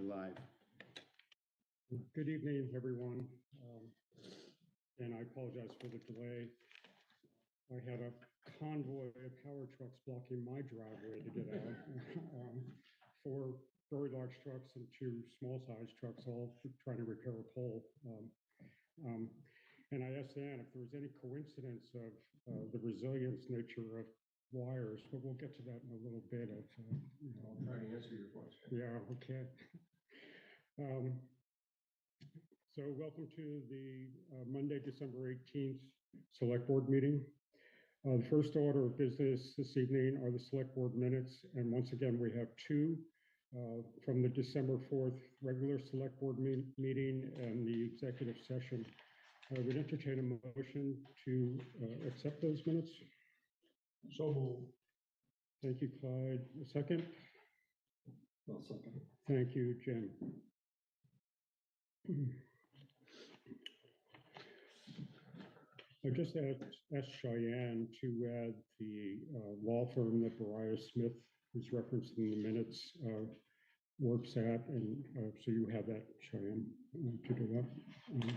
live. Good evening, everyone. And I apologize for the delay. I had a convoy of power trucks blocking my driveway to get out. Four very large trucks and two small-sized trucks, all trying to repair a pole. And I asked Ann if there was any coincidence of the resilience nature of wires, but we'll get to that in a little bit. I'll try to answer your question. Yeah, okay. So welcome to the Monday, December 18th Select Board meeting. The first order of business this evening are the Select Board minutes. And once again, we have two from the December 4th regular Select Board meeting and the executive session. I would entertain a motion to accept those minutes. So moved. Thank you, Clyde. A second? I'll second. Thank you, Jim. I just asked Cheyenne to add the law firm that Bariah Smith is referenced in the minutes works at, and so you have that, Cheyenne, to do that.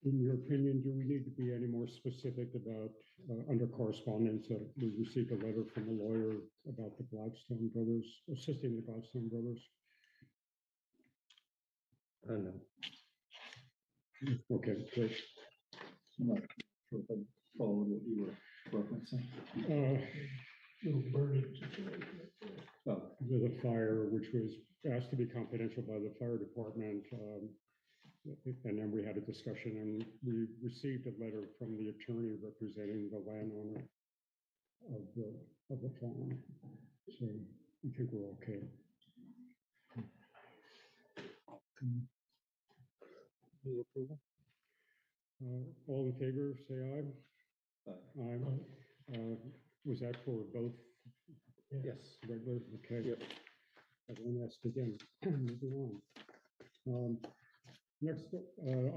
In your opinion, do we need to be any more specific about, under correspondence, that we received a letter from a lawyer about the Gladstone brothers, assisting the Gladstone brothers? I don't know. Okay, great. I'm not sure if I followed what you were referencing. Little burning situation. Oh, The fire, which was asked to be confidential by the fire department. And then we had a discussion, and we received a letter from the attorney representing the landowner of the farm. So I think we're okay. Move approval? All in favor, say aye. Aye. Was that for both? Yes. Regular, okay. Yep. I won't ask again. Moving on. Next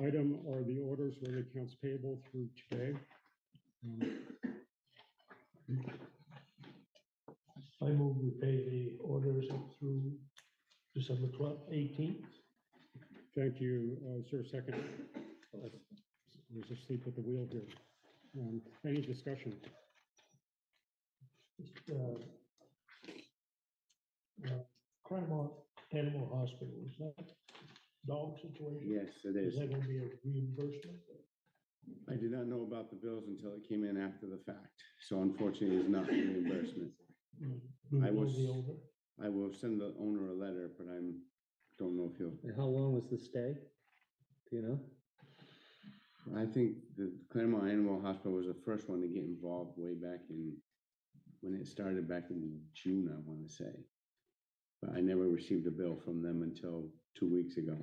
item are the orders for the accounts payable through today. I move we pay the orders up through December 12th, 18th. Thank you. Is there a second? I was asleep at the wheel here. Any discussion? Claremont Animal Hospital, is that dog situation? Yes, it is. Is that going to be a reimbursement? I did not know about the bills until it came in after the fact. So unfortunately, it's not a reimbursement. Do we I know was- the owner? I will send the owner a letter, but don't know if he'll. And how long was the stay? Do you know? I think the Claremont Animal Hospital was the first one to get involved way back when it started back in June, I want to say. But I never received a bill from them until 2 weeks ago.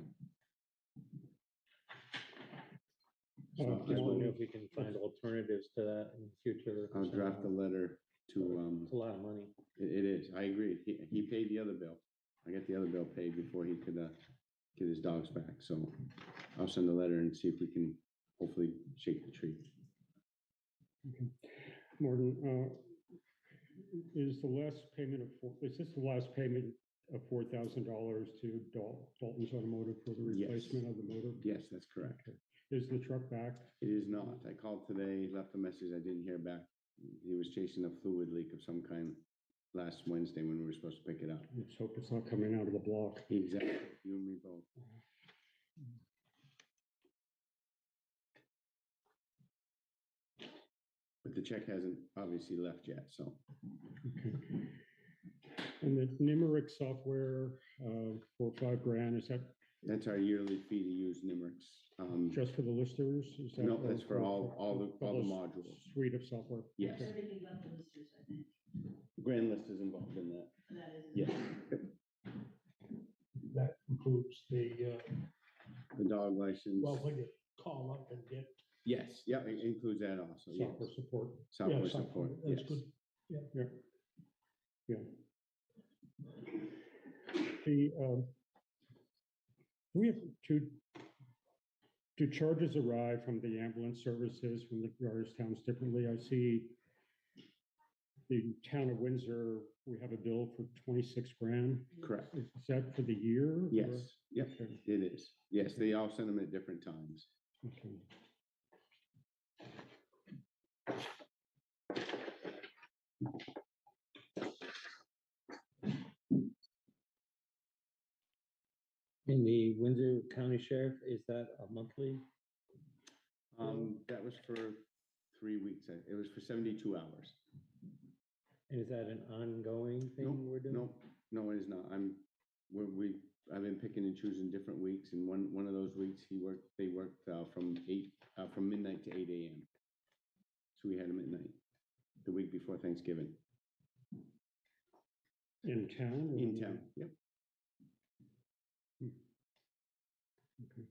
So I just wonder if we can find alternatives to that in the future. I'll draft a letter to, It's a lot of money. it is, I agree. He paid the other bill. I got the other bill paid before he could get his dogs back. So I'll send a letter and see if we can hopefully shake the tree. Okay. Morgan, is this the last payment of $4,000 to Dalton's Automotive for the Yes. replacement of the motor? Yes, that's correct. Okay. Is the truck back? It is not. I called today, left a message. I didn't hear back. He was chasing a fluid leak of some kind last Wednesday when we were supposed to pick it up. Let's hope it's not coming out of the block. Exactly. You and me both. But the check hasn't obviously left yet, so. Okay. And the Nimerick software for $5,000, is that That's our yearly fee to use Nimeric's. just for the listers? Is that No, that's for all the whole modules. Suite of software? Yes. Okay. Everything but the listers, I think. Grand List is involved in that. That is. Yes. That includes the, The dog license. well, when you call up and get. Yes, yeah, it includes that also. Yes. Software support. Software Yeah, support. That's Yes. good. Yeah. The, we have two do charges arrive from the ambulance services from the various towns differently? I see the town of Windsor, we have a bill for 26 grand. Correct. Is that for the year? or- Yes, yep, Okay, it is. Yes, they all send them at different times. okay. In the Windsor County Sheriff, is that a monthly? That was for 3 weeks. It was for 72 hours. And is that an ongoing thing Nope, we're doing? Nope, no, it is not. I've been picking and choosing different weeks, and one of those weeks they worked from midnight to 8 a.m. So we had them at night, the week before Thanksgiving. In town? or- In town, yep. Okay.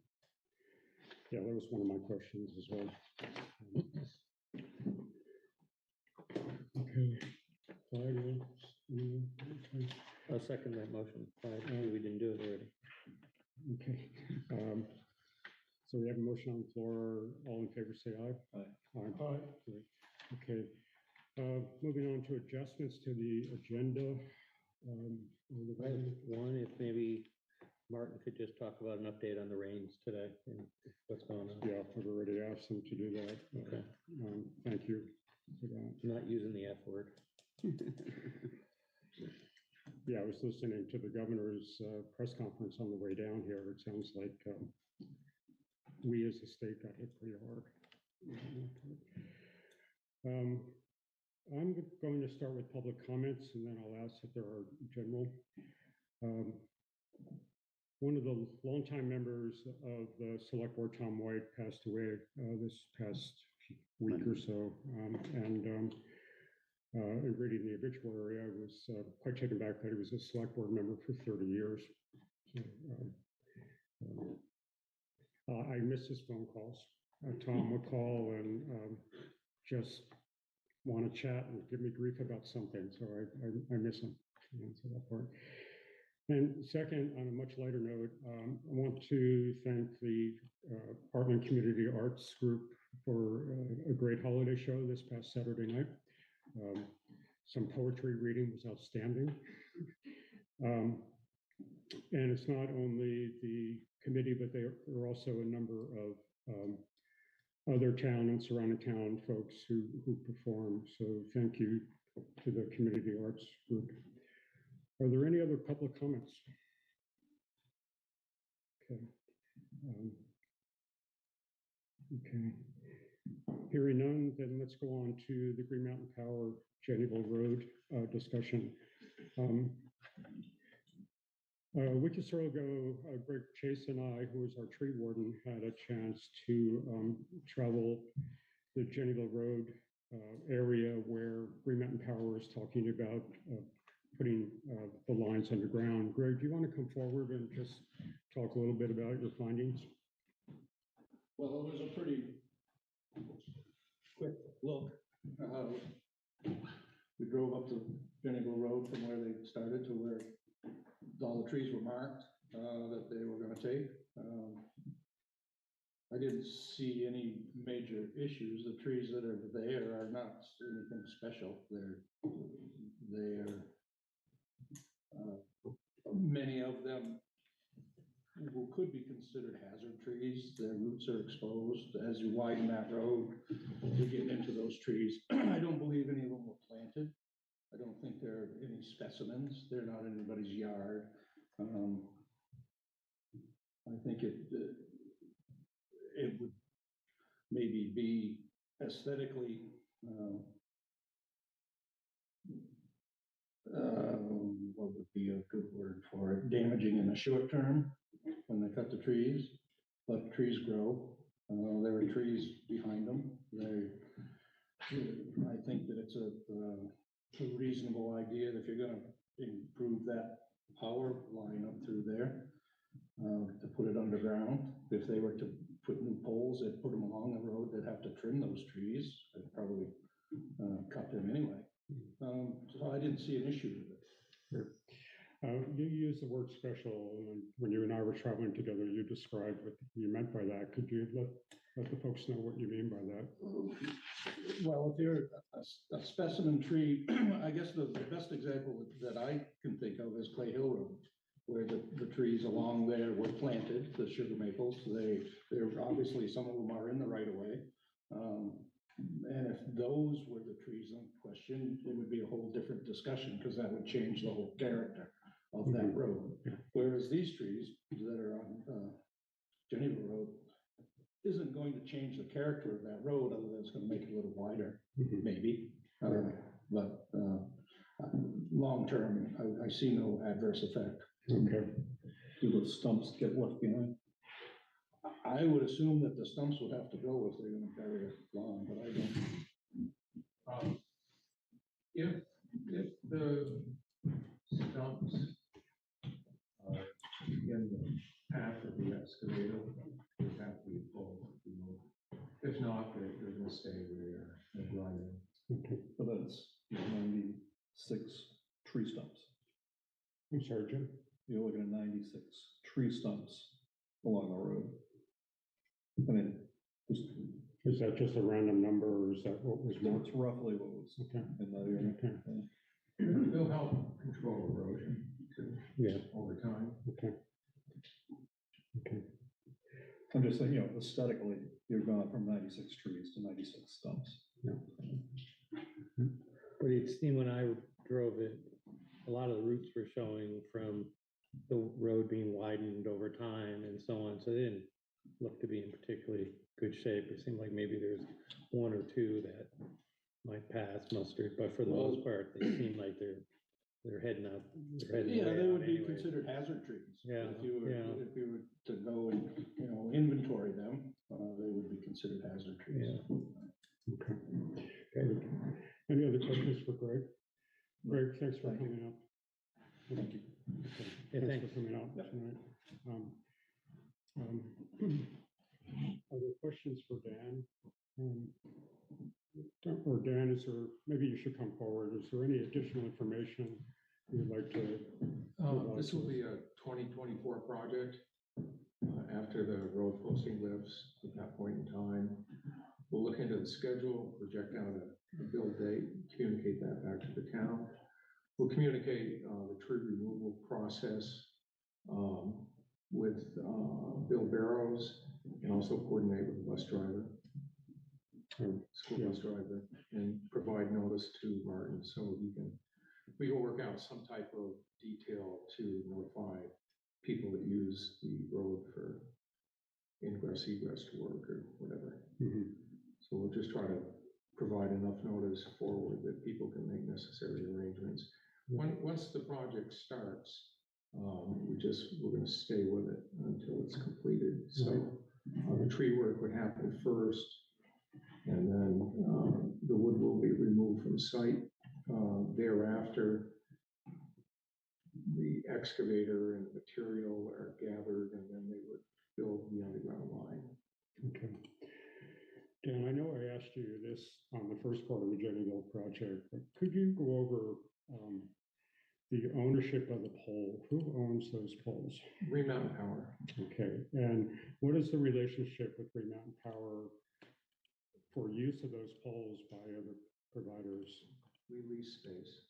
Yeah, that was one of my questions as well. Okay. Okay. I'll second that motion. We didn't do it already. Okay. So we have a motion on the floor. All in favor, say aye. Aye. Aye. Great. Okay. Moving on to adjustments to the agenda. One, if maybe Martin could just talk about an update on the rains today and what's going on. Yeah, I've already asked them to do that. Okay. Thank you for that. Not using the F word. Yeah, I was listening to the governor's press conference on the way down here. It sounds like we as a state got hit pretty hard. I'm going to start with public comments, and then I'll ask if there are general. One of the longtime members of the select board, Tom White, passed away this past week or so. In reading the obituary, I was quite taken back that he was a select board member for 30 years. So, I miss his phone calls. Tom would call and just want to chat and give me grief about something. So I miss him. So that part. And second, on a much lighter note, I want to thank the Hartland Community Arts Group for a great holiday show this past Saturday night. Some poetry reading was outstanding. And it's not only the committee, but there are also a number of other town and surrounding town folks who perform. So thank you to the Community Arts Group. Are there any other public comments? Okay. Okay. Hearing none, then let's go on to the Green Mountain Power Jenneville Road discussion. A week or so ago, Greg Chase and I, who was our tree warden, had a chance to travel the Jenneville Road area where Green Mountain Power is talking about putting the lines underground. Greg, do you want to come forward and just talk a little bit about your findings? Well, it was a pretty quick look. We drove up to Jenneville Road from where they started to where all the trees were marked that they were going to take. I didn't see any major issues. The trees that are there are not anything special. They're many of them could be considered hazard trees. Their roots are exposed. As you widen that road, you get into those trees. I don't believe any of them were planted. I don't think there are any specimens. They're not in anybody's yard. I think it would maybe be aesthetically what would be a good word for it? Damaging in the short term when they cut the trees, but trees grow. There are trees behind them. I think that it's a reasonable idea that if you're going to improve that power line up through there, to put it underground. If they were to put new poles, they'd put them along the road, they'd have to trim those trees. They'd probably cut them anyway. So I didn't see an issue with it. Sure. You used the word special, and when you and I were traveling together, you described what you meant by that. Could you let the folks know what you mean by that? Well, if you're a specimen tree, I guess the best example that I can think of is Clay Hill Road, where the trees along there were planted, the sugar maples. They're obviously, some of them are in the right of way. And if those were the trees in question, it would be a whole different discussion, because that would change the whole character of that road. Whereas these trees that are on Jenneville Road isn't going to change the character of that road, other than it's gonna make it a little wider, maybe. But long-term, I see no adverse effect. Okay. Do the stumps get left behind? I would assume that the stumps would have to go if they're gonna bury it long, but I don't. If the stumps are in the path of the excavator, they have to be pulled, removed. If not, they're gonna stay where they're grinding. But that's 96 tree stumps. I'm sorry, Jim. You're looking at 96 tree stumps along the road. I mean, Is that just a random number, or is that what was marked? that's roughly what was Okay. in that area. Okay. They'll help control erosion too, Yeah. over time. Okay. Okay. I'm just saying, aesthetically, you've gone from 96 trees to 96 stumps. But it seemed when I drove it, a lot of the routes were showing from the road being widened over time and so on, so they didn't look to be in particularly good shape. It seemed like maybe there's one or two that might pass muster, but for the most part, they seem like they're heading up. Yeah, they would be considered hazard trees. Yeah, If you were to go and, inventory them, they would be considered hazard trees. Yeah. Okay. Good. Any other questions for Greg? Greg, thanks for coming up. Thank you. Yeah, Thanks thanks. for coming out tonight. Are there questions for Dan? Or Dan, maybe you should come forward. Is there any additional information you'd like to? This will be a 2024 project. After the road posting lifts, at that point in time, we'll look into the schedule, project out a build date, communicate that back to the town. We'll communicate the tree removal process with Bill Barrows, and also coordinate with the bus driver, school bus driver, and provide notice to Martin, so we can work out some type of detail to notify people that use the road for ingress, egress to work or whatever. So we'll just try to provide enough notice forward that people can make necessary arrangements. Once the project starts, we're going to stay with it until it's completed. So the tree work would happen first, and then the wood will be removed from site. Thereafter, the excavator and the material are gathered, and then they would build the underground line. Okay. Dan, I know I asked you this on the first part of the Jenneville project, but could you go over the ownership of the pole? Who owns those poles? Green Mountain Power. Okay, and what is the relationship with Green Mountain Power for use of those poles by other providers? We lease space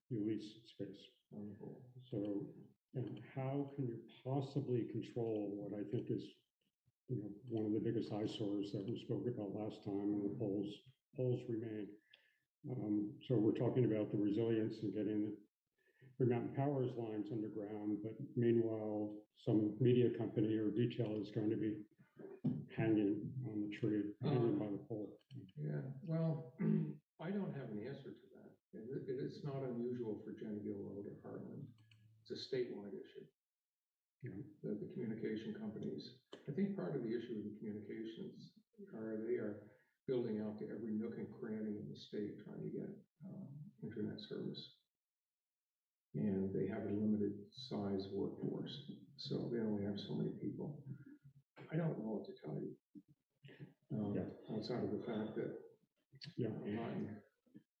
You lease space. on the pole. So, and how can you possibly control what I think is, one of the biggest eyesores that we spoke about last time, and the poles remain. So we're talking about the resilience and getting the Green Mountain Power's lines underground, but meanwhile, some media company or detail is going to be hanging on the tree, hanging by the pole. Yeah, well, I don't have an answer to that. And it's not unusual for Jenneville Road or Hartland. It's a statewide issue. The communication companies, I think part of the issue with the communications they are building out to every nook and cranny in the state trying to get internet service. And they have a limited size workforce, so they only have so many people. I don't know what to tell you. Outside of the fact that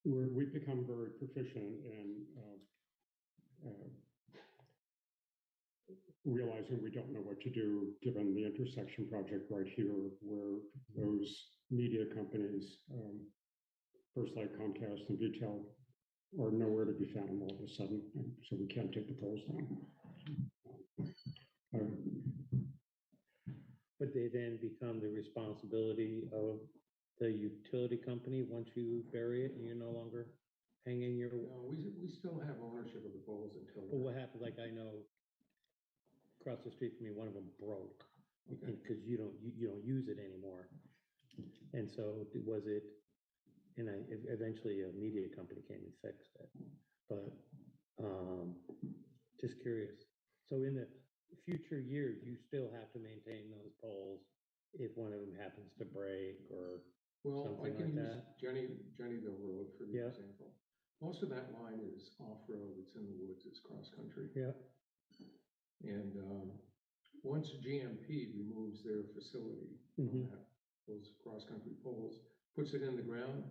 We've become very proficient in realizing we don't know what to do, given the intersection project right here, where those media companies, First Light, Comcast, and VTEL, are nowhere to be found all of a sudden, and so we can't take the poles down. But they then become the responsibility of the utility company once you bury it and you're no longer hanging your, No, we still have ownership of the poles until. well, what happened, like I know across the street from me, one of them broke Okay. because you don't use it anymore. And so was it, and eventually a media company came and fixed it, but just curious. So in the future years, you still have to maintain those poles if one of them happens to break or Well, I something can like use that? Jenneville Road for the Yeah. example. Most of that line is off-road, it's in the woods, it's cross-country. Yeah. And once GMP removes their facility from those cross-country poles, puts it in the ground,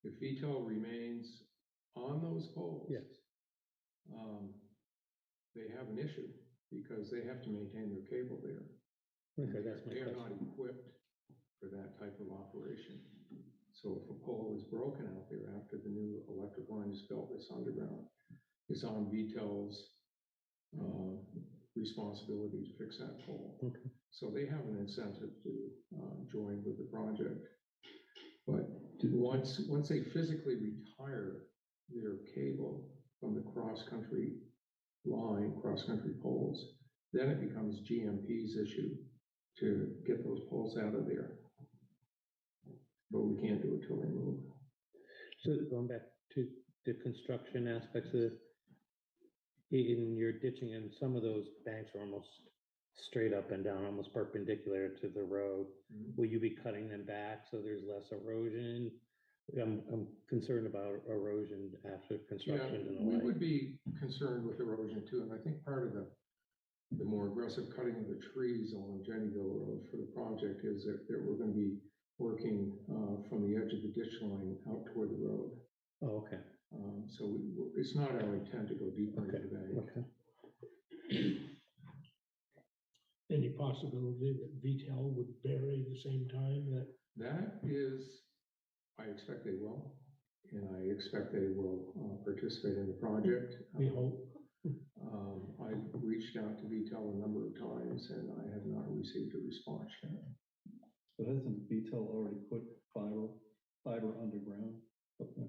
if VTEL remains on those poles, Yes. they have an issue because they have to maintain their cable there. Okay, that's my They are not question. equipped for that type of operation. So if a pole is broken out there after the new electric line is built, it's underground, it's on VTEL's responsibility to fix that pole. Okay. So they have an incentive to join with the project. But once they physically retire their cable from the cross-country line, cross-country poles, then it becomes GMP's issue to get those poles out of there. But we can't do it till they move. So going back to the construction aspects of it, in your ditching, and some of those banks are almost straight up and down, almost perpendicular to the road. Mhm. Will you be cutting them back so there's less erosion? I'm concerned about erosion after construction and the We like. would be concerned with erosion too, and I think part of the more aggressive cutting of the trees along Jenneville Road for the project is that we're gonna be working from the edge of the ditch line out toward the road. Oh, okay, So it's not our intent to go deeper into the bank. okay. Any possibility that VTEL would bury at the same time that? That is, I expect they will, and I expect they will participate in the project. We hope. I've reached out to VTEL a number of times and I have not received a response yet. But hasn't VTEL already put fiber underground up there?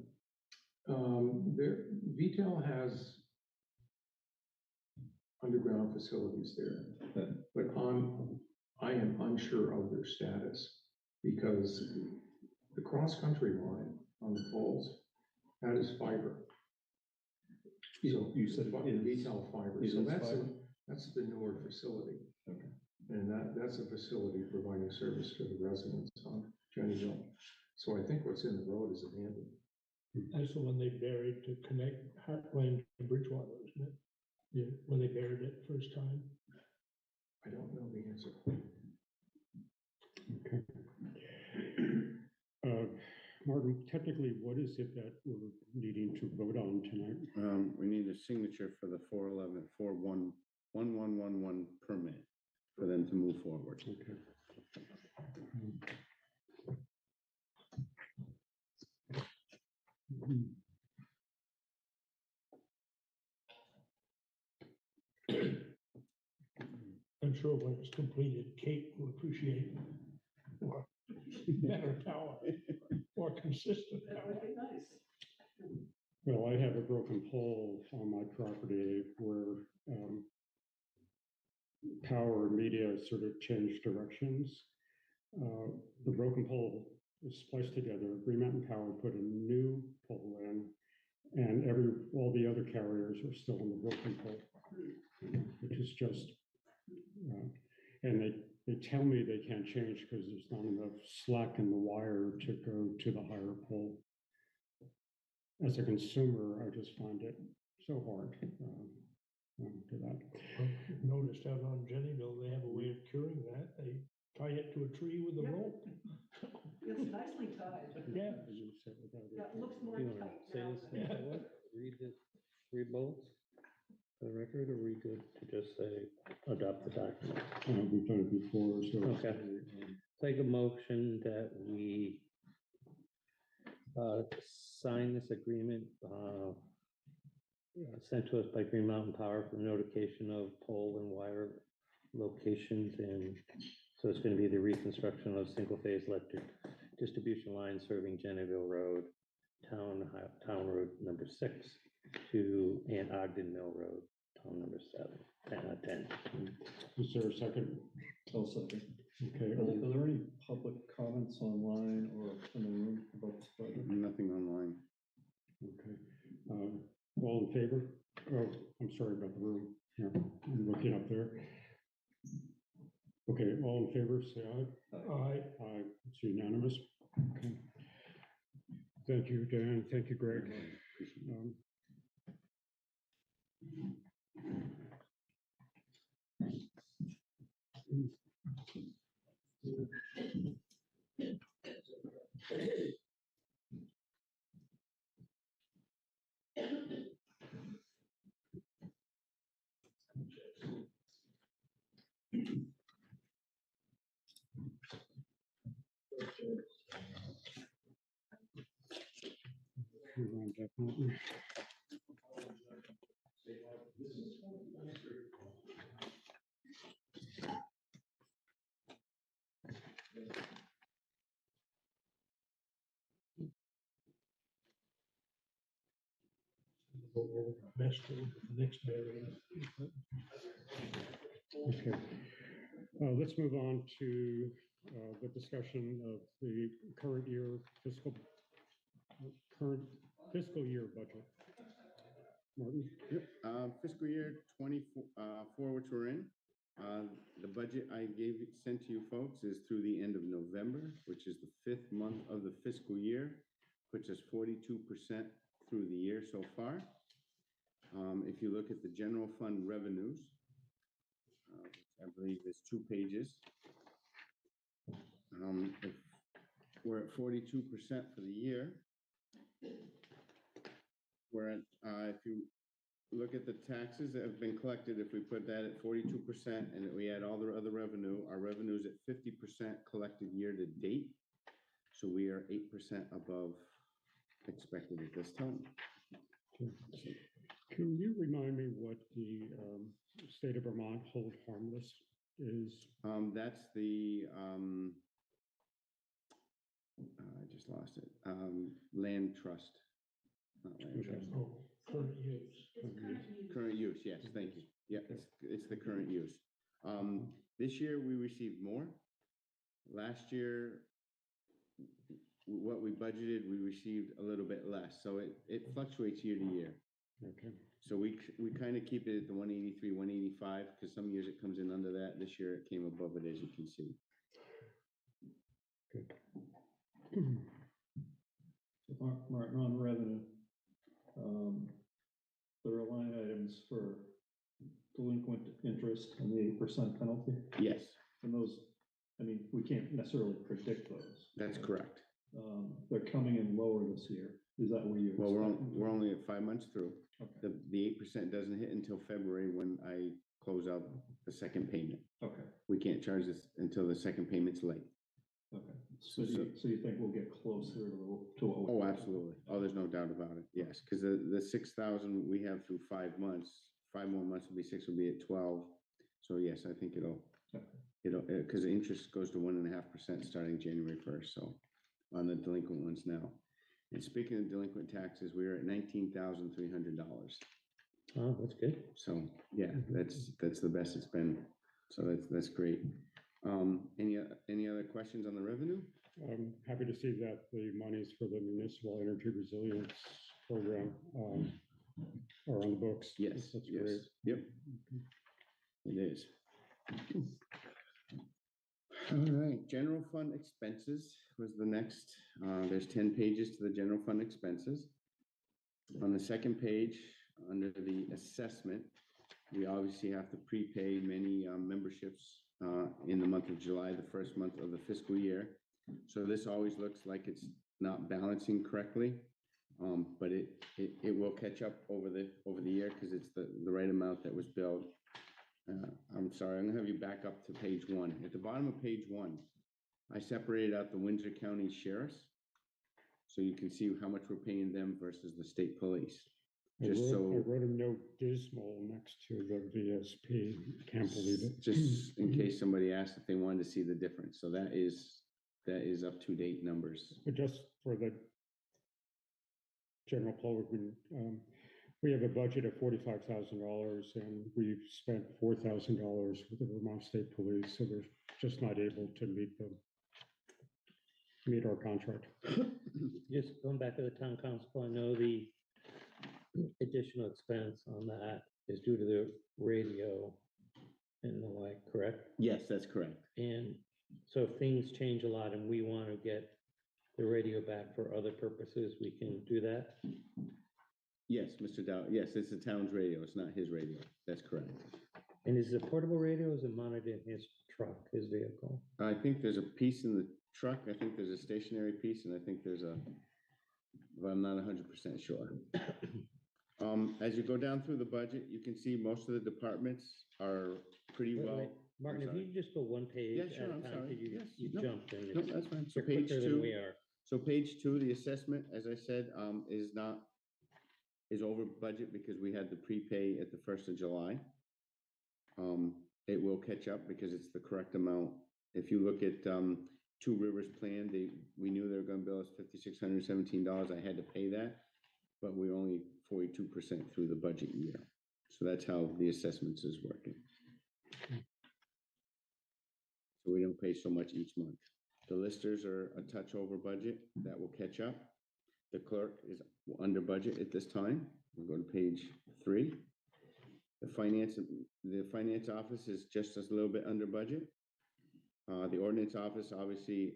VTEL has underground facilities there, Okay. but I am unsure of their status because the cross-country line on the poles, that is fiber. So You said it is- VTEL fiber, it so is that's fiber? that's the newer facility. Okay. And that's a facility providing service to the residents on Jenneville. So I think what's in the road is abandoned. That's the one they buried to connect Hartland to Bridgewater, isn't it? Yeah, when they buried it first time. I don't know the answer. Martin, technically, what is it that we're needing to vote on tonight? We need a signature for the 411 permit for them to move forward. Okay. I'm sure when it's completed, Kate will appreciate more better power, more consistent power. Well, I have a broken pole on my property where power and media sort of changed directions. The broken pole is spliced together. Green Mountain Power put a new pole in, and all the other carriers are still on the broken pole, which is just, and they tell me they can't change because there's not enough slack in the wire to go to the higher pole. As a consumer, I just find it so hard to that. Noticed out on Jenneville, they have a way of curing that. They tie it to a tree with a Yep. rope. It's nicely tied. Yeah. I use it without it. Yeah, it looks more Do you want tight to say now. this, what? Read this, read both for the record, or we good to just say a So, Okay. Take a motion that we sign this agreement sent to us by Green Mountain Power for notification of pole and wire locations. And so it's going to be the reconstruction of single-phase electric distribution lines serving Jenneville Road, Town Road number 6 and Ogden Mill Road, Town number 10. is there a second? I'll second. Okay, Are there any public comments online or in the room about this project? Nothing online. okay. All in favor? Oh, I'm sorry about the room. Yeah, I'm looking up there. Okay, all in favor, say aye. Aye. Aye, it's unanimous. Okay. Thank you, Dan. Thank you, Greg. Um, move on, definitely. Best for the next area. Okay. Let's move on to the discussion of the current fiscal year budget. Martin? Yep, fiscal year 24, which we're in. The budget I sent to you folks is through the end of November, which is the 5th month of the fiscal year, puts us 42% through the year so far. If you look at the general fund revenues, I believe there's 2 pages. If we're at 42% for the year. We're at, if you look at the taxes that have been collected, if we put that at 42% and we add all the other revenue, our revenue is at 50% collected year to date. So we are 8% above expected at this time. Can you remind me what the state of Vermont hold harmless is? That's the, I just lost it, land trust. Not land Okay. trust. Oh, current use. Current use, yes, thank you. Yeah, it's the current use. This year we received more. Last year, what we budgeted, we received a little bit less. So it fluctuates year to year. Okay. So we kind of keep it at the 183, 185, because some years it comes in under that. This year it came above it, as you can see. Good. Martin, on revenue, there are line items for delinquent interest and the 8% penalty. Yes, And those, I mean, we can't necessarily predict those. that's correct. They're coming in lower this year. Is that where you? Well, we're only at 5 months through. Okay. The 8% doesn't hit until February when I close out the second payment. Okay, We can't charge this until the second payment's late. okay. So you think we'll get closer to what? Oh, absolutely. Oh, there's no doubt about it. Yes, because the 6,000 we have through 5 months, 5 more months will be 6, will be at 12. So yes, I think it'll, because the interest goes to 1.5% starting January 1st. So on the delinquent ones now. And speaking of delinquent taxes, we are at $19,300. Oh, that's good. So yeah, that's the best it's been. So that's great. Any other questions on the revenue? I'm happy to see that the monies for the municipal energy resilience program are on the books. Yes, That's yes. great. Yep, it is. All right, general fund expenses was the next. There's 10 pages to the general fund expenses. On the second page, under the assessment, we obviously have to prepay many memberships in the month of July, the first month of the fiscal year. So this always looks like it's not balancing correctly, but it will catch up over the year because it's the right amount that was billed. I'm sorry, I'm gonna have you back up to page 1. At the bottom of page 1, I separated out the Windsor County Sheriffs. So you can see how much we're paying them versus the state police. I Just so, wrote a note dismal next to the VSP. Can't believe it. just in case somebody asked if they wanted to see the difference. So that is up to date numbers. But just for the general public, we have a budget of $45,000 and we've spent $4,000 with the Vermont State Police, so they're just not able to meet our contract. Just going back to the town council, I know the additional expense on that is due to the radio and the like, correct? Yes, that's correct. And so if things change a lot and we want to get the radio back for other purposes, we can do that? Yes, Mr. Dow, yes, it's the town's radio, it's not his radio, that's correct. And is it a portable radio or is it mounted in his truck, his vehicle? I think there's a piece in the truck, I think there's a stationary piece, and I think there's but I'm not 100% sure. As you go down through the budget, you can see most of the departments are pretty Wait, well. wait, Martin, if sorry. you just go one page Yeah, at sure, a I'm time, sorry. 'cause you, Yes, you no, jumped and No, it's, that's fine. So you're page quicker than 2, we are. so page 2, the assessment, as I said, is over budget because we had the prepay at the 1st of July. It will catch up because it's the correct amount. If you look at Two Rivers Plan, we knew they were going to bill us $5,617. I had to pay that, but we're only 42% through the budget year. So that's how the assessments is working. So we don't pay so much each month. The listers are a touch over budget. That will catch up. The clerk is under budget at this time. We'll go to page 3. The finance office is just a little bit under budget. The ordinance office, obviously,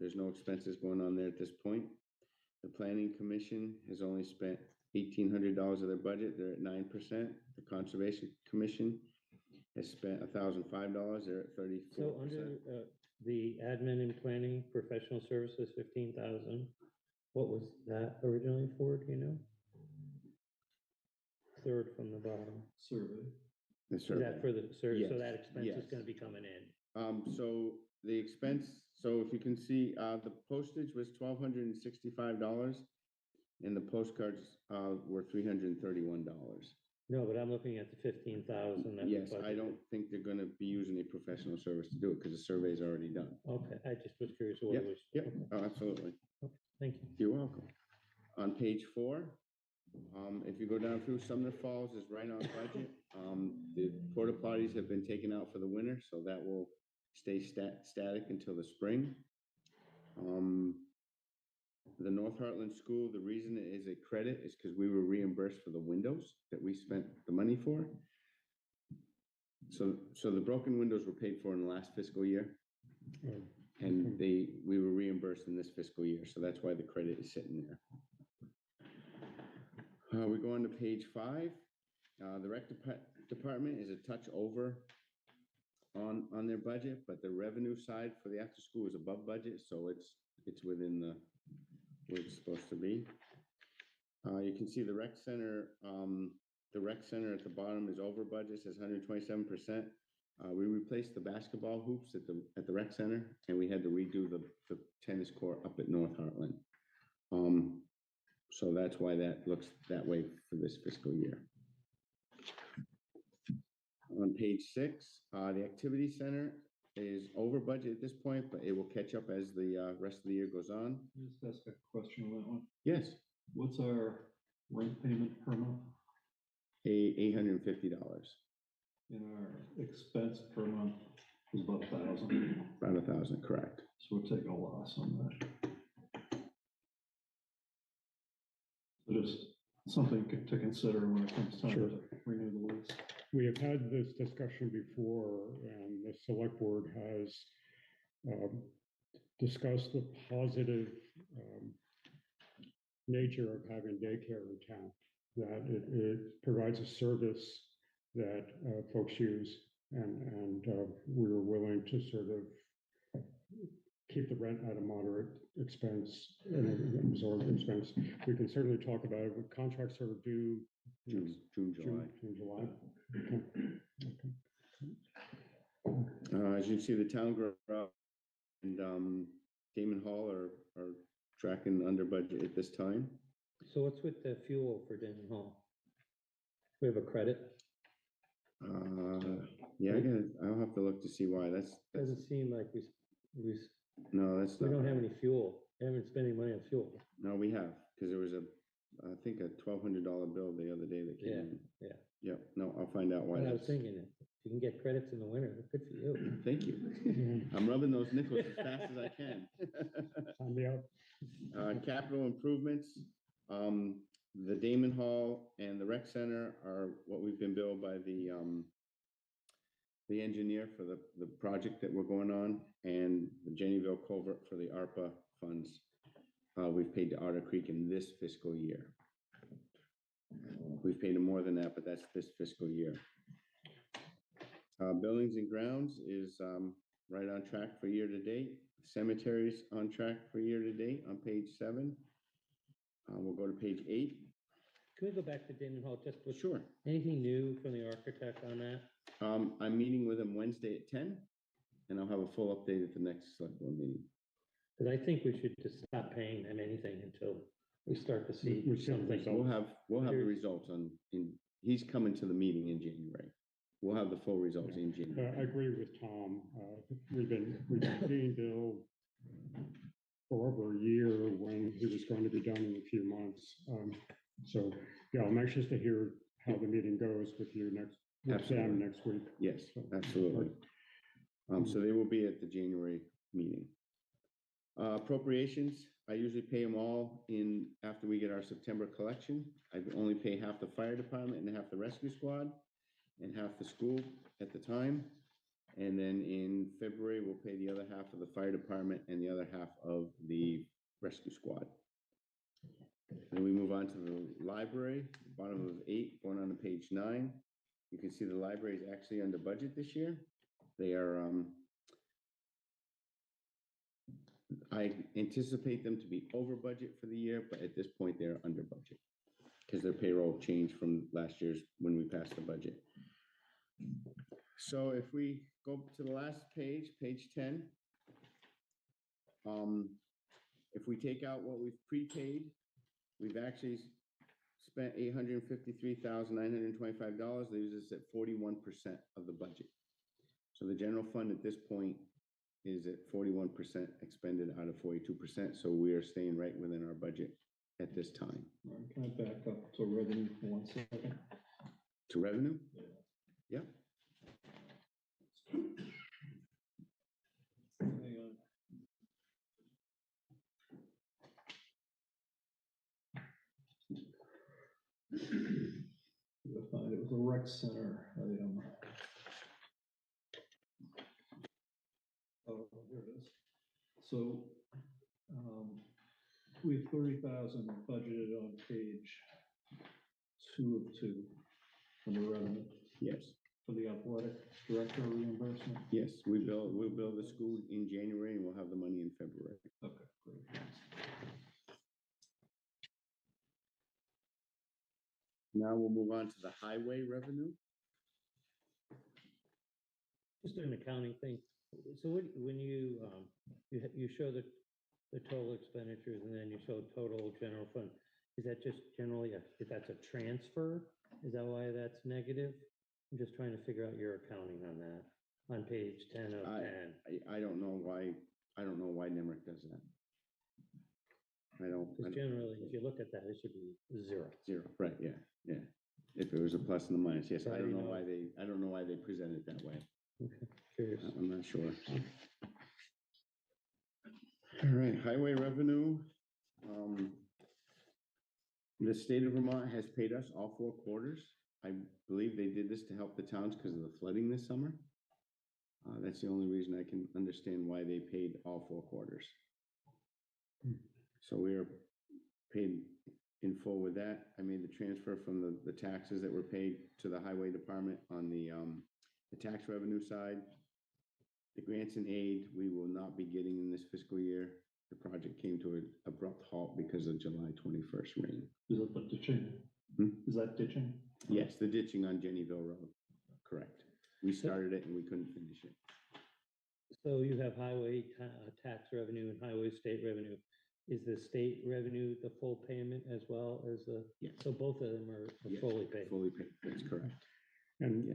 there's no expenses going on there at this point. The planning commission has only spent $1,800 of their budget. They're at 9%. The conservation commission has spent $1,005. They're at 34%. So under the admin and planning professional services, 15,000, what was that originally for, do you know? Third from the bottom. Survey. The Is survey. that for the service? So Yes, that expense is yes. gonna be coming in. So the expense, so if you can see, the postage was $1,265 and the postcards were $331. No, but I'm looking at the 15,000 that we Yes, I budgeted. don't think they're gonna be using a professional service to do it because the survey's already done. Okay, I just was curious what Yep, it was. yep, Okay, oh, absolutely. thank you. You're welcome. On page 4, if you go down through, Sumner Falls is right on budget. The porta potties have been taken out for the winter, so that will stay static until the spring. The North Hartland School, the reason it is a credit is because we were reimbursed for the windows that we spent the money for. So the broken windows were paid for in the last fiscal year. And we were reimbursed in this fiscal year, so that's why the credit is sitting there. We go on to page 5. The rec department is a touch over on their budget, but the revenue side for the after school is above budget, so it's within where it's supposed to be. You can see the rec center at the bottom is over budget, says 127%. We replaced the basketball hoops at the rec center, and we had to redo the tennis court up at North Heartland. So that's why that looks that way for this fiscal year. On page 6, the activity center is over budget at this point, but it will catch up as the rest of the year goes on. Just ask a question on that one. Yes, What's our rent payment per month $850, and our expense per month is about 1,000? about 1,000, correct. So we're taking a loss on that. So just something to consider when it comes time Sure. to renew the lease. We have had this discussion before, and the select board has discussed the positive nature of having daycare in town, that it provides a service that folks use, and we were willing to sort of keep the rent at a moderate expense and absorb the expense. We can certainly talk about it. Contracts are due June, July. July. Okay. As you can see, the town garage and Damon Hall are tracking under budget at this time. So what's with the fuel for Denton Hall? We have a credit? Yeah, I'll have to look to see why. That's Doesn't seem like we, no, that's we not. don't have any fuel. We haven't spent any money on fuel. No, we have, because there was I think a $1,200 bill the other day that came in. Yeah. Yep, no, I'll find out why. And I was that's- thinking, if you can get credits in the winter, good for you. Thank you. I'm rubbing those nickels as fast as I can. Sign me up. Capital improvements, the Damon Hall and the Rec Center are what we've been billed by the engineer for the project that we're going on, and the Jenneville culvert for the ARPA funds. We've paid to Otter Creek in this fiscal year. We've paid them more than that, but that's this fiscal year. Buildings and grounds is right on track for year to date. Cemeteries on track for year to date on page 7. We'll go to page 8. Can we go back to Denton Hall just with Sure. anything new from the architect on that? I'm meeting with him Wednesday at 10, and I'll have a full update at the next select board meeting. Because I think we should just stop paying them anything until we start to see We see the something. results. We'll have the results he's coming to the meeting in January. We'll have the full results in January. I agree with Tom. We've been being billed for over a year when he was going to be done in a few months. So, yeah, I'm anxious to hear how the meeting goes with you with Sam next week. Yes, absolutely. So they will be at the January meeting. Appropriations, I usually pay them all in after we get our September collection. I only pay half the fire department and half the rescue squad and half the school at the time. And then in February, we'll pay the other half of the fire department and the other half of the rescue squad. Then we move on to the library, bottom of 8, going on to page 9. You can see the library is actually under budget this year. They are, I anticipate them to be over budget for the year, but at this point they're under budget because their payroll changed from last year's when we passed the budget. So if we go to the last page, page 10, if we take out what we've prepaid, we've actually spent $853,925. Leaves us at 41% of the budget. So the general fund at this point is at 41% expended out of 42%. So we are staying right within our budget at this time. All right, can I back up to revenue for 1 second? To revenue? Yep. Hang on. You'll find it was a rec center item. Oh, here it is. So, we have 30,000 budgeted on page 2 of 2 under revenue Yes. for the athletic director reimbursement. Yes. We'll build the school in January and we'll have the money in February. Okay, great. Now we'll move on to the highway revenue. Just an accounting thing. So when you show the total expenditures and then you show total general fund, is that just generally if that's a transfer? Is that why that's negative? I'm just trying to figure out your accounting on that, on page 10 of 10. I don't know why Nemrick does that. Because generally, if you look at that, it should be 0. Zero, right, yeah. If it was a plus and a minus, yes, So I don't know why they present it that way. Okay, curious. I'm not sure. All right, highway revenue. The state of Vermont has paid us all 4 quarters. I believe they did this to help the towns because of the flooding this summer. That's the only reason I can understand why they paid all 4 quarters. So we are paid in full with that. I made the transfer from the taxes that were paid to the highway department on the tax revenue side. The grants and aid, we will not be getting in this fiscal year. The project came to an abrupt halt because of July 21st rain. Is that the ditching? Hmm? Is that ditching? Yes, the ditching on Jenneville Road, correct. We started it and we couldn't finish it. So you have highway tax revenue and highway state revenue. Is the state revenue the full payment as well as the? Yes. So both of them are Yes, fully paid. Fully paid, that's correct. And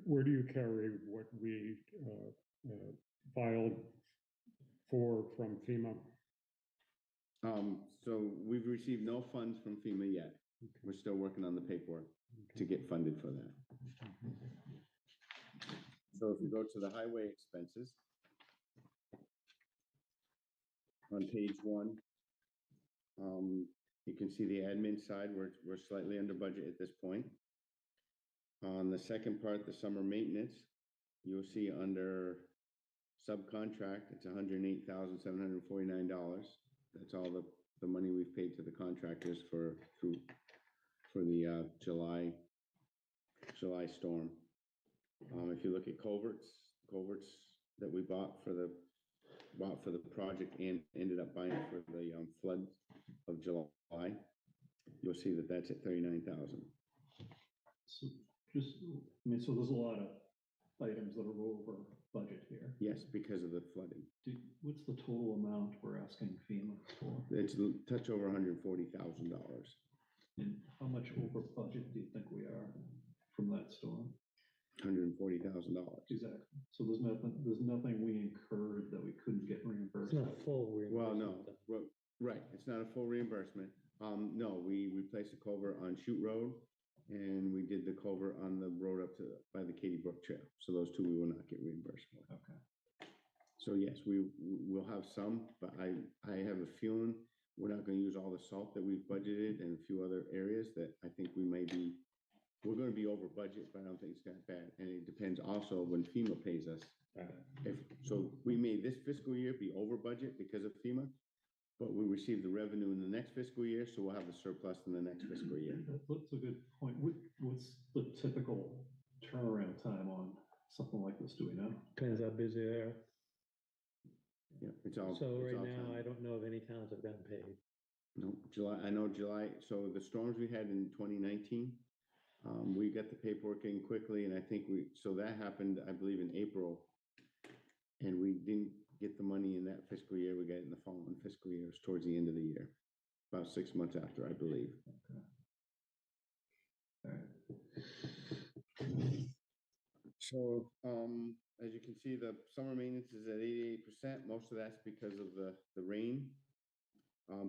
where do you carry what we filed for from FEMA? So we've received no funds from FEMA yet. We're still working on the paperwork to get funded for that. So if you go to the highway expenses on page 1, you can see the admin side, we're slightly under budget at this point. On the second part, the summer maintenance, you'll see under subcontract, it's $108,749. That's all the money we've paid to the contractors for the July storm. If you look at culverts that we bought for the project and ended up buying for the flood of July, you'll see that that's at $39,000. So just, I mean, so there's a lot of items that are over budget here. Yes, because of the flooding. What's the total amount we're asking FEMA for? It's a touch over $140,000. And how much over budget do you think we are from that storm? $140,000. Exactly. So there's nothing we incurred that we couldn't get reimbursed. It's not full Well, reimbursement. no, right, it's not a full reimbursement. No, we replaced the culvert on Chute Road, and we did the culvert on the road up to by the Katy Brook Trail. So those two we will not get reimbursed for. Okay. So yes, we will have some, but I have a feeling we're not going to use all the salt that we've budgeted and a few other areas that I think we're going to be over budget, but I don't think it's that bad. And it depends also when FEMA pays us. So we may this fiscal year be over budget because of FEMA, but we receive the revenue in the next fiscal year, so we'll have the surplus in the next fiscal year. That's a good point. What's the typical turnaround time on something like this? Do we know? Depends how busy they are. Yeah, it's all. So it's right all now, time. I don't know of any towns that have gotten paid. No, July, I know July, so the storms we had in 2019, we got the paperwork in quickly, and I think so that happened, I believe, in April. And we didn't get the money in that fiscal year, we got it in the following fiscal year, it was towards the end of the year, about 6 months after, I believe. Okay. All right. So, as you can see, the summer maintenance is at 88%. Most of that's because of the rain.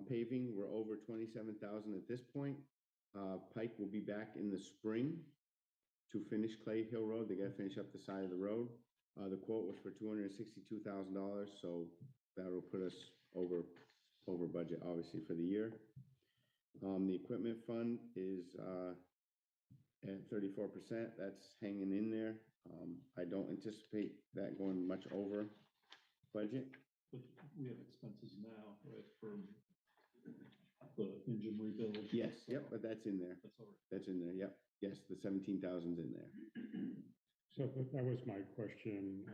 Paving, we're over 27,000 at this point. Pike will be back in the spring to finish Clay Hill Road. They got to finish up the side of the road. The quote was for $262,000, so that will put us over budget, obviously, for the year. The equipment fund is at 34%. That's hanging in there. I don't anticipate that going much over budget. But we have expenses now, right, for the engine rebuild? Yes, yep, but that's in there. That's all right. That's in there, yep. Yes, the 17,000's in there. So that was my question.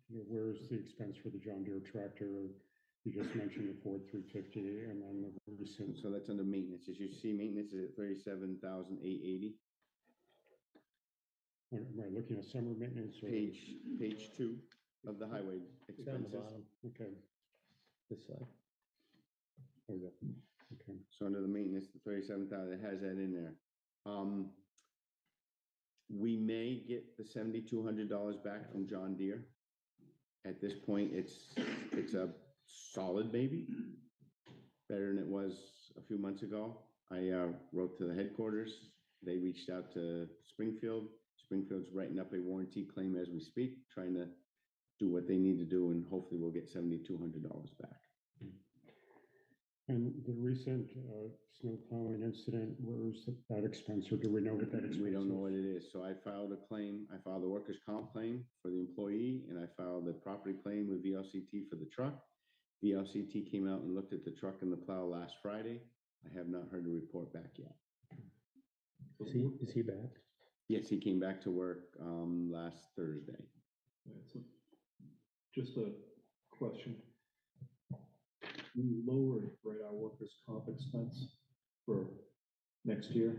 Where's the expense for the John Deere tractor? You just mentioned the Ford 350 and then the recent. So that's under maintenance. As you see, maintenance is at 37,880. Am I looking at summer maintenance? Or Page 2 of the highway Down the expenses. bottom, Okay. this side. Oh, yeah. Okay. So under the maintenance, the 37,000, it has that in there. We may get the $7,200 back from John Deere. At this point, it's a solid baby, better than it was a few months ago. I wrote to the headquarters. They reached out to Springfield. Springfield's writing up a warranty claim as we speak, trying to do what they need to do, and hopefully we'll get $7,200 back. And the recent snow plowing incident, where's that expense, or do we know what that expense is? We don't know what it is. So I filed a claim. I filed a workers' comp claim for the employee, and I filed a property claim with VLCT for the truck. VLCT came out and looked at the truck and the plow last Friday. I have not heard a report back yet. Is he back? Yes, he came back to work last Thursday. Right, so just a question. We lowered, right, our workers' comp expense for next year,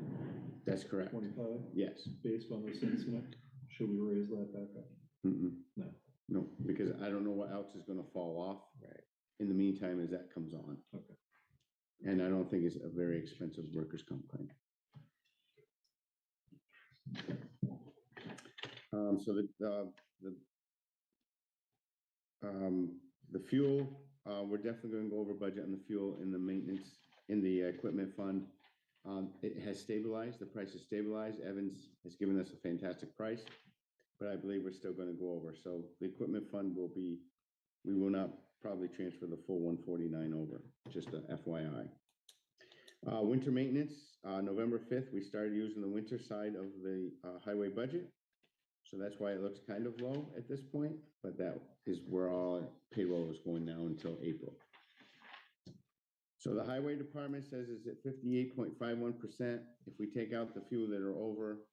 That's correct. 25, Yes. based on this incident. Should we raise that back up? Mm-mm. No. No, because I don't know what else is gonna fall off. Right. In the meantime, as that comes on. Okay. And I don't think it's a very expensive workers' comp claim. So the fuel, we're definitely gonna go over budget on the fuel in the maintenance, in the equipment fund. It has stabilized, the price has stabilized. Evans has given us a fantastic price, but I believe we're still gonna go over. So the equipment fund will be, we will not probably transfer the full 149 over, just a FYI. Winter maintenance, November 5th, we started using the winter side of the highway budget. So that's why it looks kind of low at this point, but that is where all payroll is going now until April. So the highway department says it's at 58.51%. If we take out the few that are over,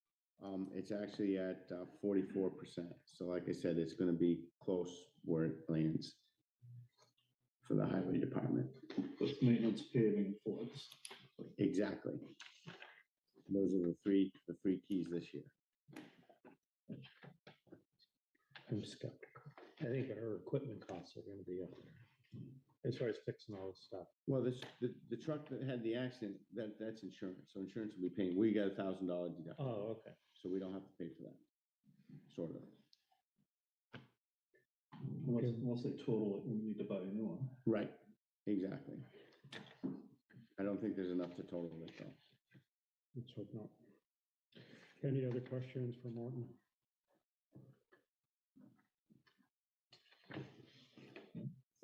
it's actually at 44%. So like I said, it's going to be close where it lands for the highway department. That's maintenance, paving, floods. Exactly. Those are the three keys this year. I'm skeptical. I think our equipment costs are gonna be up there, as far as fixing all this stuff. Well, the truck that had the accident, that's insurance. So insurance will be paying. We got $1,000 deductible. Oh, okay. So we don't have to pay for that, sort of. Unless they total it, and we need to buy a new one. Right, exactly. I don't think there's enough to total it though. Let's hope not. Any other questions for Martin?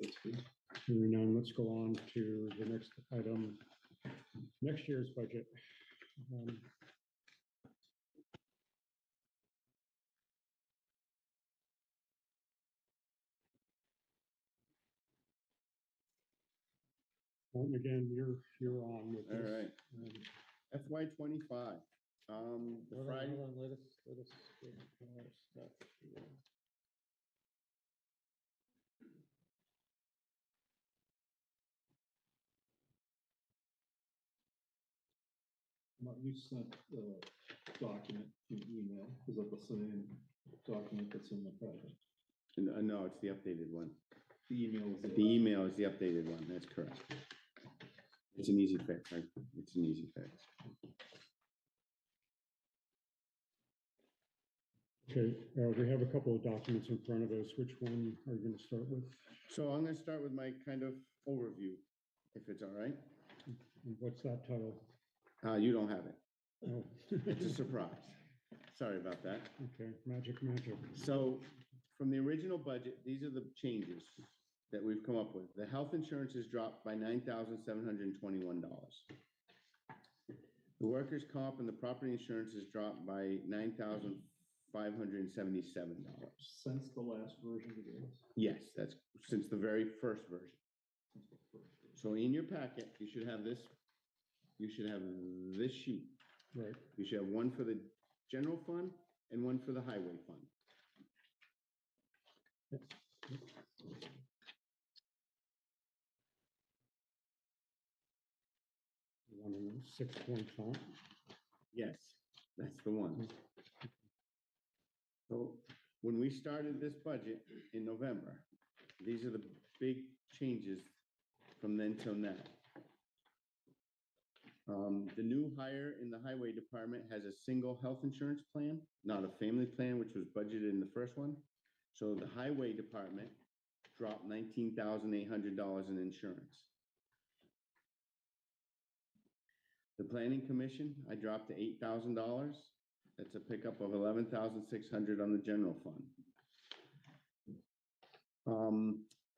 That's good. Hearing none, let's go on to the next item, next year's budget. Martin, again, you're on with All this. right. FY 25. The Hold Friday. on, let us get more stuff here. Martin, you sent the document in email. Is that the same document that's in the packet? No, it's the updated one. The email is The email is the updated one. That's correct. It's an easy fix. Right? It's an easy fix. Okay, we have a couple of documents in front of us. Which one are you going to start with? So I'm going to start with my kind of overview, if it's all right. And what's that title? You don't have it. Oh. It's a surprise. Sorry about that. Okay, magic. So from the original budget, these are the changes that we've come up with. The health insurance is dropped by $9,721. The workers' comp and the property insurance is dropped by $9,577. since the last version of this. Yes, that's since the very first version. Since the first version. So in your packet, you should have this. You should have this sheet. Right. You should have one for the general fund and one for the highway fund. One in 6-point font. Yes, that's the one. So when we started this budget in November, these are the big changes from then till now. The new hire in the highway department has a single health insurance plan, not a family plan, which was budgeted in the first one. So the highway department dropped $19,800 in insurance. The planning commission, I dropped to $8,000. That's a pickup of $11,600 on the general fund.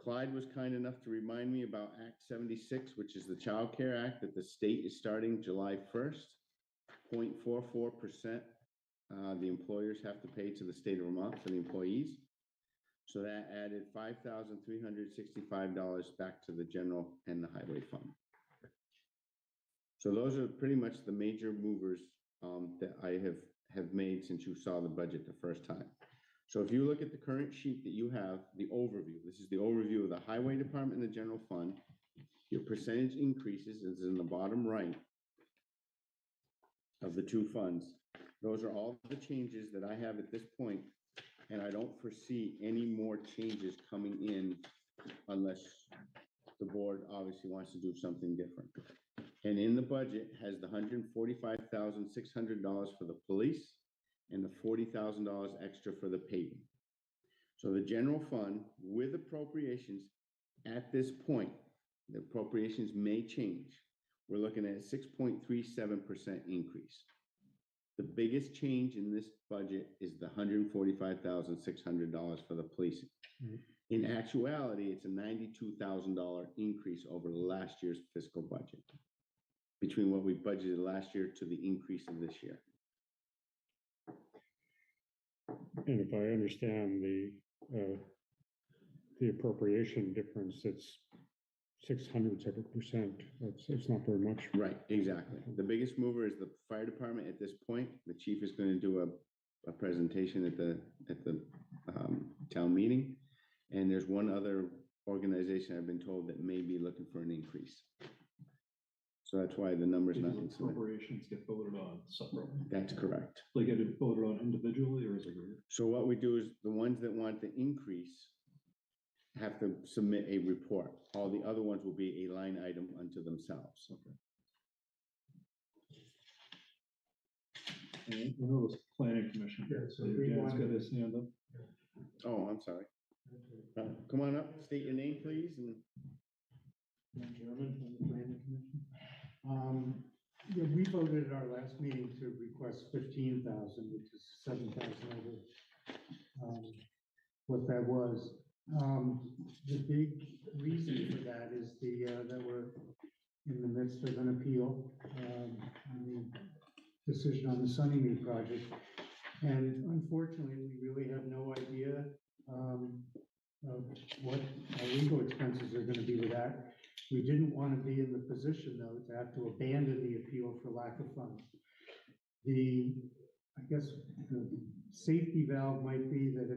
Clyde was kind enough to remind me about Act 76, which is the Child Care Act that the state is starting July 1st. 0.44% the employers have to pay to the state of Vermont for the employees. So that added $5,365 back to the general and the highway fund. So those are pretty much the major movers that I have made since you saw the budget the first time. So if you look at the current sheet that you have, the overview, this is the overview of the highway department and the general fund. Your percentage increases is in the bottom right of the two funds. Those are all the changes that I have at this point, and I don't foresee any more changes coming in unless the board obviously wants to do something different. And in the budget has the $145,600 for the police and the $40,000 extra for the paving. So the general fund with appropriations at this point, the appropriations may change. We're looking at a 6.37% increase. The biggest change in this budget is the $145,600 for the police. Mhm. In actuality, it's a $92,000 increase over last year's fiscal budget, between what we budgeted last year to the increase of this year. And if I understand the appropriation difference, it's 0.06%. It's not very much. Right, exactly. The biggest mover is the fire department at this point. The chief is going to do a presentation at the town meeting. And there's one other organization I've been told that may be looking for an increase. So that's why the number's not These considered. appropriations get voted on separately. That's correct. They get it voted on individually or is it group? So what we do is the ones that want the increase have to submit a report. All the other ones will be a line item unto themselves. And I know this planning commission. Yeah, so we Dan's want- got his hand up. Oh, I'm sorry. Come on up, state your name, please, and Chairman of the Planning Commission. Yeah, we voted at our last meeting to request 15,000, which is 7,000 over what that was. The big reason for that is that we're in the midst of an appeal on the decision on the Sunnymead project. And unfortunately, we really have no idea of what our legal expenses are going to be with that. We didn't want to be in the position, though, to have to abandon the appeal for lack of funds. I guess, the safety valve might be that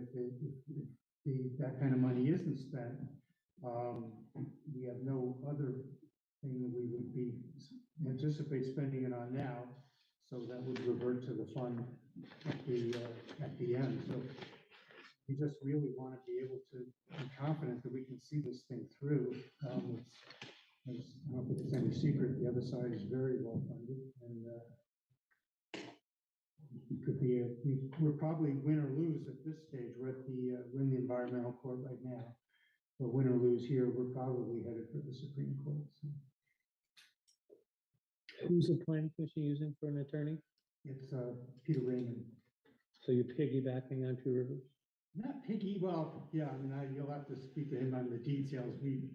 if that kind of money isn't spent, we have no other thing that we would anticipate spending it on now. So that would revert to the fund at the end. So we just really want to be able to be confident that we can see this thing through. I don't think it's any secret, the other side is very well funded, and it could be we're probably win or lose at this stage. We're in the environmental court right now, but win or lose here, we're probably headed for the Supreme Court. So Who's the planning commission using for an attorney? it's Peter Raymond. So you're piggybacking on Two Rivers? Not picky, well, yeah, I mean, you'll have to speak to him on the details. We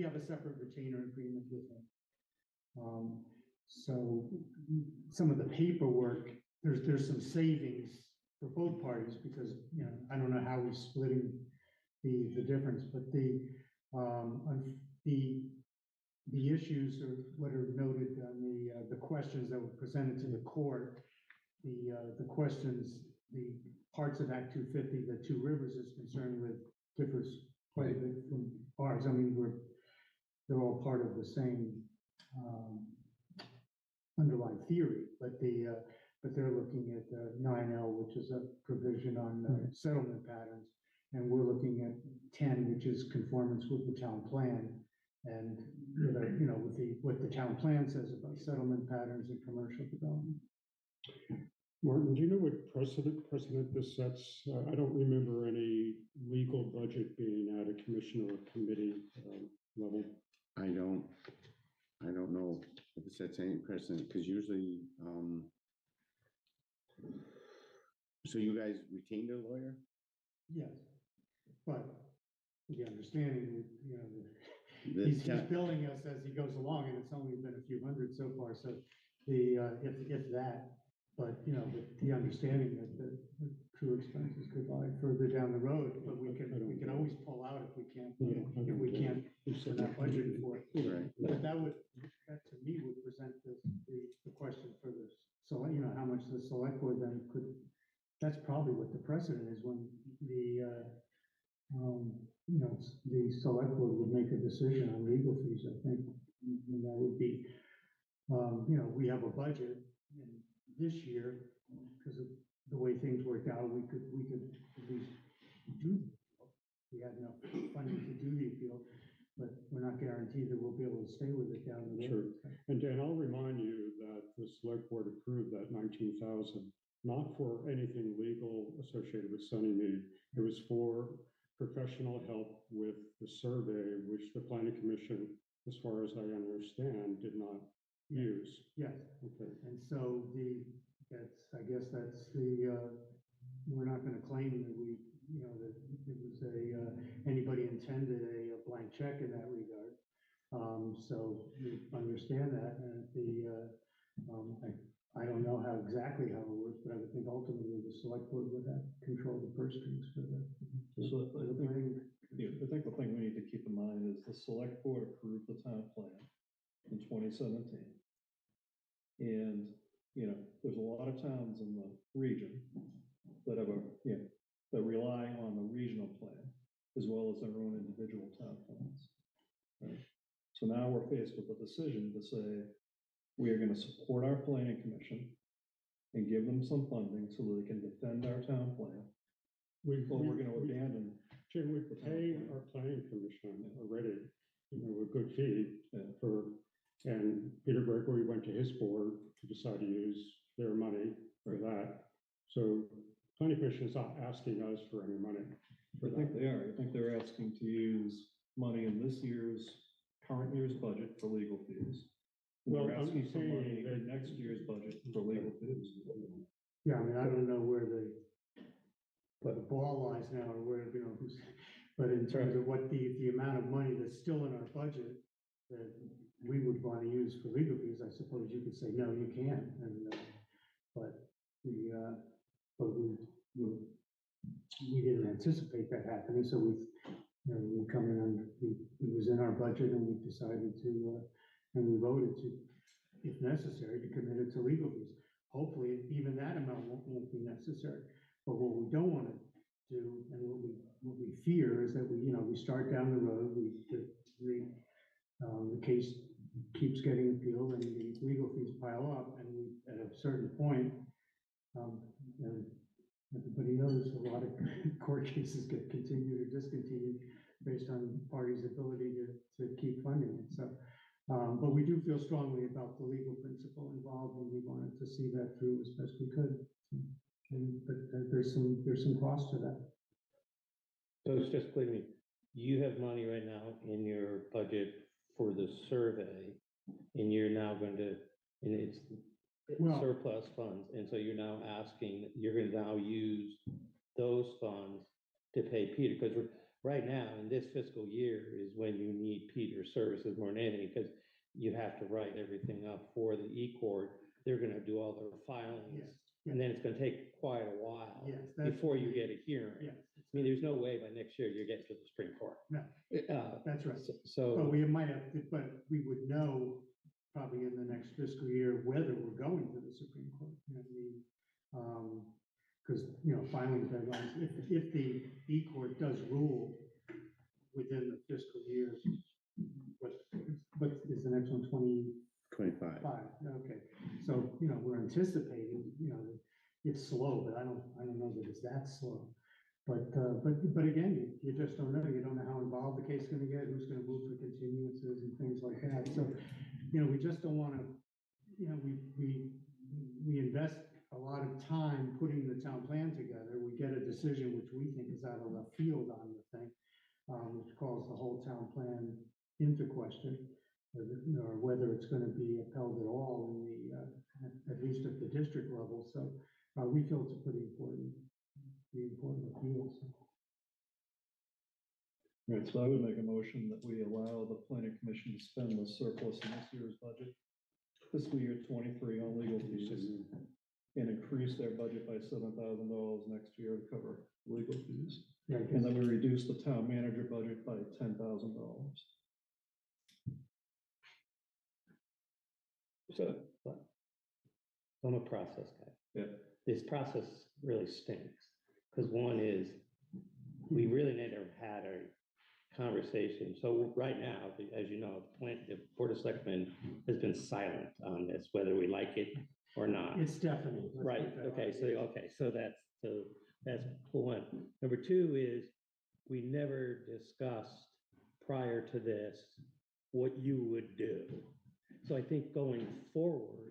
have a separate retainer agreement with him. So some of the paperwork, there's some savings for both parties because, I don't know how we're splitting the difference, but the issues are what are noted on the questions that were presented to the court, the questions, the parts of Act 250 that Two Rivers is concerned with differs quite a bit from ours. I mean, they're all part of the same underlying theory, but they're looking at 9L, which is a provision on settlement patterns, and we're looking at 10, which is conformance with the town plan, and with what the town plan says about settlement patterns and commercial development. Martin, do you know what precedent this sets? I don't remember any legal budget being at a commission or committee level. I don't know if it sets any precedent, because usually, so you guys retained a lawyer? Yes, but the understanding, The he's town- billing us as he goes along, and it's only been a few hundred so far, so if that, but, the understanding that the true expenses could lie further down the road, but we can always pull out if we can't, we're not budgeted for it. Right. But that to me would present the question for this, so, how much the select board then could, that's probably what the precedent is when the select board would make a decision on legal fees, I think. And that would be, we have a budget, and this year, because of the way things worked out, we could at least do. We had enough funding to do the appeal, but we're not guaranteed that we'll be able to stay with it down the Sure. road. And Dan, I'll remind you that the select board approved that 19,000, not for anything legal associated with Sunnymead. It was for professional help with the survey, which the planning commission, as far as I understand, did not use. Yes, Okay. and so I guess that's we're not gonna claim that we, that it was anybody intended a blank check in that regard. So we understand that, and I don't know exactly how it works, but I would think ultimately the select board would have control the purse strings for the. So for the planning. I think the thing we need to keep in mind is the select board approved the town plan in 2017. And, there's a lot of towns in the region that have that rely on the regional plan as well as their own individual town plans. Right? So now we're faced with a decision to say, we are gonna support our planning commission and give them some funding so that they can defend our town plan, or we're gonna abandon. Jim, we pay our planning commission already, a good fee and Peter Gregory went to his board to decide to use their money for that. So planning commission is not asking us for any money. I think they are. I think they're asking to use money in this current year's budget for legal fees. And Well, they're I'm asking for money saying in next year's budget for legal fees. Yeah, I mean, I don't know where the ball lies now, or where, but in terms of what the amount of money that's still in our budget that we would want to use for legal fees, I suppose you could say, no, you can't, but we didn't anticipate that happening, so we come in and it was in our budget, and we decided to, and we voted to, if necessary, to commit it to legal fees. Hopefully, even that amount won't be necessary. But what we don't want to do, and what we fear, is that we start down the road, the case keeps getting appealed, and the legal fees pile up, and at a certain point, and everybody knows a lot of court cases get continued or discontinued based on parties' ability to keep funding it. So, but we do feel strongly about the legal principle involved, and we wanted to see that through as best we could. But there's some cost to that. So it's just clear to me, you have money right now in your budget for the survey, and you're now going to, and it's surplus funds, and so you're now asking, you're going to now use those funds to pay Peter, because right now, in this fiscal year, is when you need Peter's services more than anything, because you have to write everything up for the E-court. They're going to do all their filings, and then it's going to take quite a while before you get a hearing. Yes. I mean, there's no way by next year you're getting to the Supreme Court. No, that's right. So, but we might have to, but we would know probably in the next fiscal year whether we're going to the Supreme Court. Because filing deadlines, if the E-court does rule within the fiscal year, what is the next one, 25. Okay, so we're anticipating, it's slow, but I don't know that it's that slow. But again, you just don't know. You don't know how involved the case is going to get, who's going to move for continuances and things like that. So, we just don't want to, we invest a lot of time putting the town plan together. We get a decision which we think is out of left field on the thing, which calls the whole town plan into question, or whether it's going to be upheld at all in at least at the district level. So we feel it's a pretty important appeal. Right, so I would make a motion that we allow the planning commission to spend the surplus in this year's budget, fiscal year 23, on legal fees, and increase their budget by $7,000 next year to cover legal fees. Yeah, And then we reduce the town manager budget by $10,000. So, I'm a process guy. Yeah. This process really stinks, because one is, we really never had a conversation. So right now, as you know, the Board of Selectmen has been silent on this, whether we like it or not? It's definite. let's Right, put that okay, on. so that's one. Number two is, we never discussed prior to this what you would do. So I think going forward,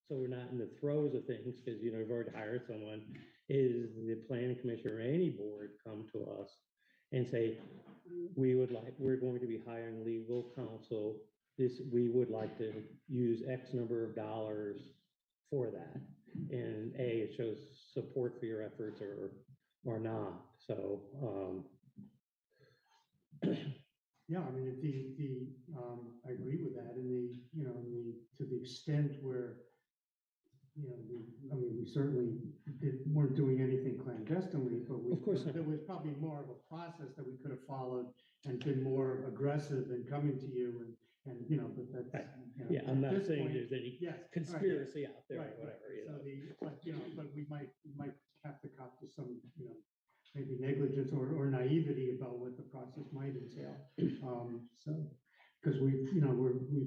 so we're not in the throes of things, because you've already hired someone, is the planning commission or any board come to us and say, we're going to be hiring legal counsel. We would like to use X number of dollars for that. And A, it shows support for your efforts or not. So, Yeah, I mean, I agree with that, and to the extent where, we certainly weren't doing anything clandestinely, but Of course not. there was probably more of a process that we could have followed and been more aggressive in coming to you but that's. Right. you know, yeah, I'm at not this saying point- there's any Yes. right, conspiracy out there or Right, whatever, but we might have to cop to some, maybe negligence or naivety about what the process might entail. Because we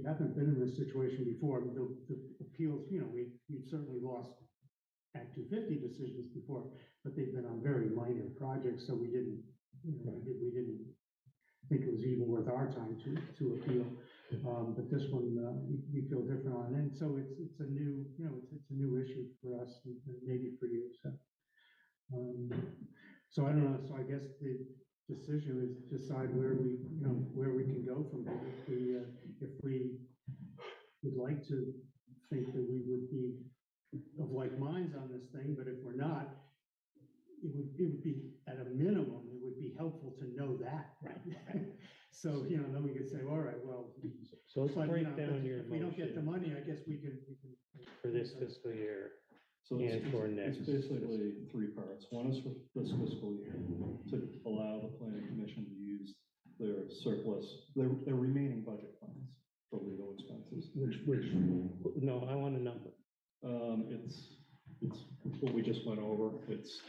haven't been in this situation before. The appeals, we've certainly lost Act 250 decisions before, but they've been on very minor projects, so we didn't think it was even worth our time to appeal. But this one, we feel different on, and so it's a new, it's a new issue for us and maybe for you, so. So I don't know, so I guess the decision is to decide where we can go from here. If we would like to think that we would be of like minds on this thing, but if we're not, it would be, at a minimum, it would be helpful to know that. Right. So, then we could say, all right, well. So let's but, break but down your If we don't get the motion money, I guess we can. for this fiscal year. So And for it's next. basically three parts. One is for this fiscal year, to allow the planning commission to use their surplus, their remaining budget funds for legal expenses. No, I want a number. It's what we just went over. It's,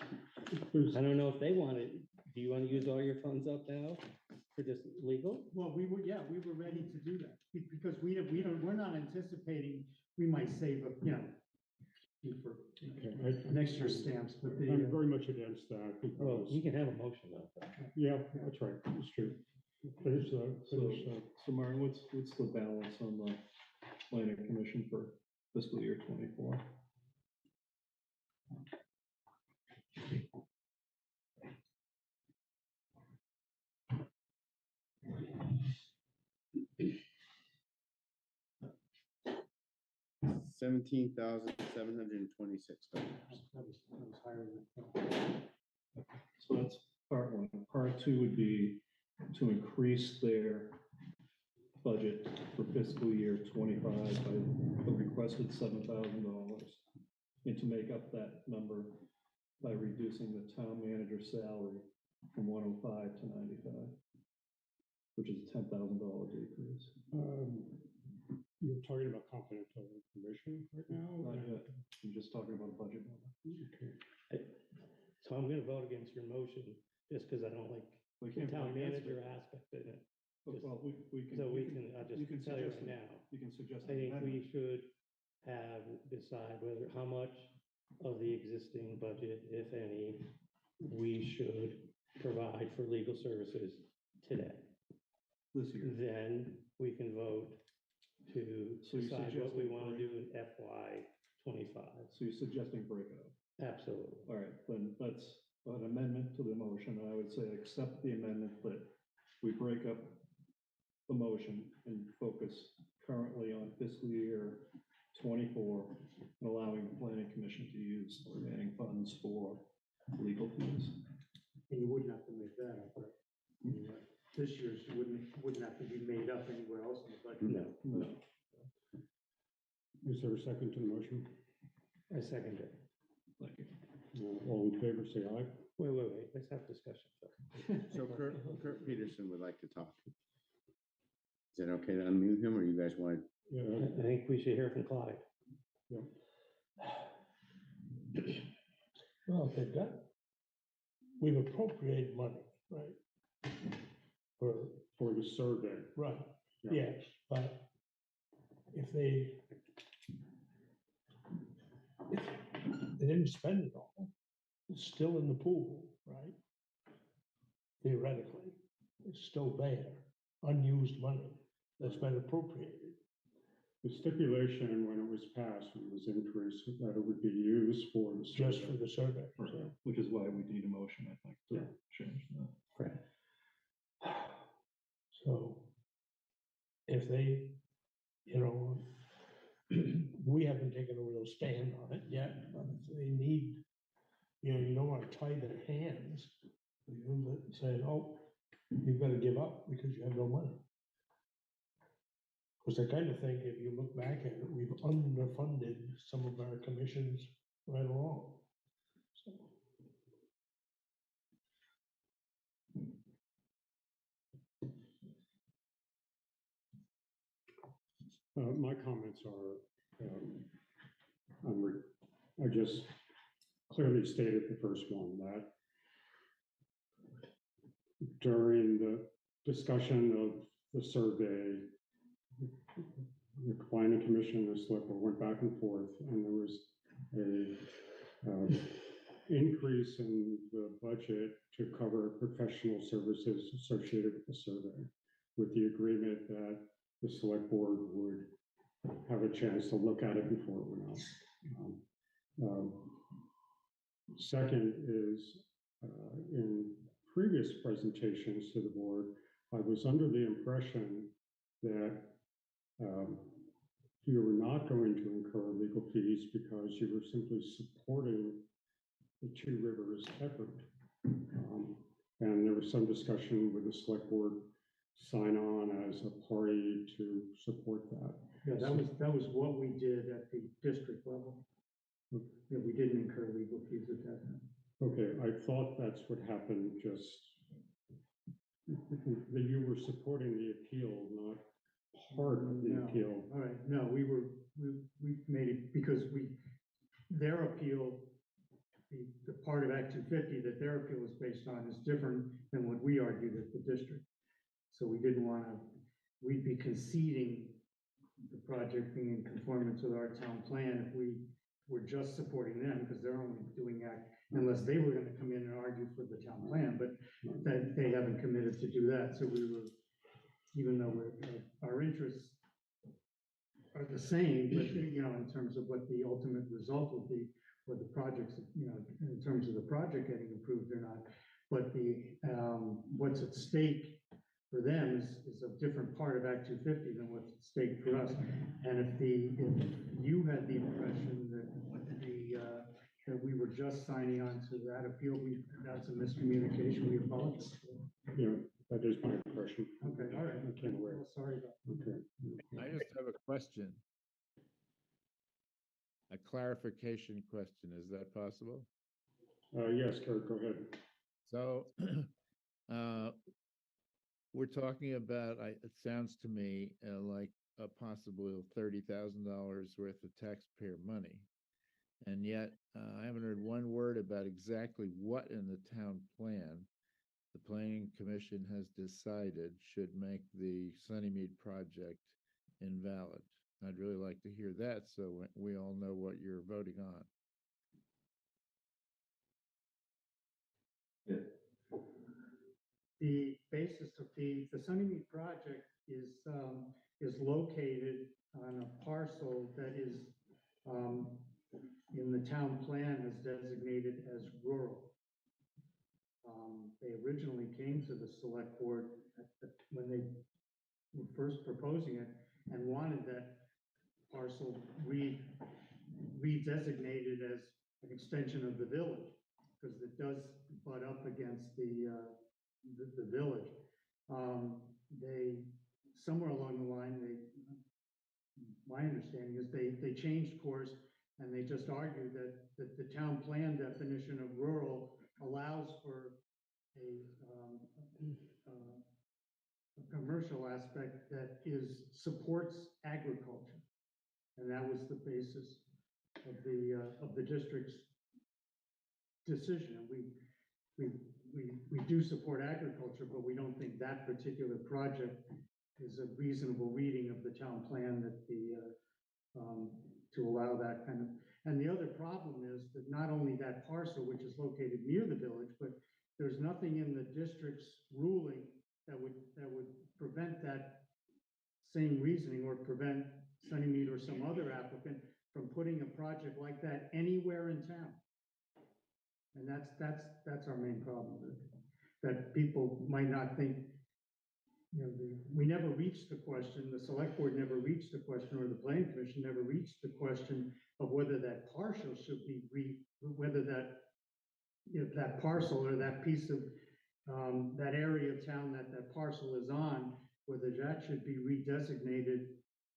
I don't know if they want it. Do you want to use all your funds up now for just legal? Well, we were ready to do that, because we're not anticipating, we might save up, for next year's stamps, but I'm very much against that Well, because, you can have a motion on that. yeah, that's right, it's true. Finish, so Martin, what's the balance on the planning commission for fiscal year 24? $17,726. that was higher than. So that's part one. Part two would be to increase their budget for fiscal year 25 by the requested $7,000, and to make up that number by reducing the town manager's salary from 105 to 95, which is a $10,000 decrease. you're talking about confidential information right now? Not yet. I'm just talking about a budget number. Okay. So I'm gonna vote against your motion, just because I don't like We the can't vote town against manager it. aspect in it. Well, we can. So you I'll you can just tell you suggest right it. now. You can suggest. I an think we amendment. should decide how much of the existing budget, if any, we should provide for legal services today. This year. Then we can vote to So you're decide what we suggesting want to break- do in FY 25. So you're suggesting break it up. Absolutely. All right, then that's an amendment to the motion. I would say accept the amendment that we break up the motion and focus currently on fiscal year 24 and allowing the planning commission to use the remaining funds for legal fees. And you wouldn't have to make that up, right? This year's wouldn't have to be made up anywhere else in the budget. No, No. Is there a second to the motion? I second it. Thank you. All in favor, say aye. Wait, let's have discussion first. So Kurt Peterson would like to talk. Is it okay to unmute him, or you guys want? Yeah, I think we should hear from Clyde. Well, they've got, we've appropriated money, right? for the survey. Right, Yeah. yes, but if they they didn't spend it all. It's still in the pool, right? Theoretically, it's still there, unused money that's been appropriated. The stipulation when it was passed, when it was increased, that it would be used for the Just for survey. the survey. Right, which is why we need a motion, I think, to Yeah. change that. So if they, you know, we haven't taken a real stand on it yet, but if they need, you know, you don't want to tie their hands. You know, saying, oh, you've got to give up because you have no money. Because I kind of think if you look back at it, we've underfunded some of our commissions right along. So, My comments are, I just clearly stated the first one, that during the discussion of the survey, the planning commission and the select board went back and forth, and there was a increase in the budget to cover professional services associated with the survey, with the agreement that the select board would have a chance to look at it before it went out. Second is, in previous presentations to the board, I was under the impression that you were not going to incur legal fees because you were simply supporting the Two Rivers effort. And there was some discussion with the select board sign on as a party to support that. Yeah, that was what we did at the district level. Yeah, we didn't incur legal fees at that time. Okay, I thought that's what happened, just that you were supporting the appeal, not part of the No. appeal. All right, no, we made it because their appeal, the part of Act 250 that their appeal is based on is different than what we argued at the district. So we didn't want to, we'd be conceding the project being in conformance with our town plan if we were just supporting them, because they're only doing that unless they were going to come in and argue for the town plan, but that they haven't committed to do that. So we were, even though our interests are the same, but you know, in terms of what the ultimate result will be, or the projects, you know, in terms of the project getting approved or not, but the what's at stake for them is a different part of Act 250 than what's at stake for us. And if you had the impression that that we were just signing on to that appeal, that's a miscommunication. We apologize. Yeah, that is my impression. Okay, all right. I can't aware. Well, sorry about that. Okay. I just have a question. A clarification question, is that possible? Yes, Kurt, go ahead. So, we're talking about, it sounds to me like a possible $30,000 worth of taxpayer money. And yet, I haven't heard one word about exactly what in the town plan the planning commission has decided should make the Sunnymead project invalid. I'd really like to hear that so we all know what you're voting on. The basis of the Sunnymead project is located on a parcel that is in the town plan is designated as rural. They originally came to the select board when they were first proposing it and wanted that parcel redesignated as an extension of the village, because it does butt up against the village. They, somewhere along the line, my understanding is they changed course and they just argued that the town plan definition of rural allows for a commercial aspect that supports agriculture. And that was the basis of the district's decision. We do support agriculture, but we don't think that particular project is a reasonable reading of the town plan that to allow that kind of, And the other problem is that not only that parcel, which is located near the village, but there's nothing in the district's ruling that would prevent that same reasoning or prevent Sunnymead or some other applicant from putting a project like that anywhere in town. And that's our main problem, that people might not think, you know, we never reached the question, the select board never reached the question, or the planning commission never reached the question of whether that partial should be whether that, you know, that parcel or that piece of, that area of town that parcel is on, whether that should be redesignated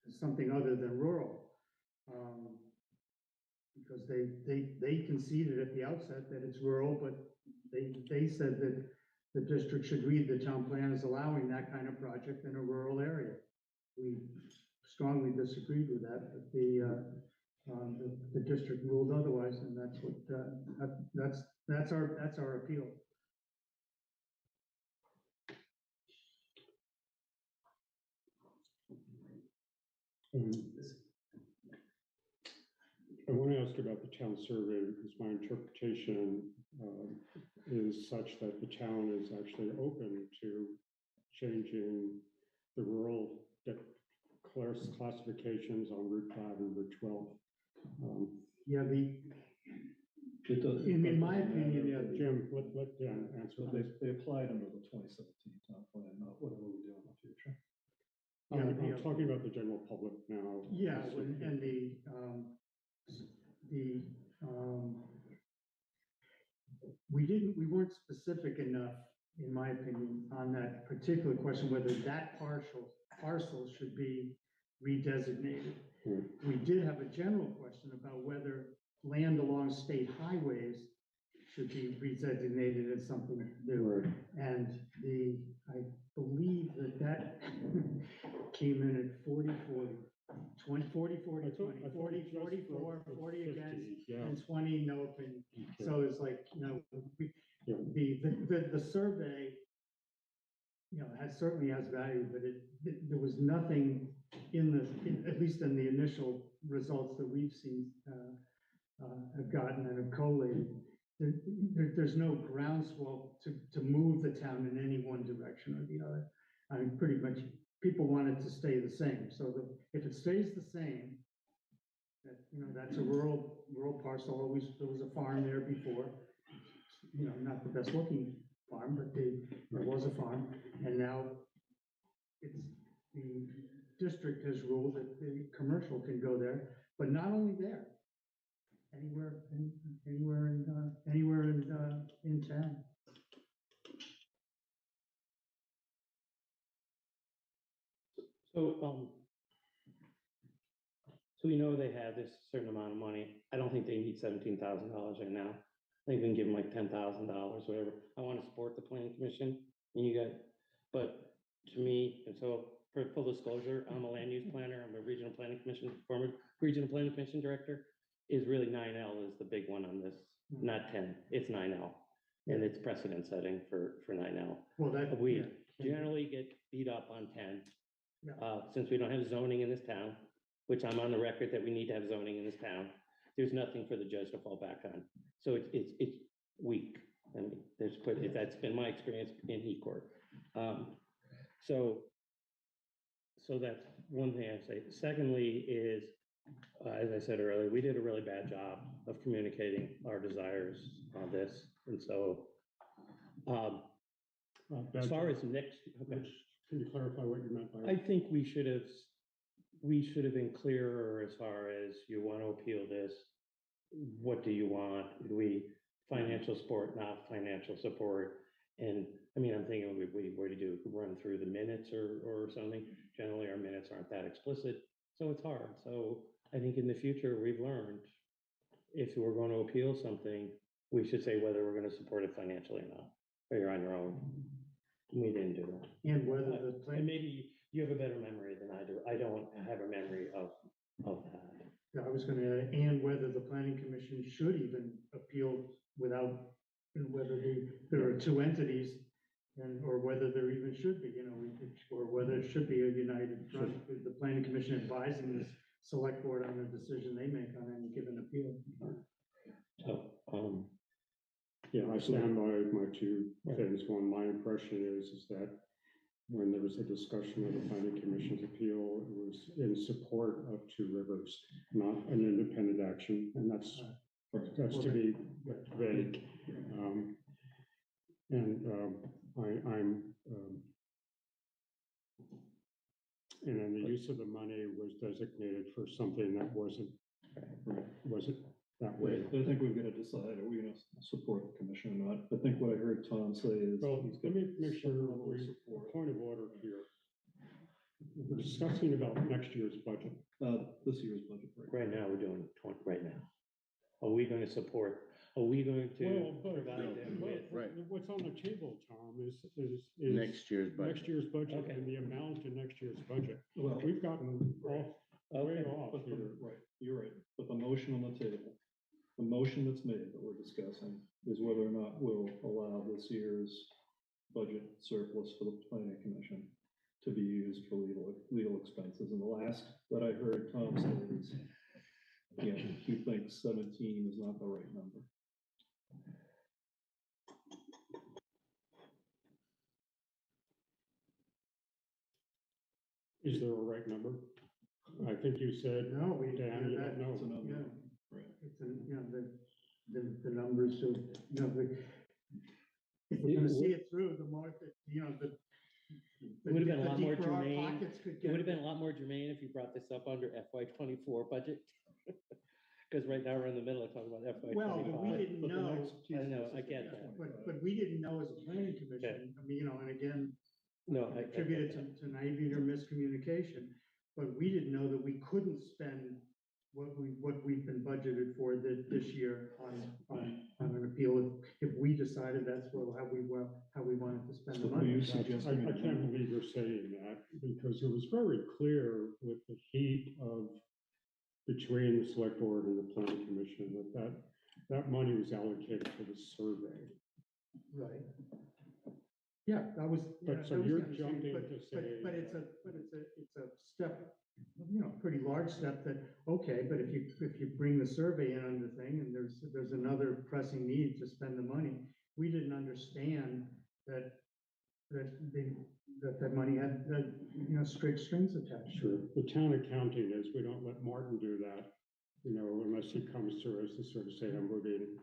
as something other than rural. Because they conceded at the outset that it's rural, but they said that the district should read the town plan as allowing that kind of project in a rural area. We strongly disagreed with that, but the district ruled otherwise, and that's what, that's our appeal. I want to ask about the town survey, because my interpretation is such that the town is actually open to changing the rural classifications on Route 5 and Route 12. Yeah, It does- in my opinion, yeah, Jim, let Dan answer So this. they applied under the 2017 town plan, not whatever we do in the future. I'm talking about the general public now. yeah, and we weren't specific enough, in my opinion, on that particular question, whether that parcel should be redesignated. We did have a general question about whether land along state highways should be redesignated as something new. And I believe that came in at 40-40, 40-40, 44, 40 against, Yeah. and 20 no opinion. Okay. So it's like, you know, Yeah. the survey, you know, certainly has value, but there was nothing at least in the initial results that we've seen, have gotten and have collated. There's no groundswell to move the town in any one direction or the other. I mean, pretty much, people want it to stay the same. So if it stays the same, you know, that's a rural parcel. There was a farm there before. You know, not the best looking farm, but there was a farm, and now the district has ruled that the commercial can go there, but not only there, anywhere in town. So we know they have this certain amount of money. I don't think they need $17,000 right now. I think we can give them like $10,000, whatever. I want to support the planning commission, and you got, but to me, and so for full disclosure, I'm a land use planner. I'm a regional planning commission, former regional planning commission director. Is really 9L is the big one on this, not 10. It's 9L, and it's precedent setting for 9L. Well, We generally get beat up on 10. Since we don't have zoning in this town, which I'm on the record that we need to have zoning in this town, there's nothing for the judge to fall back on. So it's weak. I mean, that's been my experience in e-court. So that's one thing I say. Secondly is, as I said earlier, we did a really bad job of communicating our desires on this. And so as far as next, okay. Can you clarify what you meant by? I think we should have been clearer as far as you want to appeal this. What do you want? Do we financial support, not financial support? And I mean, I'm thinking, what do you do? Run through the minutes or something? Generally, our minutes aren't that explicit, so it's hard. So I think in the future, we've learned if we're going to appeal something, we should say whether we're going to support it financially or not, or you're on your own. We didn't do that. and whether the And maybe you have a better memory than I do. I don't have a memory of that. Yeah, I was going to add, and whether the planning commission should even appeal without, and whether there are two entities, or whether there even should be, you know, or whether it should be a united front, with the planning commission advising this select board on the decision they make on any given appeal. So, Yeah, I stand by my two things. One, my impression is that when there was a discussion of the planning commission's appeal, it was in support of Two Rivers, not an independent action, and that's to be vague. And then the use of the money was designated for something that wasn't that way. I think we've got to decide, are we gonna support the commission or not? I think what I heard Tom say is. Well, he's let got me make sure some level of we, support. point of order here. We're discussing about next year's budget. This year's budget. right now, we're doing 20, right now. Are we going to support, are we going to Well, but- provide them with? Right. What's on the table, Tom, is Next year's next budget. year's budget Okay. and the amount in next year's budget. Well, We've gotten way Okay. off but here. right, you're right, but the motion on the table, the motion that's made that we're discussing is whether or not we'll allow this year's budget surplus for the planning commission to be used for legal expenses. And the last that I heard Tom say is, you know, he thinks 17 is not the right number. Is there a right number? I think you said, No, Dan, you don't It's a know. number, Yeah. right? It's, the numbers of, if we're gonna see it through, the more, the. It would have been a the lot more deeper our germane. pockets could It would have get. been a lot more germane if you brought this up under FY '24 budget. Because right now we're in the middle of talking about FY Well, but we '25. didn't But the know, next piece I know, of I this get is that. 25. but we didn't know as a planning commission, I mean, and again, No, I attributed to naivety or miscommunication, but we didn't know that we couldn't spend what we've been budgeted for this year on an appeal, if we decided that's how we wanted to spend the So are you money. suggesting? I can't believe you're saying that, because it was very clear with the heat of between the select board and the planning commission that money was allocated for the survey. Right. Yeah, that was. But yeah, so I was you're gonna say, jumping but- to but- say But that- it's a step, pretty large step that, okay, but if you bring the survey in on the thing and there's another pressing need to spend the money, we didn't understand that money had, strict strings attached. Sure, the town accounting is, we don't let Martin do that, unless he comes to us to sort of say, I'm moving,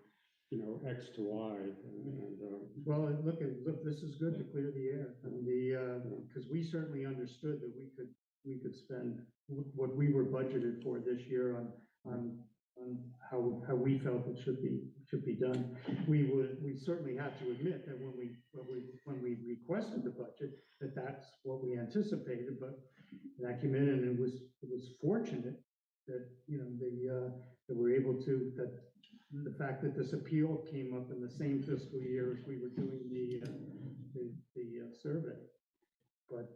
X to Y, and, Well, look, this is good to clear the air, and because we certainly understood that we could spend what we were budgeted for this year on how we felt it should be done. We certainly have to admit that when we requested the budget, that's what we anticipated, but that came in, and it was fortunate that, that we're able to, that the fact that this appeal came up in the same fiscal year as we were doing the survey. But,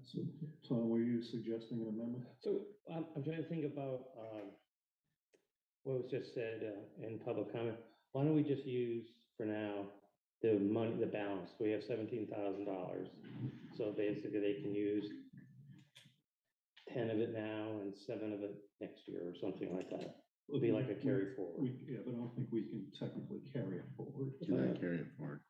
So, Tom, were you suggesting an amendment? So I'm trying to think about what was just said in public comment. Why don't we just use for now the money, the balance? We have $17,000. So basically they can use 10 of it now and 7 of it next year or something like that. It would be like a carry forward. Yeah, but I don't think we can technically carry it forward, Cannot carry it forward.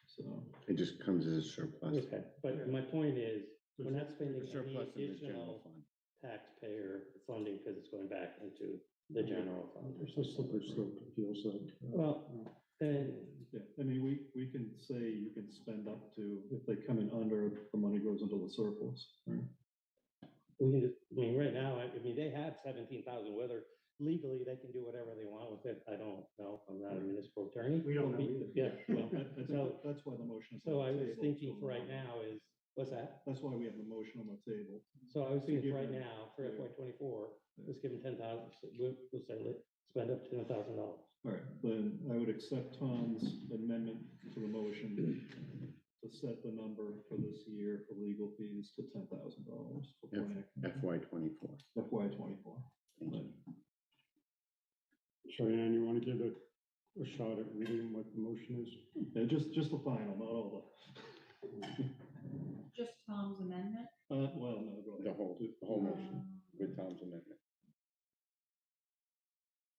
so. It just comes as a surplus. Okay, but my point is, we're not spending The any surplus in the general additional fund. taxpayer funding because it's going back into the general fund. there's a slippery slope, it feels like. Well, then, Yeah, I mean, we can say you can spend up to, if they come in under, the money goes into the surplus, right? we can just, I mean, right now, I mean, they have 17,000, whether legally they can do whatever they want with it, I don't know, I'm not a municipal attorney. we don't know either. Yeah, well, I think so, that's why the motion is. so on I the was table, thinking to for right allow- now is, what's that? That's why we have the motion on the table. So I was thinking give for right them- now, for yeah. FY '24, let's give them 10,000, we'll say, spend up to $10,000. All right, then I would accept Tom's amendment to the motion to set the number for this year for legal fees to $10,000 for planning, FY '24. FY '24. Cheyenne, you want to give it a shot at reading what the motion is? Yeah, just the final, not all Just Tom's amendment. well, no, go The ahead. whole motion with Tom's amendment.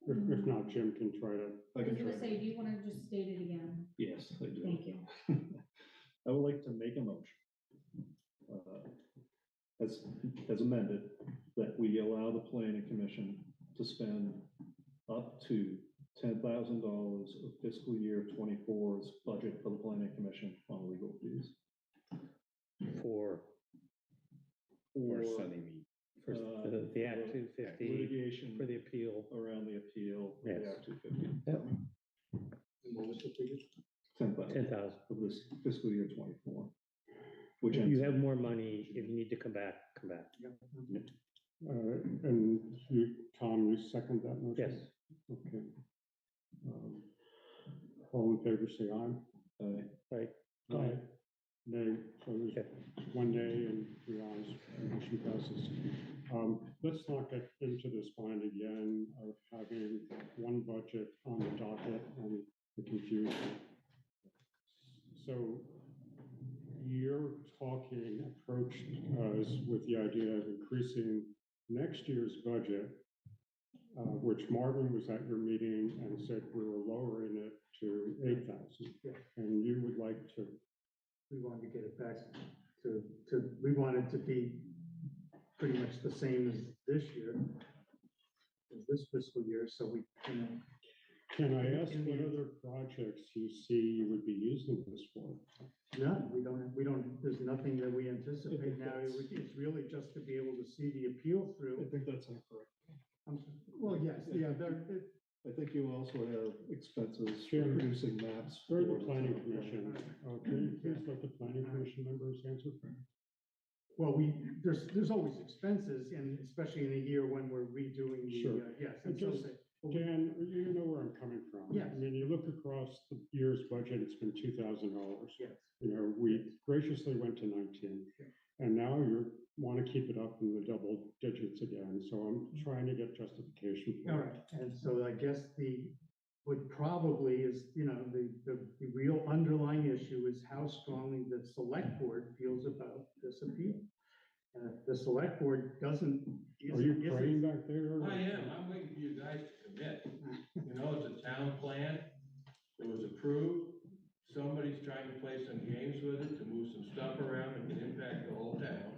If not, Jim can try to. I I can was gonna try. say, do you want to just state it again? Yes, I do. Thank you. I would like to make a motion. As amended, that we allow the planning commission to spend up to $10,000 of fiscal year 24's budget for the planning commission on legal fees. For, For For, Sunny Me. for the Act 250, litigation for the appeal. around the appeal of the Yes. Act 250. Yep. And what was the figure? 10,000 10,000. of this fiscal year 24. Which You ends, have more money. If you need to come back, come back. And you, Tom, you second that motion? Yes. Okay. All in favor, say aye. Right. Aye. Nay, so there's Okay. one nay and 3 ayes, motion passes. Let's not get into this bind again of having one budget on the docket and the confusion. So you're talking, approached us with the idea of increasing next year's budget, which Marvin was at your meeting and said we were lowering it to 8,000. And you would like to. We wanted to get it back we wanted to be pretty much the same as this year, as this fiscal year, so we, you know. Can I ask In what the- other projects you see you would be using this for? No, we don't, there's nothing that we anticipate now. It's really just to be able to see the appeal I through. think that's incorrect. Well, yes, yeah, I think you also have expenses for Jim, producing maps. For the for planning town. commission, can you please let the planning commission members answer? well, there's always expenses, and especially in a year when we're redoing the, Sure. yes. And And so, just- Dan, you know where I'm coming from. Yes. I mean, you look across the year's budget, it's been $2,000. yes. You know, we graciously went to 19, and now you want to keep it up in the double digits again, so I'm trying to get justification for All it. right, and so I guess what probably is, you know, the real underlying issue is how strongly the select board feels about this appeal. And if the select board doesn't. Are you praying back there? I am, I'm waiting for you guys to commit. You know, it's a town plan, it was approved, somebody's trying to play some games with it, to move some stuff around that can impact the whole town.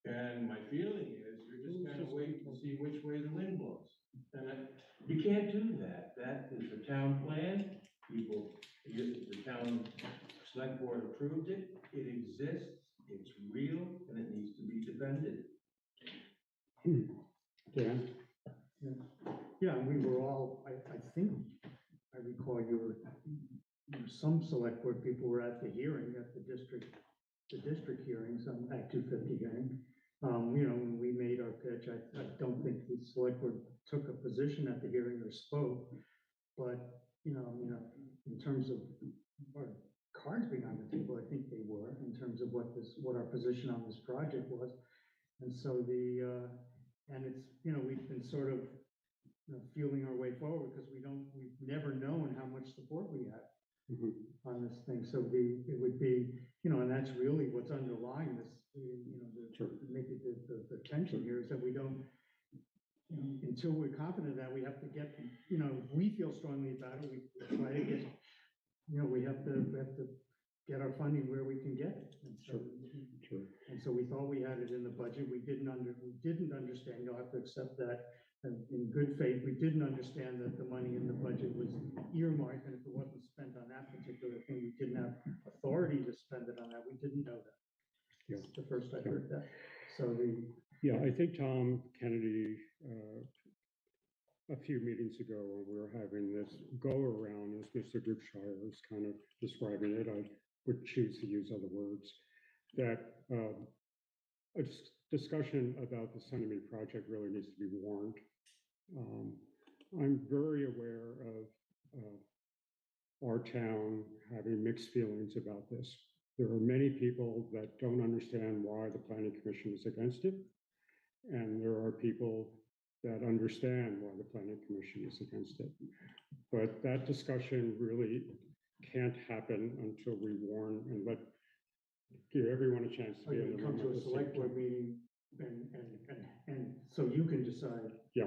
And my feeling is, you're just kind of waiting to see which way the wind blows. And you can't do that, that is the town plan, the town select board approved it, it exists, it's real, and it needs to be defended. Dan? Yeah, we were all, I think, I recall some select board people were at the hearing, at the district hearings, Act 250 hearing. You know, when we made our pitch, I don't think the select board took a position at the hearing or spoke, but, you know, in terms of our cards being on the table, I think they were, in terms of what our position on this project was. And so and it's, you know, we've been sort of, you know, feeling our way forward because we've never known how much support we had on this thing. So it would be, you know, and that's really what's underlying this, you know, maybe the tension here is that we don't, you know, until we're confident that we have to get, you know, if we feel strongly about it, we try to get, you know, we have to get our funding where we can get it. And so, and so we thought we had it in the budget. We didn't understand, you'll have to accept that. And in good faith, we didn't understand that the money in the budget was earmarked, and if it wasn't spent on that particular thing, we didn't have authority to spend it on that. We didn't know that. Yeah. It's the first I heard that. So Yeah, I think Tom Kennedy, a few meetings ago when we were having this go around, as Mr. Goodshire was kind of describing it, I would choose to use other words, that a discussion about the Sunnymead project really needs to be warned. I'm very aware of our town having mixed feelings about this. There are many people that don't understand why the planning commission is against it. And there are people that understand why the planning commission is against it. But that discussion really can't happen until we warn and give everyone a chance to be in the come room to at a the same select board time. meeting and so you can decide. Yeah.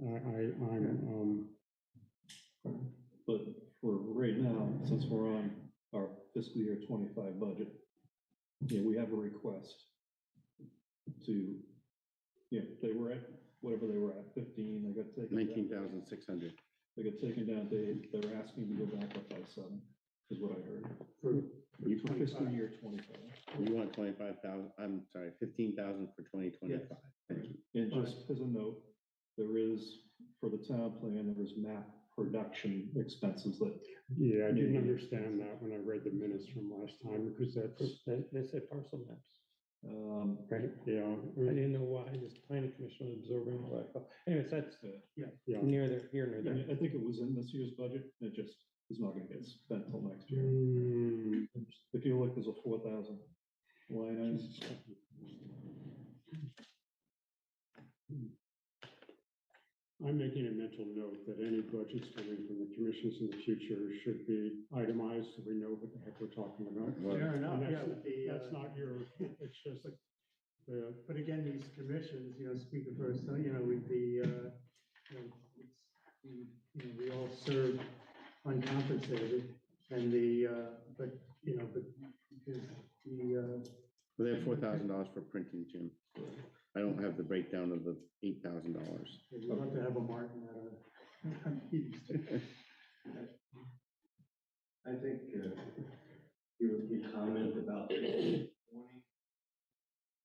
I'm, But for right now, since we're on our fiscal year 25 budget, yeah, we have a request to, yeah, they were at, whatever they were at, 15, they got taken. 19,600. They got taken down to 8, they're asking to go back up by 7, is what I heard. For fiscal year 25. You want 25,000, I'm sorry, 15,000 for 2025. Thank you. And just as a note, there is, for the town plan, there is map production expenses that, yeah, I didn't understand that when I read the minutes from last time, because that's, They said parcel maps, right, yeah. I didn't know why this planning commission was absorbing all that. Anyways, that's Yeah. neither here nor I there. mean, I think it was in this year's budget, it just is not gonna get spent till next year. Mm, If you look, there's a 4,000 line item. I'm making a mental note that any budgets coming from the commissions in the future should be itemized, so we know what the heck we're talking about. Well, Fair enough, And yeah, that's- with the, That's not your, it's just, but again, these commissions, speaking for us, with the, we all serve uncompensated, and but Well, they have $4,000 for printing, Jim. I don't have the breakdown of the $8,000. we'd love to have a Martin at a meeting. I think your comment about warning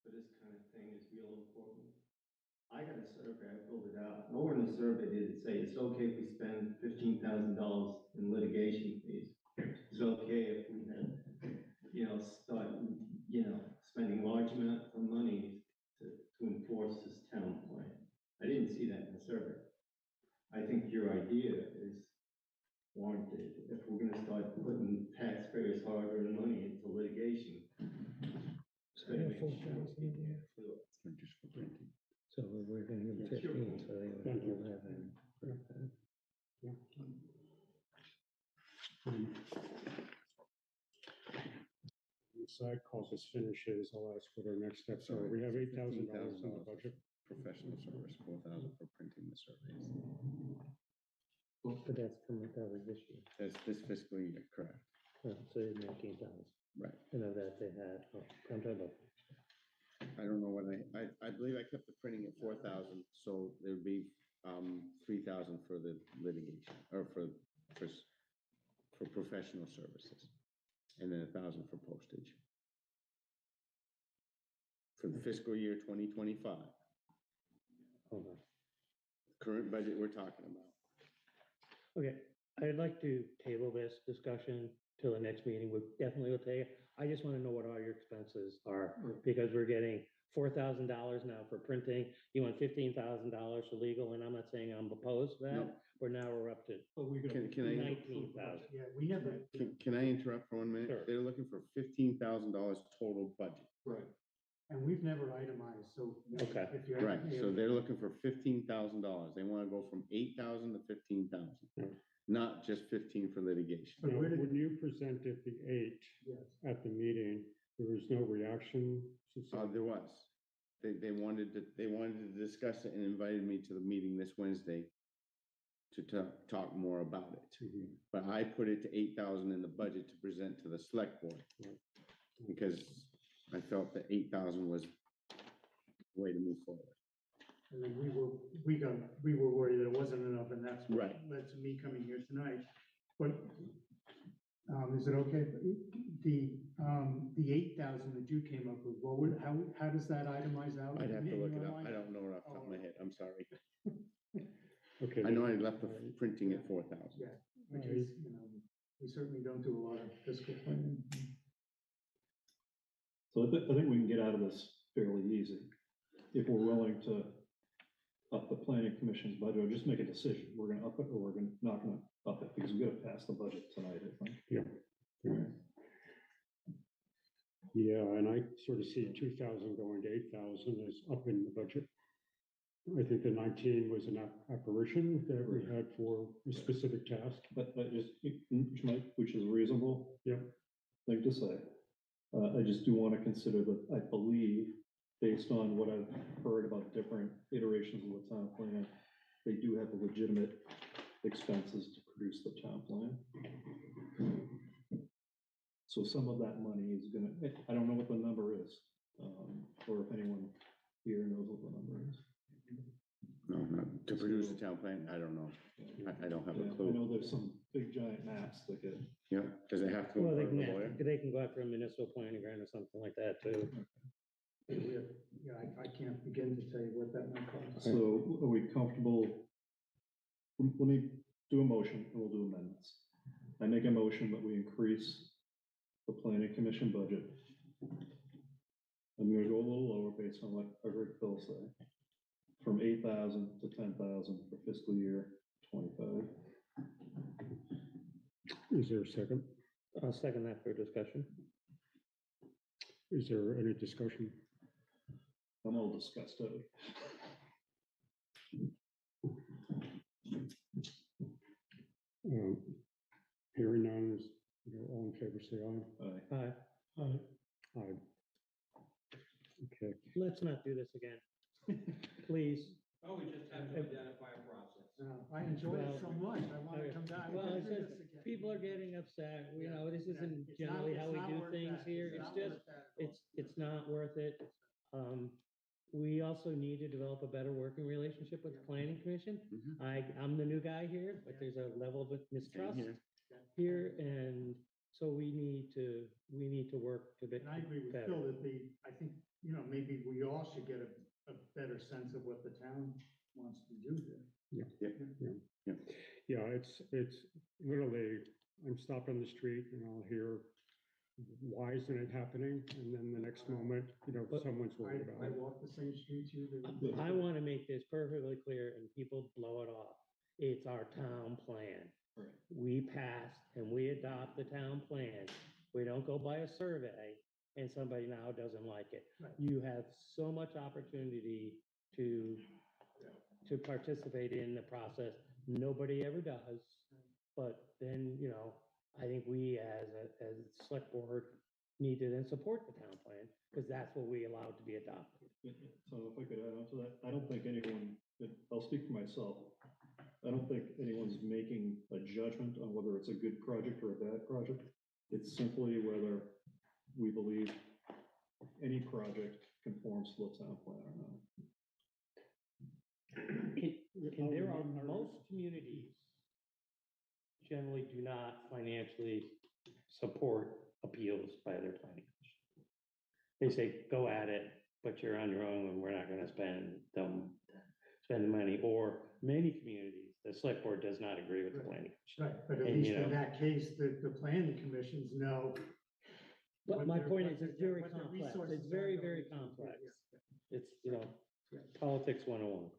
for this kind of thing is real important. I got a survey, I filled it out. Nowhere in the survey did it say it's okay if we spend $15,000 in litigation fees. It's okay if we had, start, spending large amounts of money to enforce this town plan. I didn't see that in the survey. I think your idea is warranted. If we're gonna start putting taxpayers' hard-earned money into litigation. Yeah, 4,000, yeah. Or just for printing. So we're gonna give them 15, so they would Thank you. have that. The side calls us finishes, I'll ask what our next steps are. We have $8,000 in the budget. Professional service, 4,000 for printing the surveys. But that's from, that was this year, That's this fiscal year, correct? so it's 19,000, Right. and of that they had, I'm talking about. I don't know what I believe I kept the printing at 4,000, so there would be 3,000 for the litigation, or for professional services. And then 1,000 for postage. For the fiscal year 2025, Hold on. current budget we're talking about. Okay, I'd like to table this discussion till the next meeting. We definitely will take it. I just want to know what all your expenses are, because we're getting $4,000 now for printing. You want $15,000 for legal, and I'm not saying I'm opposed to that, No. but now we're up to but we Can could, I, 19,000. Yeah, we never, can I interrupt for 1 minute? Sure. They're looking for $15,000 total budget. right, and we've never itemized, so. Okay. If you're. Right, so they're looking for $15,000. They want to go from 8,000 to 15,000, not just 15 for litigation. But Now, where did when you presented the 8 Yes. at the meeting, there was no reaction. There was. They wanted to discuss it and invited me to the meeting this Wednesday to talk more about it. Mhm. But I put it to 8,000 in the budget to present to the select board. Right. Because I felt that 8,000 was the way to move forward. And then we were worried that it wasn't enough, and that's what Right. led to me coming here tonight. But, is it okay, the 8,000 that you came up with, how does that itemize out? I'd have to in look it your up. mind? I don't know it off the top of my head. I'm sorry. Okay. I know I left the printing at 4,000. Yeah, because, we certainly don't do a lot of fiscal planning. so I think we can get out of this fairly easy. If we're willing to up the planning commission's budget, or just make a decision, we're gonna up it or we're not gonna up it, because we gotta pass the budget tonight, I think. Yeah, and I sort of see 2,000 going to 8,000 as up in the budget. I think the 19 was an apparition that we had for a specific task. But which is reasonable. Yeah. Thing to say. I just do want to consider that, I believe, based on what I've heard about different iterations of the town plan, they do have legitimate expenses to produce the town plan. So some of that money is gonna, I don't know what the number is, or if anyone here knows what the number is. No, not to produce a town plan, I don't know. I don't have a Yeah, I clue. know there's some big giant maps that get, Yeah, does it have to go Well, in front of a lawyer? they can go out for a municipal planning grant or something like that too. Yeah, I can't begin to tell you what that might cost. so are we comfortable? Let me do a motion and we'll do amendments. I make a motion that we increase the planning commission budget. I'm gonna go a little lower based on what I heard Phil say, from 8,000 to 10,000 for fiscal year 25. Is there a second? I'll second that for discussion. Is there any discussion? I'm all disgusted. Hearing none, is, all in favor, say aye. Aye. Aye. Okay, Let's not do this again. Please. Oh, we just have to identify a process. I enjoyed it so Well, much, I want to okay. come back. Well, and it's do just, this again. people are getting upset, you know, this Yeah, isn't it's not- generally how it's we not do worth things that. here, It's it's not just, worth that at all. it's not worth it. We also need to develop a better working relationship with the planning commission. Mhm. I'm the new guy here, but there's a level of mistrust here. here, and so we need to work to be And I agree with better. Phil that I think, maybe we all should get a better sense of what the town wants to do here. yeah, it's literally, I'm stopping the street and I'll hear, why isn't it happening? And then the next moment, someone's worried about I it. walk the same streets you do. I want to make this perfectly clear and people blow it off. It's our town plan. Right. We pass and we adopt the town plan. We don't go by a survey and somebody now doesn't like it. Right. You have so much opportunity to participate in the process. Nobody ever does. But then, I think we as a select board need to then support the town plan because that's what we allowed to be adopted. So if I could add on to that, I don't think anyone, I'll speak for myself. I don't think anyone's making a judgment on whether it's a good project or a bad project. It's simply whether we believe any project conforms to the town plan or not. And there are most communities generally do not financially support appeals by their planning commission. They say, go at it, but you're on your own and we're not gonna spend the money. Or many communities, the select board does not agree with the planning commission. Right, but at And, least in that case, the planning commissions know. But what my their- point what is, their- it's very what their complex. resources It's are very, going very to. complex. Yeah. It's, politics 101.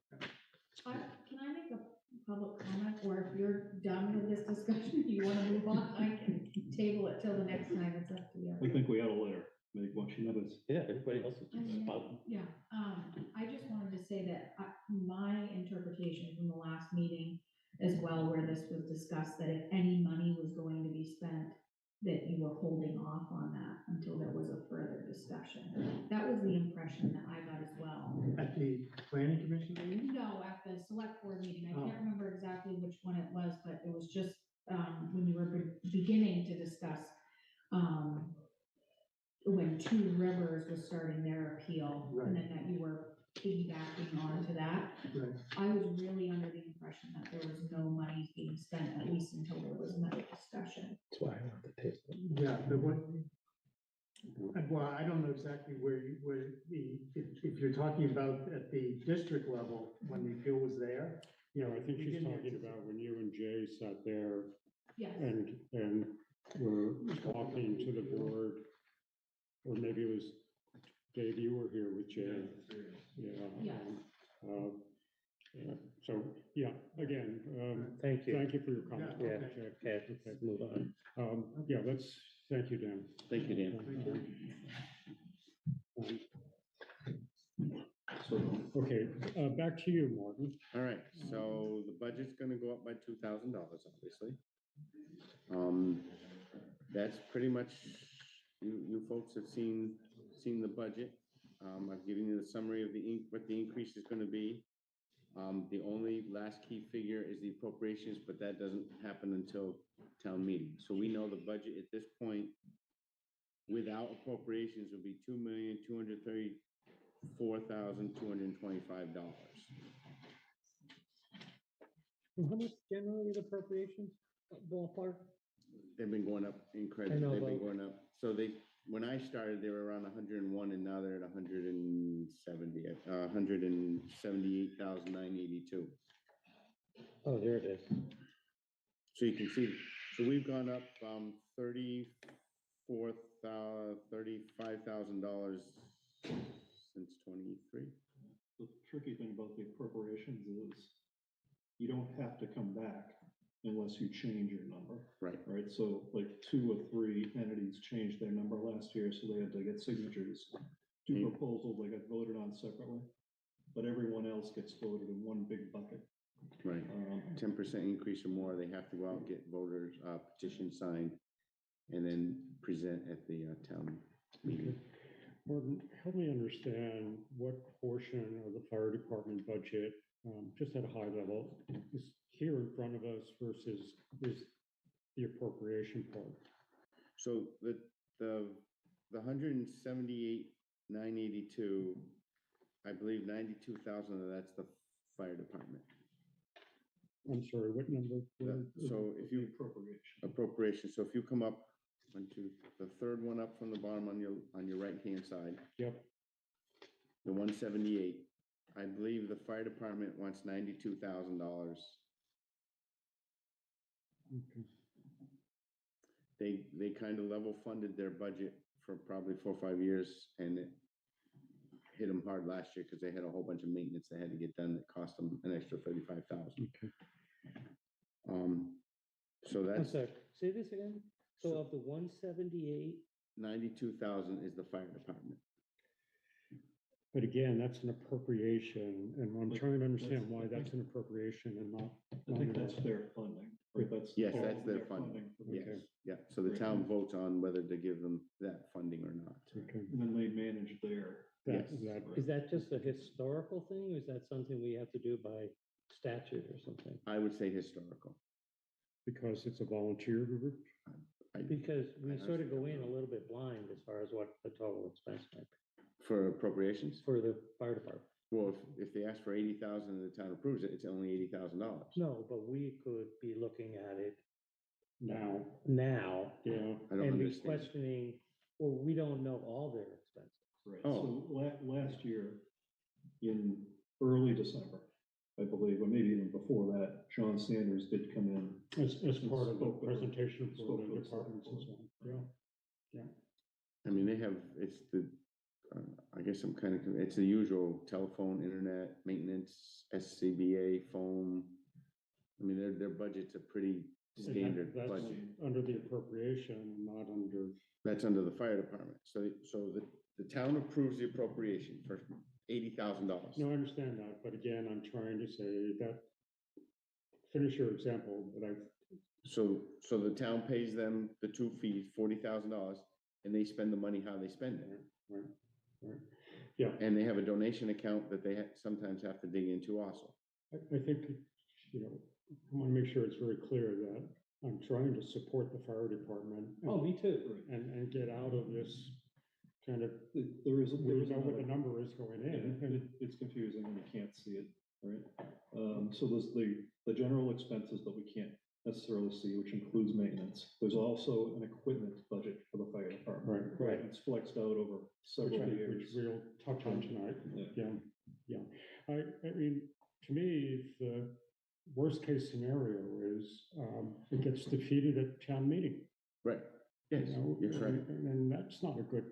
Can I make a public comment, or if you're done with this discussion, you want to move on, I can table it till the next time, it's up to you. I think we ought to let her make what she knows. Yeah, everybody else is spouting. Yeah, I just wanted to say that my interpretation from the last meeting as well, where this was discussed, that if any money was going to be spent, that you were holding off on that until there was a further discussion. That was the impression that I got as well. At the planning commission meeting? No, at the select board meeting, I Oh. can't remember exactly which one it was, but it was just, when you were beginning to discuss, when Two Rivers was starting their appeal, and then that you were piggybacking on to that. Right. I was really under the impression that there was no money being spent, at least until there was another discussion. That's why I want to taste it. Yeah, but well, I don't know exactly if you're talking about at the district level, when the appeal was there. I think we she's didn't talking about when you and Jay sat there Yes, and were talking to the board, or maybe it was, Dave, you were here with Jay. Yeah. Yes. So, yeah, again, Thank you. thank you for your comment. Yeah, Yeah, okay. okay, let's move on. Yeah, thank you, Dan. Thank you, Dan. So Okay, back to you, Martin. All right, so the budget's gonna go up by $2,000, obviously. That's pretty much, you folks have seen the budget. I've given you the summary of what the increase is gonna be. The only last key figure is the appropriations, but that doesn't happen until town meeting. So we know the budget at this point without appropriations would be $2,234,225. How much generally the appropriations ballpark? They've been going up incredibly. I know, They've been but- going up. So when I started, they were around 101 and now they're at 178,982. Oh, there it is. So you can see, so we've gone up $35,000 since 23. The tricky thing about the appropriations is you don't have to come back unless you change your number. Right. Right, so like 2 or 3 entities changed their number last year, so they had to get signatures. 2 Mm. proposals, they got voted on separately, but everyone else gets voted in one big bucket. Right. 10% increase or more, they have to go out and get voters petition signed and then present at the town meeting. Gordon, help me understand what portion of the fire department budget, just at a high level, is here in front of us versus is the appropriation part? So the 178,982, I believe 92,000 of that's the fire department. I'm sorry, what number? So if you appropriation, so if you come up the third one up from the bottom on your right-hand side. Yep. The 178, I believe the fire department wants $92,000. Okay. They kind of level funded their budget for probably 4 or 5 years, and it hit them hard last year because they had a whole bunch of maintenance they had to get done that cost them an extra $35,000. Okay. So I'm that's sorry, say this again? So of the 178, 92,000 is the fire department. But again, that's an appropriation, and I'm But trying to understand that's- why that's an appropriation and not. I think that's their funding, right? That's. Yes, all that's of their funding. for the- Yes, yeah. So the town votes on whether to give them that funding or not. Okay. And then they manage their. That, Yes. that, is that just a historical thing, or is that something we have to do by statute or something? I would say historical. because it's a volunteer group? Because we I sort of go understand. in a little bit blind as far as what the total expense might be For appropriations? for the fire department. Well, if they ask for 80,000 and the town approves it, it's only $80,000. No, but we could be looking at it Now, now yeah, I don't and be understand. questioning, well, we don't know all their expenses. Right, Oh. so last year, in early December, I believe, or maybe even before that, John Sanders did come in. as part of the Spoke with- presentation for spoke the with departments and so on, yeah. I mean, they have, it's the, I guess I'm kind of, it's the usual telephone, internet, maintenance, SCBA, phone. I mean, their budgets are pretty And that- standard That's budget. under the appropriation, not under, That's under the fire department. So the town approves the appropriation for $80,000. no, I understand that, but again, I'm trying to say that, finish your example, but I, So the town pays them the 2 fees, $40,000, and they spend the money how they spend it. right, yeah. And they have a donation account that they sometimes have to dig into also. I think, you know, I want to make sure it's very clear that I'm trying to support the fire department. Oh, me too. And get out of this kind of, There is. we know what the number is going in. and- It's confusing when you can't see it, right? So there's the general expenses that we can't necessarily see, which includes maintenance. There's also an equipment budget for the fire department. Right. It's flexed out over several Which years. we'll touch on tonight. Yeah. Yeah. I mean, to me, if the worst case scenario is, it gets defeated at town meeting. Right. Yes, You know, you're correct. and that's not a good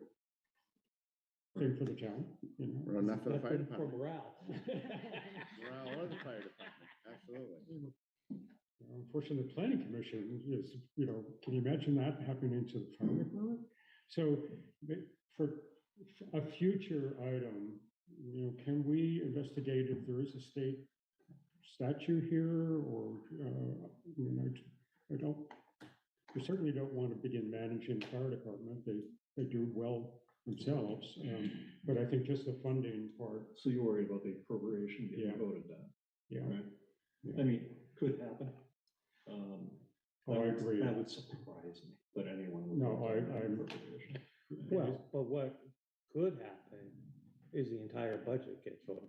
thing for the town, you know. Well, not for the Not fire good for department. morale. Morale or the fire department, absolutely. Unfortunately, the planning commission is, you know, can you imagine that happening to the fire department? So for a future item, you know, can we investigate if there is a state statute here or, I mean, I don't, we certainly don't want to begin managing the fire department. They do well themselves. But I think just the funding part, So you're worried about the appropriation Yeah. getting voted down? Yeah. Right. Yeah. I mean, could happen. Oh, I agree. That would surprise me, that anyone would. No, vote down that I'm- appropriation. Well, but what could happen is the entire budget gets voted.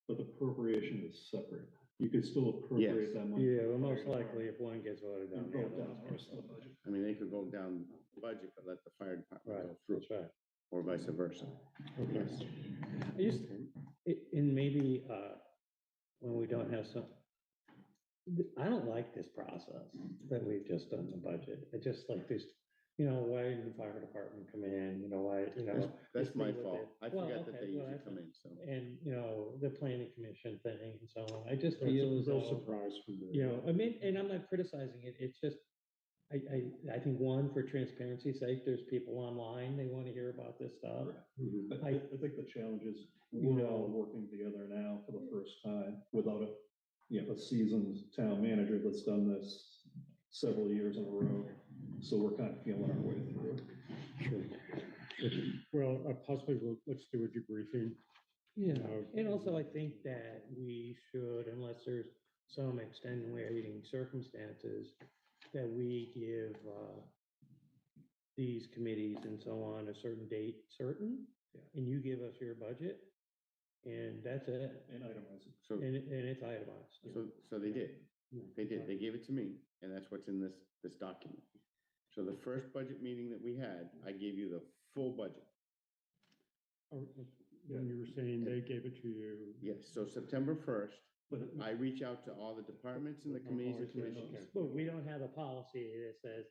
But the appropriation is separate. You could still Yes. appropriate that money. Yeah, for well, the most fire likely if one gets voted down, department the and other vote one's down the gonna rest of the budget. I mean, they could go down the budget, but let the fire department Right, go through, that's right. or vice versa. Okay. I just, and maybe, when we don't have some, I don't like this process that we've just done the budget. I just like this, why didn't the fire department come in, why, That's just my deal with fault. it. I Well, forgot that okay, they well, usually that's come fine. in, so. And, the planning commission thing and so on. I just That's feel a as real though, surprise for me. I mean, and I'm not criticizing it. It's just, I think one, for transparency's sake, there's people online, they want to hear about this stuff. Mhm. But I think the challenge is, You we're all know- working together now for the first time without a seasoned town manager that's done this several years in a row. So we're kind of feeling our way through. Sure. Well, possibly let's do a debriefing. Yeah, Uh, and also I think that we should, unless there's some extenuating circumstances, that we give these committees and so on a certain date certain, Yeah. and you give us your budget, and that's it, And itemize it. So, and it's itemized. so they did. Yeah. They did. They gave it to me, and that's what's in this document. So the first budget meeting that we had, I gave you the full budget. When you were saying they gave it to you. Yes, so September 1st, But I reach out to all the departments and the committees and commissions. But we don't have a policy that says,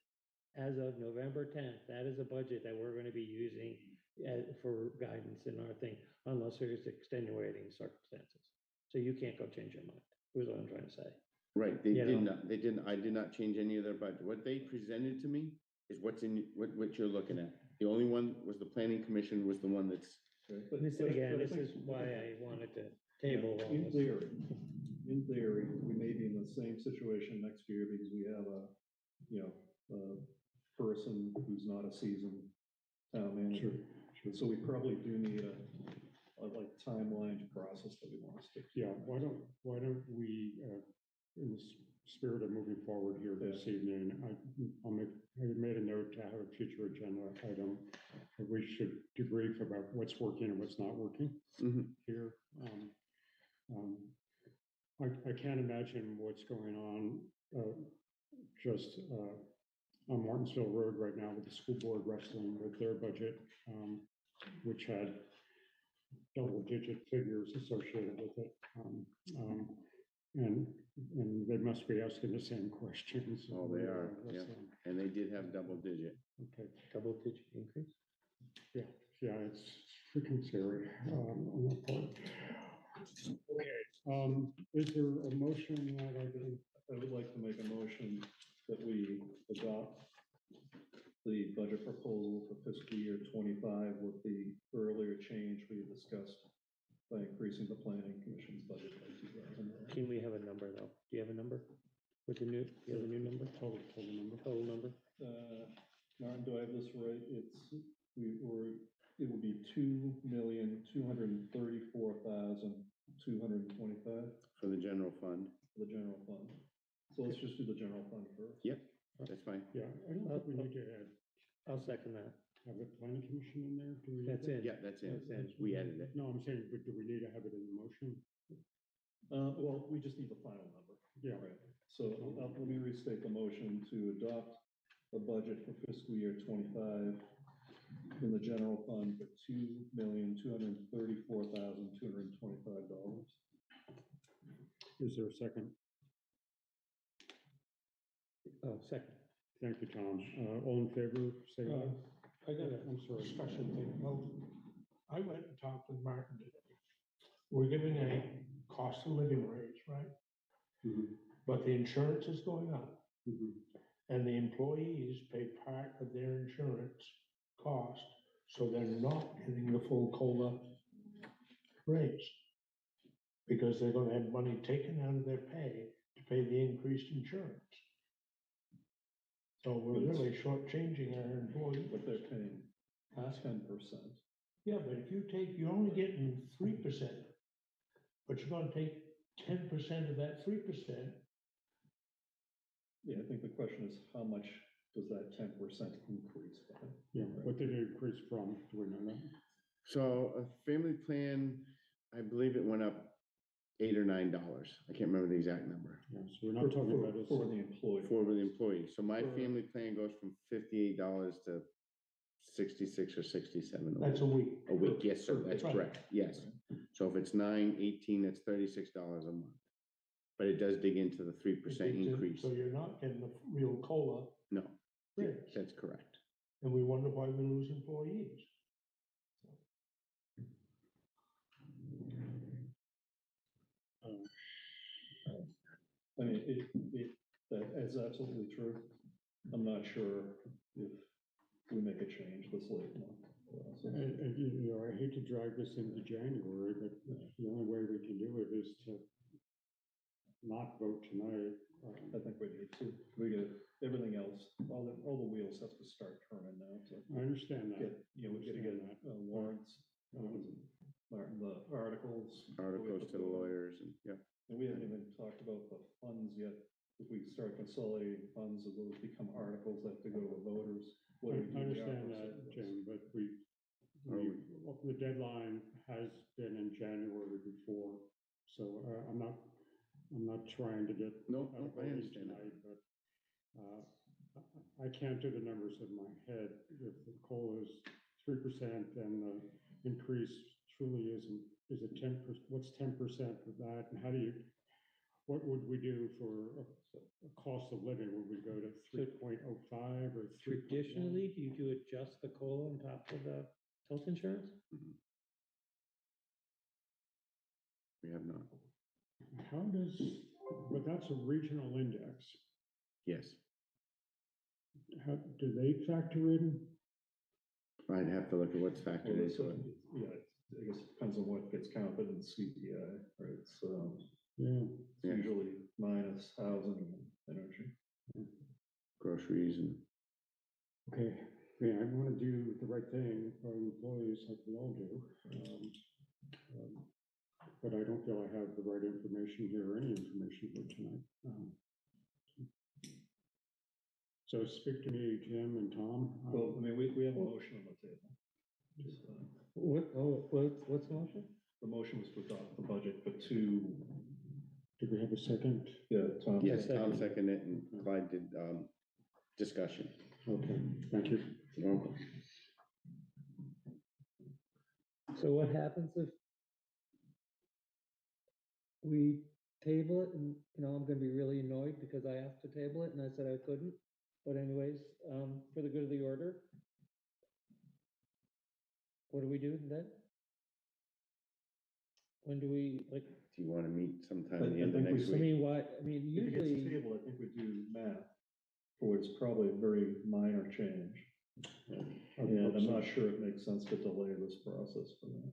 as of November 10th, that is a budget that we're gonna be using for guidance in our thing, unless there's extenuating circumstances. So you can't go change your mind, is what I'm trying to say. Right, they You did know. not, I did not change any of their budget. What they presented to me is what's in, what you're looking at. The only one was the planning commission was the one that's, Right, but- This, but- again, but I this think- is why I wanted to table all In this. theory, we may be in the same situation next year because we have a person who's not a seasoned town manager. So we probably do need a timeline process that we want to stick to. Yeah, why don't we, in the spirit of moving forward here this evening, I made a note to have a future agenda item. That we should debrief about what's working and what's not working Mhm. here. I can't imagine what's going on, just, on Martinsville Road right now with the school board wrestling with their budget, which had double-digit figures associated with it. And they must be asking the same questions. Oh, they are, yeah. wrestling. and they did have double digit. Okay, Double-digit increase? yeah, it's freaking scary, on that part. Okay, is there a motion that I can? I would like to make a motion that we adopt the budget proposal for fiscal year 25 with the earlier change we discussed by increasing the planning commission's budget by $2,000. Can we have a number though? Do you have a number? With the new, do you have a new number? Total number. Total number? Martin, do I have this right? It would be $2,234,225 For the general fund. for the general fund. So let's just do the general fund first. Yep, that's fine. Yeah, I don't think we need to I'll second that. have the planning commission in there. Do we? That's it. Yeah, that's it. That's it. We added it. No, I'm saying, but do we need to have it in the motion? Well, we just need the final number. Yeah. Right. So let me restate the motion to adopt a budget for fiscal year 25 in the general fund for $2,234,225. Is there a second? Oh, second. Thank you, Tom. All in favor, say aye. I got a I'm sorry. discussion thing. Well, I went and talked with Martin today. We're giving a cost of living raise, right? Mhm, But the insurance is going up, mhm. and the employees pay part of their insurance cost, so they're not getting the full COLA raise. Because they're gonna have money taken out of their pay to pay the increased insurance. So we're really shortchanging our employees. But they're paying Huh? 10%. Yeah, but if you're only getting 3%, but you're gonna take 10% of that 3%, Yeah, I think the question is, how much does that 10% increase by? Yeah, what did it increase from? Do we know that? So a family plan, I believe it went up $8 or $9. I can't remember the exact number. Yeah, so we're not talking about it. For the employee. For the employee. So my For- family plan goes from $58 to 66 or 67 that's a week. a week. Yes, sir, that's Right. correct. Yes. So if it's 9, 18, that's $36 a month. But it does dig into the 3% increase. So you're not getting a real COLA, No, raise. that's correct. And we wonder why we lose employees. I mean, that is absolutely true. I'm not sure if we make a change this late in the process. And, you know, I hate to drag this into January, but the only way we can do it is to not vote tonight. I think we get everything else, all the wheels have to start turning now to I understand that. get, we gotta get Understand that. warrants, the articles. Articles to the lawyers and, yeah. And we haven't even talked about the funds yet. If we start consolidating funds, if those become articles that have to go to the voters. What do we do I with the understand articles? that, Jim, but the deadline has been in January before, so I'm not trying to get. No, out of I voting understand that. tonight, but I can't do the numbers in my head. If the COLA is 3% and the increase truly is a 10%, what's 10% of that? And what would we do for a cost of living? Would we go to 3.05 or 3.1? Traditionally, do you adjust the COLA on top of the health insurance? We have not. How does, but that's a regional index. Yes. How, do they factor in? I'd have to look at what's factored Well, into it. Yeah, I guess it depends on what gets counted in the CPI, right? So Yeah. it's usually minus housing and energy. Groceries and, Okay, yeah, I want to do the right thing for employees like we all do. But I don't feel I have the right information here or any information here tonight. So speak to me, Jim and Tom. Well, I mean, we have a motion on the table. Just, What's the motion? the motion was to adopt the budget for two, Do we have a second? Tom. yes, second. Tom seconded it and Clyde did, discussion. Okay, thank you. You're welcome. So what happens if we table it and, I'm gonna be really annoyed because I asked to table it and I said I couldn't. But anyways, for the good of the order, what do we do then? When do we, like, Do you want to meet sometime I at the end of think we next I week? mean, If it gets usually, tabled, I think we do math, for what's probably a very minor change. And I'm not sure it makes sense to delay this process for that.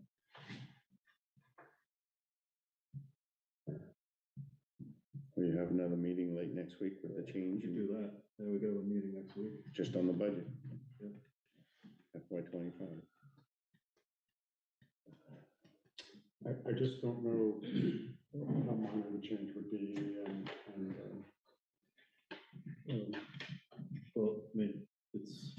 We have another meeting late next week with the We change could and do that. Yeah, we got a meeting next week. just on the budget. Yep. FY 25. I just don't know how minor the change would be and Well, I mean, it's,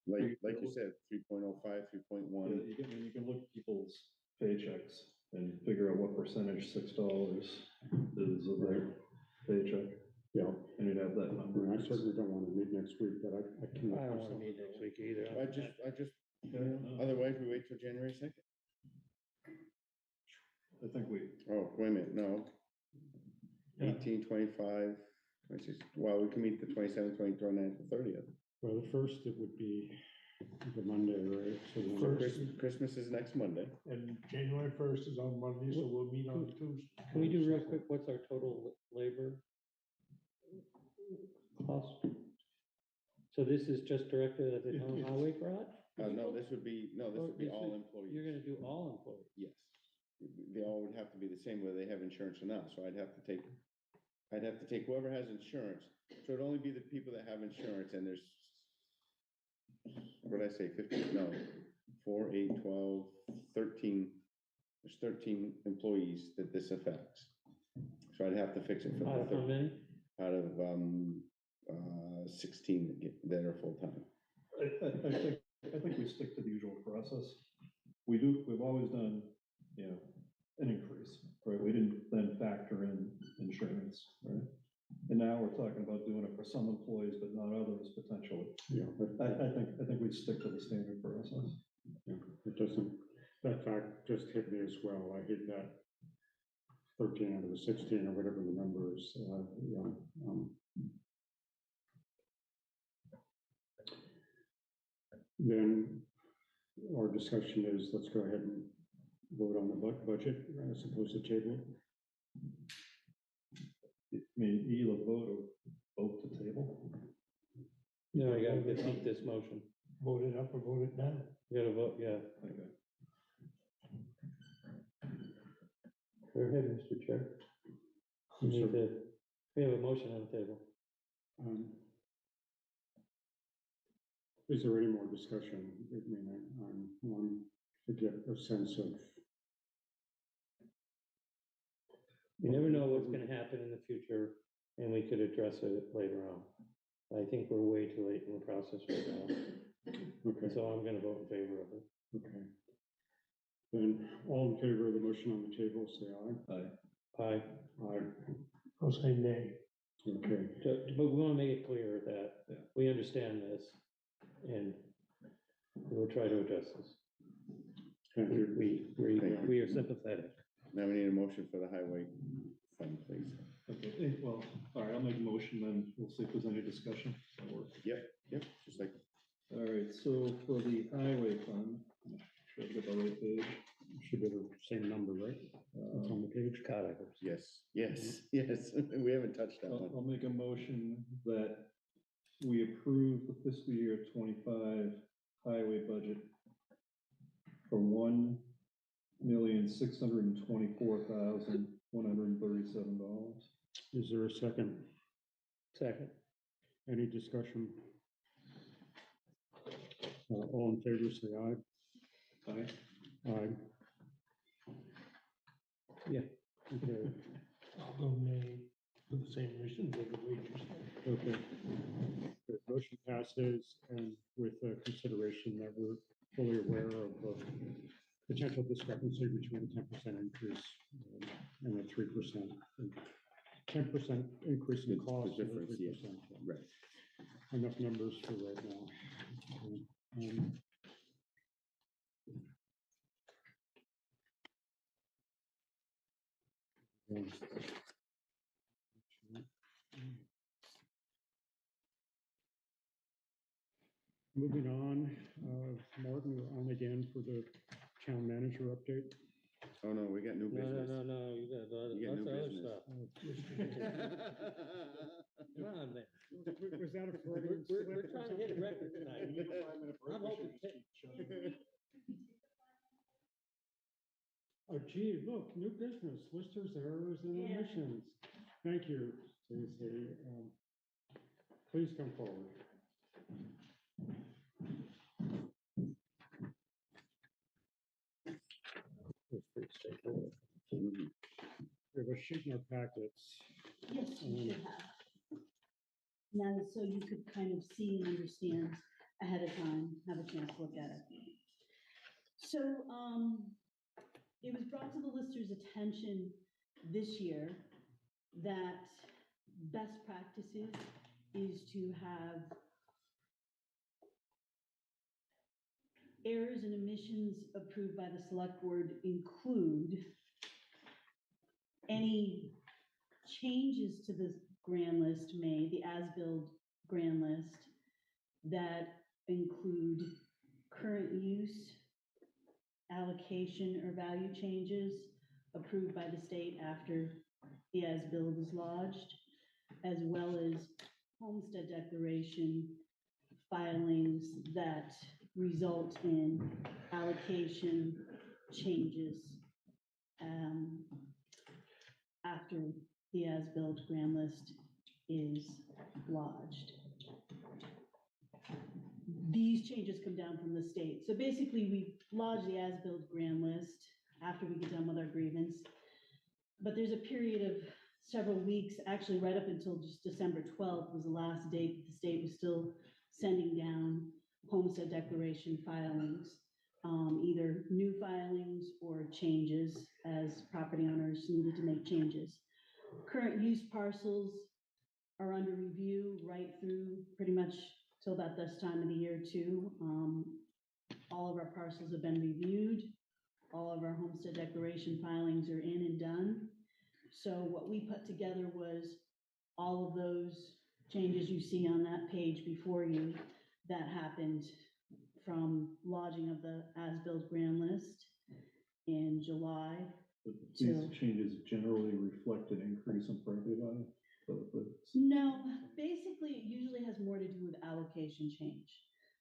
Like you said, 3.05, 3.1. you can look at people's paychecks and figure out what percentage $6 is of their paycheck, yeah, and you'd have that I number. mean, I certainly don't want to meet next week, but I can. I don't wanna meet next week either. Otherwise we wait till January 2nd. I think Oh, wait a minute, no. 18, 25, 26, well, we can meet the 27th, 29th, the 30th. Well, the first, it would be the Monday, right? So the So first- Christmas is next Monday. And January 1st is on Monday, so we'll meet on Tuesday. Can we do real quick, what's our total labor cost? So this is just directed at the town highway garage? No, this would be all employees. You're gonna do all employees? Yes. They all would have to be the same whether they have insurance or not, so I'd have to take whoever has insurance. So it'd only be the people that have insurance, and there's, what did I say, 15, no, 4, 8, 12, 13, there's 13 employees that this affects. So I'd have to fix it for Out of how many? out of 16 that are full-time. I think we stick to the usual process. We've always done, you know, an increase, right? We didn't then factor in insurance, right? And now we're talking about doing it for some employees, but not others potentially. Yeah, but I think we'd stick to the standard process. yeah, it doesn't, that fact just hit me as well. I hit that 13 out of the 16 or whatever the number is. Then our discussion is, let's go ahead and vote on the budget as opposed to table. I mean, either vote or vote to table. No, you gotta defeat this motion. Vote it up or vote it down. You gotta vote, yeah. Okay. Go ahead, Mr. Chair. You need to, we have a motion on the table. Is there any more discussion? I mean, I want to get a sense of. You never know what's gonna happen in the future, and we could address it later on. I think we're way too late in the process right now, Okay, so I'm gonna vote in favor of it. okay. Then all in favor of the motion on the table, say aye. Aye. Aye. I'll say nay. Okay, But we wanna make it clear that we understand this, and we'll try to address this. thank you. We are sympathetic. Now we need a motion for the highway fund, please. Okay, well, all right, I'll make a motion, then we'll see if there's any discussion. That'll work. Yep, just like, All right, so for the highway fund, should I get the right page? Should be the same number, right? It's on the page. God, I hope so. yes, we haven't touched that I'll one. make a motion that we approve the fiscal year 25 highway budget for $1,624,137. Is there a second? Second. Any discussion? All in favor, say aye. Aye. Aye. Yeah. Okay, I'll go nay for the same reason as the wages. okay. The motion passes, and with consideration that we're fully aware of the potential discrepancy between a 10% increase and a 3%. 10% increase in The cost and a difference, 3%. yeah. Right. Enough numbers for right now. Moving on, Martin, you're on again for the town manager update. Oh, no, we got new business. No, you got lots You got of new other business. stuff. Come on, man. Was that a We're Freudian slip? trying to hit a record tonight. I'm hoping Oh, gee, look, new business, listers, errors, and Yeah. omissions. Thank you, Stacy. Please come forward. it's pretty straightforward. Mhm. We have a sheet in our packets. Yes, you should have. Now, so you could kind of see and understand ahead of time, have a chance to look at it. So, it was brought to the lister's attention this year that best practices is to have errors and omissions approved by the select board include any changes to the grand list made, the as-built grand list, that include current use, allocation or value changes approved by the state after the as-built is lodged, as well as homestead declaration filings that result in allocation changes after the as-built grand list is lodged. These changes come down from the state. So basically, we lodge the as-built grand list after we get done with our grievance. But there's a period of several weeks, actually right up until just December 12th was the last date that the state was still sending down homestead declaration filings, either new filings or changes as property owners needed to make changes. Current use parcels are under review right through pretty much till about this time of the year too. All of our parcels have been reviewed. All of our homestead declaration filings are in and done. So what we put together was all of those changes you see on that page before you that happened from lodging of the as-built grand list in July. But So- these changes generally reflect an increase in property value? No, basically, it usually has more to do with allocation change.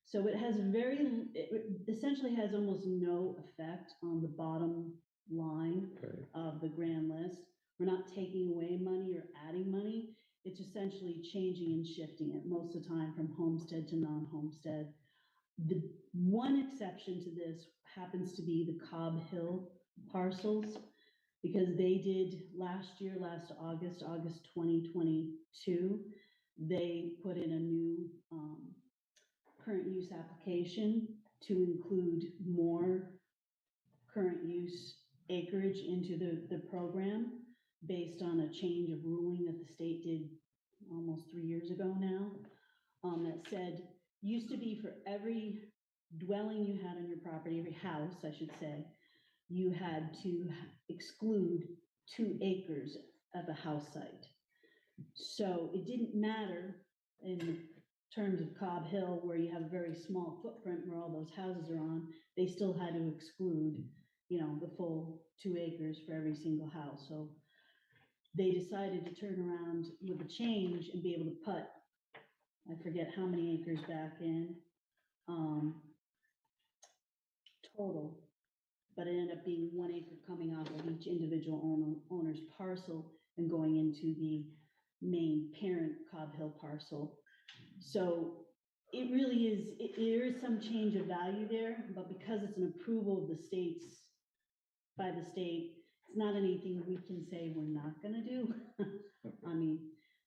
So it has it essentially has almost no effect on the bottom line Right. of the grand list. We're not taking away money or adding money. It's essentially changing and shifting it most of the time from homestead to non-homestead. The one exception to this happens to be the Cobb Hill parcels, because they did last year, last August 2022, they put in a new current use application to include more current use acreage into the program based on a change of ruling that the state did almost 3 years ago now, that said, used to be for every dwelling you had on your property, every house, I should say, you had to exclude 2 acres of a house site. So it didn't matter in terms of Cobb Hill, where you have a very small footprint where all those houses are on, they still had to exclude, you know, the full 2 acres for every single house. So they decided to turn around with a change and be able to put, I forget how many acres back in, total, but it ended up being 1 acre coming off of each individual owner's parcel and going into the main parent Cobb Hill parcel. So it really is, there is some change of value there, but because it's an approval of the states, by the state, it's not anything we can say we're not gonna do. I mean,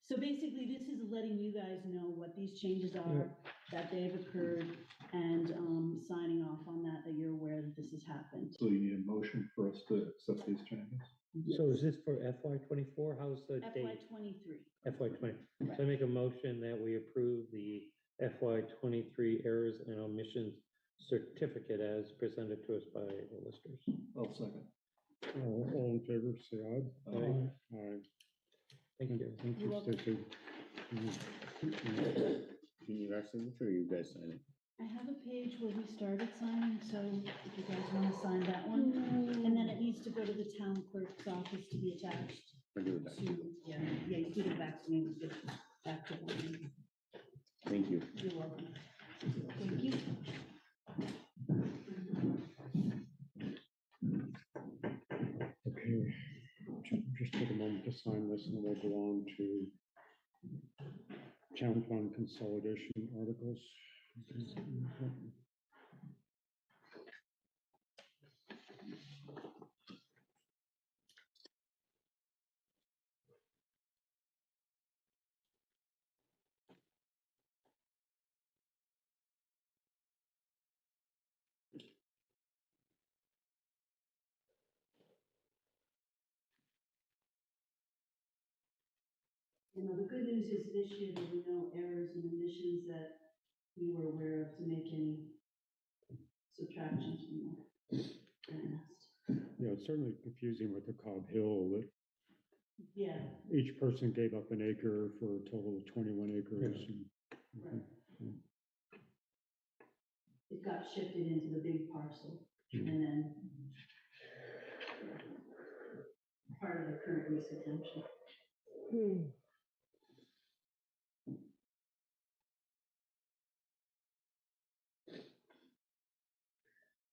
so basically this is letting you guys know what these changes are, that they've occurred, and signing off on that, that you're aware that this has happened. So you need a motion for us to accept these changes? So is this for FY '24? How's the FY date? '23. FY '20. So I make a motion that we approve the FY '23 errors and omissions certificate as presented to us by the listers. I'll second. All in favor, say aye. Aye. Aye. Thank you. Thank You're you, welcome. Stacy. Do you need our signature or you guys sign it? I have a page where we started signing, so if you guys want to sign that one, and then it needs to go to the town clerk's office to be attached Or give it back? to, yeah, you can give it back to me, we'll give it back to them. Thank you. You're welcome. Thank you. Okay, just take a moment to sign this and we'll go on to town fund consolidation articles. You know, the good news is this year there were no errors and omissions that we were aware of to make any subtractions from the past. Yeah, it's certainly confusing with the Cobb Hill that Yeah, each person gave up an acre for a total of 21 acres. right. It got shifted into the big parcel and then part of the current use exemption.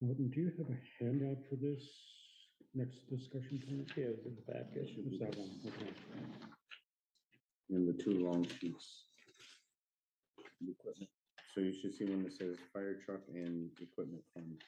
Morton, do you have a handout for this next discussion point? Yeah, it's in the package. Is that one? Okay. And the 2 long sheets. of Equipment. So you should see one that says fire truck and equipment fund.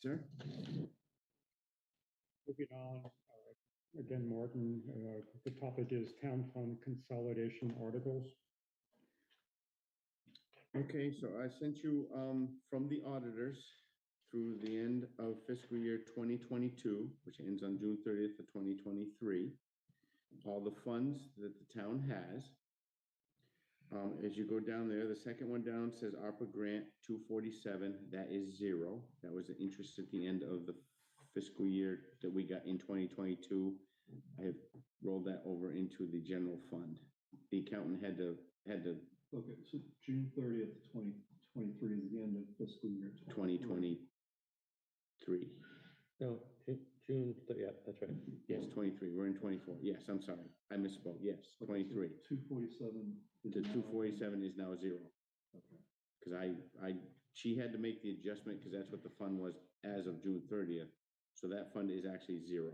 Sir? Moving on, again, Martin, the topic is town fund consolidation articles. Okay, so I sent you, from the auditors through the end of fiscal year 2022, which ends on June 30th of 2023, all the funds that the town has. As you go down there, the second one down says ARPA grant 247, that is zero. That was the interest at the end of the fiscal year that we got in 2022. I have rolled that over into the general fund. The accountant had to Okay, so June 30th, 2023 is the end of fiscal year 2023. No, June, yeah, that's right. Yes, 23. We're in 24. Yes, I'm sorry. I misspoke. Yes, 23. 247. The 247 is now zero. Okay. Because she had to make the adjustment because that's what the fund was as of June 30th. So that fund is actually zero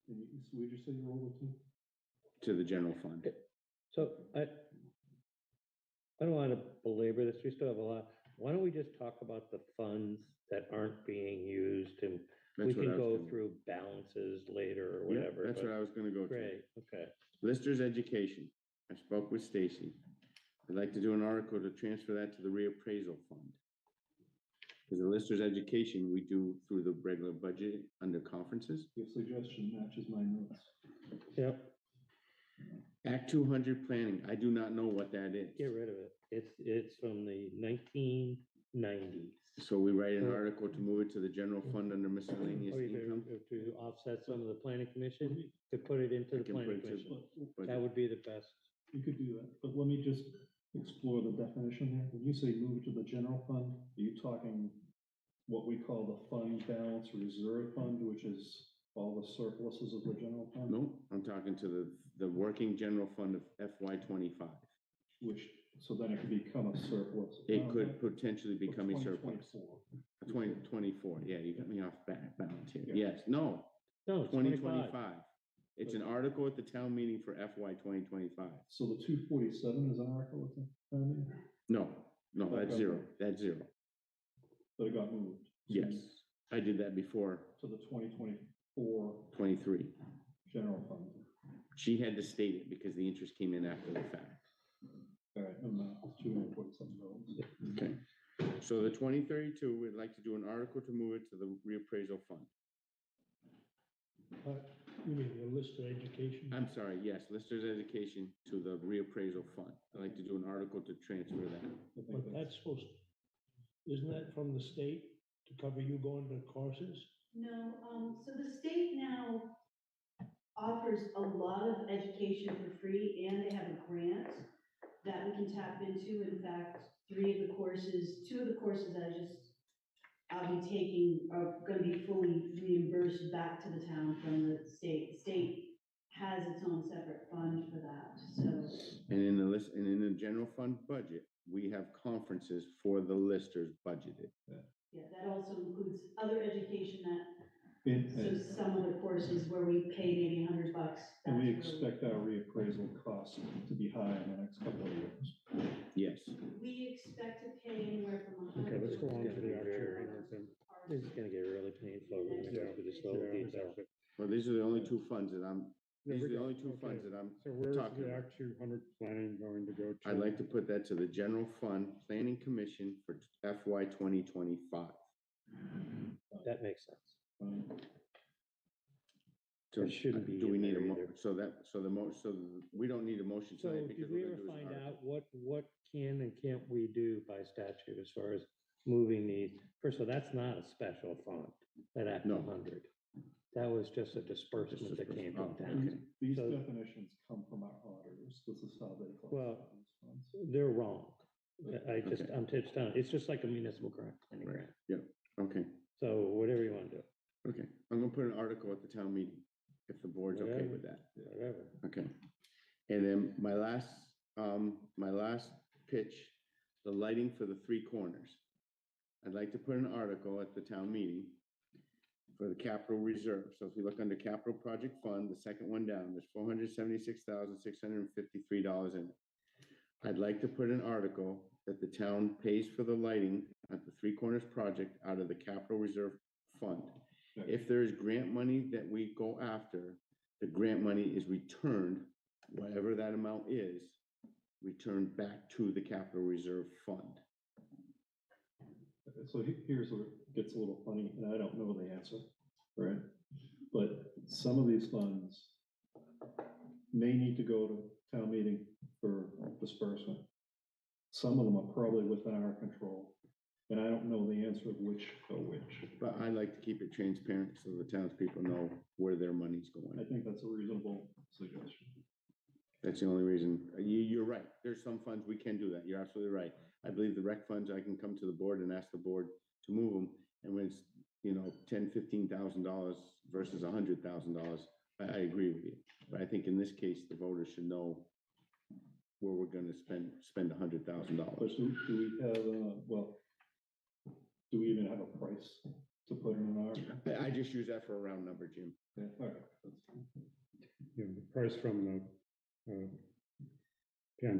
And so would you say you're over to? to the general fund. So I don't want to belabor this. We still have a lot. Why don't we just talk about the funds that aren't being used and we That's what can I was go gonna- through balances later or Yeah, whatever. that's but- what I was going to go to. Great, okay. Listers education. I spoke with Stacy. I'd like to do an article to transfer that to the reappraisal fund. Because the listers education, we do through the regular budget under conferences. Your suggestion matches my notes. Yep, Act 200 planning, I do not know what that is. get rid of it. It's from the 1990s. So we write an So- article to move it to the general fund under miscellaneous Or either income. to offset some of the planning commission, to put it into I the can put planning it to- commission. But That would be the best. You could do that, but let me just explore the definition here. When you say move to the general fund, are you talking what we call the fund balance reserve fund, which is all the surpluses of the general fund? No, I'm talking to the working general fund of FY 25. Which, so then it could become a surplus. It could potentially become a surplus. 2024. 2024, yeah, you got me off balance here. Yeah. Yes, no, No, it's 2025. 25. It's an article at the town meeting for FY 2025. So the 247 is an article at the town meeting, No, that's Okay. zero, that's zero. but it got moved. Yes, I did that before To the 2024 23. general fund. She had to state it because the interest came in after the fact. All right, no, no, it's $247. Okay, so the 2032, we'd like to do an article to move it to the reappraisal fund. You mean the list of education? I'm sorry, yes, listers education to the reappraisal fund. I'd like to do an article to transfer that. But that's supposed, isn't that from the state to cover you going to courses? No, so the state now offers a lot of education for free, and they have a grant that we can tap into. In fact, two of the courses I'll be taking are gonna be fully reimbursed back to the town from the state. The state has its own separate fund for that, so. And in the list, and in the general fund budget, we have conferences for the listers budgeted. Yeah, that also includes other education so And some of the courses where we pay maybe $100. and we that's expect our reappraisal costs to be high in the next couple of years. Yes, We expect to pay anywhere from Okay, let's go on to the actual. This is gonna get really painful. We're gonna go through this little Yeah, detail. exactly. well, these are the only two funds that Yeah, these we are the got- only two okay. funds that I'm So where's talking the about. Act 200 planning going to go to? I'd like to put that to the general fund planning commission for FY 2025. That makes sense. So That shouldn't be do we in need a there mo, either. so we don't need a motion So tonight did because we we're ever gonna do find this out article. what can and can't we do by statute as far as moving these? First of all, that's not a special fund, that Act No. 100. That was just a disbursement that came from Oh, town. okay. These So- definitions come from our auditors. This is how they Well, classify these funds. They're wrong. I'm Okay. just telling, it's just like a municipal grant, planning Right. grant. Yeah, okay, So whatever you want to do, okay. I'm gonna put an article at the town meeting, if the board's okay Whatever. with that. whatever. Okay. And then my last pitch, the lighting for the three corners. I'd like to put an article at the town meeting for the capital reserve. So if you look under capital project fund, the second one down, there's $476,653 in it. I'd like to put an article that the town pays for the lighting at the Three Corners project out of the capital reserve fund. Right. If there is grant money that we go after, the grant money is returned, whatever that amount is, returned back to the capital reserve fund. So here's where it gets a little funny, and I don't know the answer, right? But some of these funds may need to go to town meeting for disbursement. Some of them are probably within our control, and I don't know the answer of which go which. But I like to keep it transparent so the townspeople know where their money's I going. think that's a reasonable suggestion. That's the only reason. You're right. There's some funds we can do that. You're absolutely right. I believe the rec funds, I can come to the board and ask the board to move them. And when it's, $10,000, $15,000 versus $100,000, I agree with you. But I think in this case, the voters should know where we're gonna spend $100,000. But do we have, do we even have a price to put in our? I just use that for a round number, Jim. Yeah, all right, that's fine. The price from the,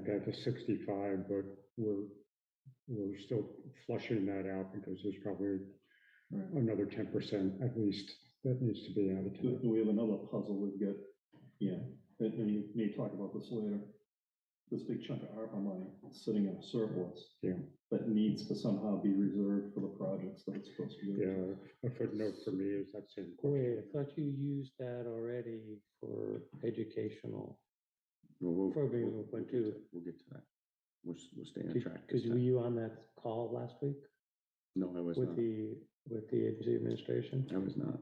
Path is 65, but we're still flushing that out because there's probably Right. another 10% at least that needs to be added to Do it. do we have another puzzle we've got? Yeah, and you may talk about this later. This big chunk of ARPA money sitting in a surplus. Yeah. That needs to somehow be reserved for the projects that it's supposed to be. Yeah, a footnote for me is that same Wait, I question. thought you used that already for educational. We'll Program we'll went get to- to- we'll get to that. We'll stay on track. Because this were time. you on that call last week No, I was with not. with the agency administration? I was not.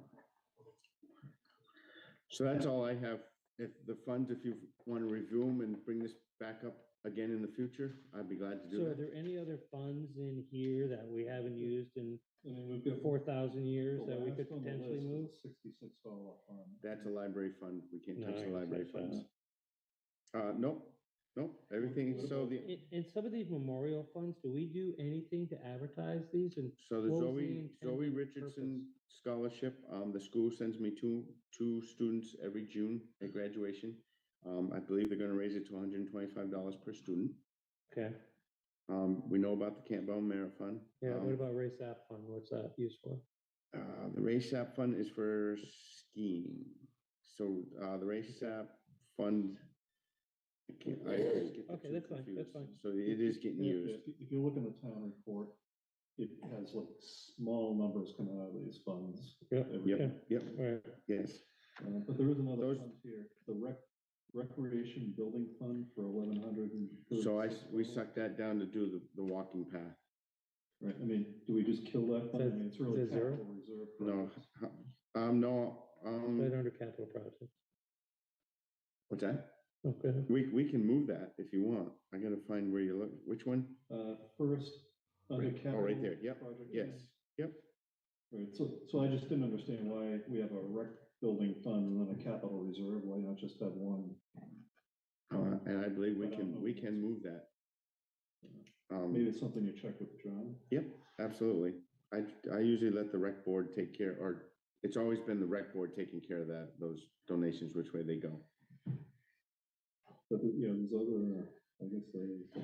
So that's all I have. If the funds, if you want to review them and bring this back up again in the future, I'd be glad to do So are that. there any other funds in here that we haven't used in I mean, we've got. 4,000 years the that we last could on the potentially list is move? $66 fund. That's a library fund. We can't No, touch I the guess library that's funds. Nope, everything, What so about- the, In some of these memorial funds, do we do anything to advertise these? And so the what was Zoe intended Richardson purpose? scholarship, the school sends me two students every June at graduation. I believe they're gonna raise it to $125 per student. Okay, We know about the Campbell Merit Fund. yeah, what about race app fund? What's that used for? The race app fund is for skiing. So, the race app fund. I always get the Okay, two that's fine, that's confused. fine. So it is getting Yeah, used. if you look in the town report, it has like small numbers coming out of these funds. Yep, every Yep, year. yep, All right, yes. But there is another Those- fund here, the recreation building fund for $1,100. So we sucked that down to do the walking path. Right, I mean, do we just kill that fund? I mean, it's really Is it zero? capital reserve. No, projects. no, right under capital projects. what's that? Okay, We can move that if you want. I gotta find where you look, which one? First, under Right, capital. oh, right there, yep, project yes, funds. yep. Right, so I just didn't understand why we have a rec building fund and then a capital reserve, why not just have one? And I believe we I don't know. can move that. Maybe it's something you check with John. Yep, absolutely. I usually let the rec board take care, or it's always been the rec board taking care of those donations, which way they go. But, there's other, I guess they.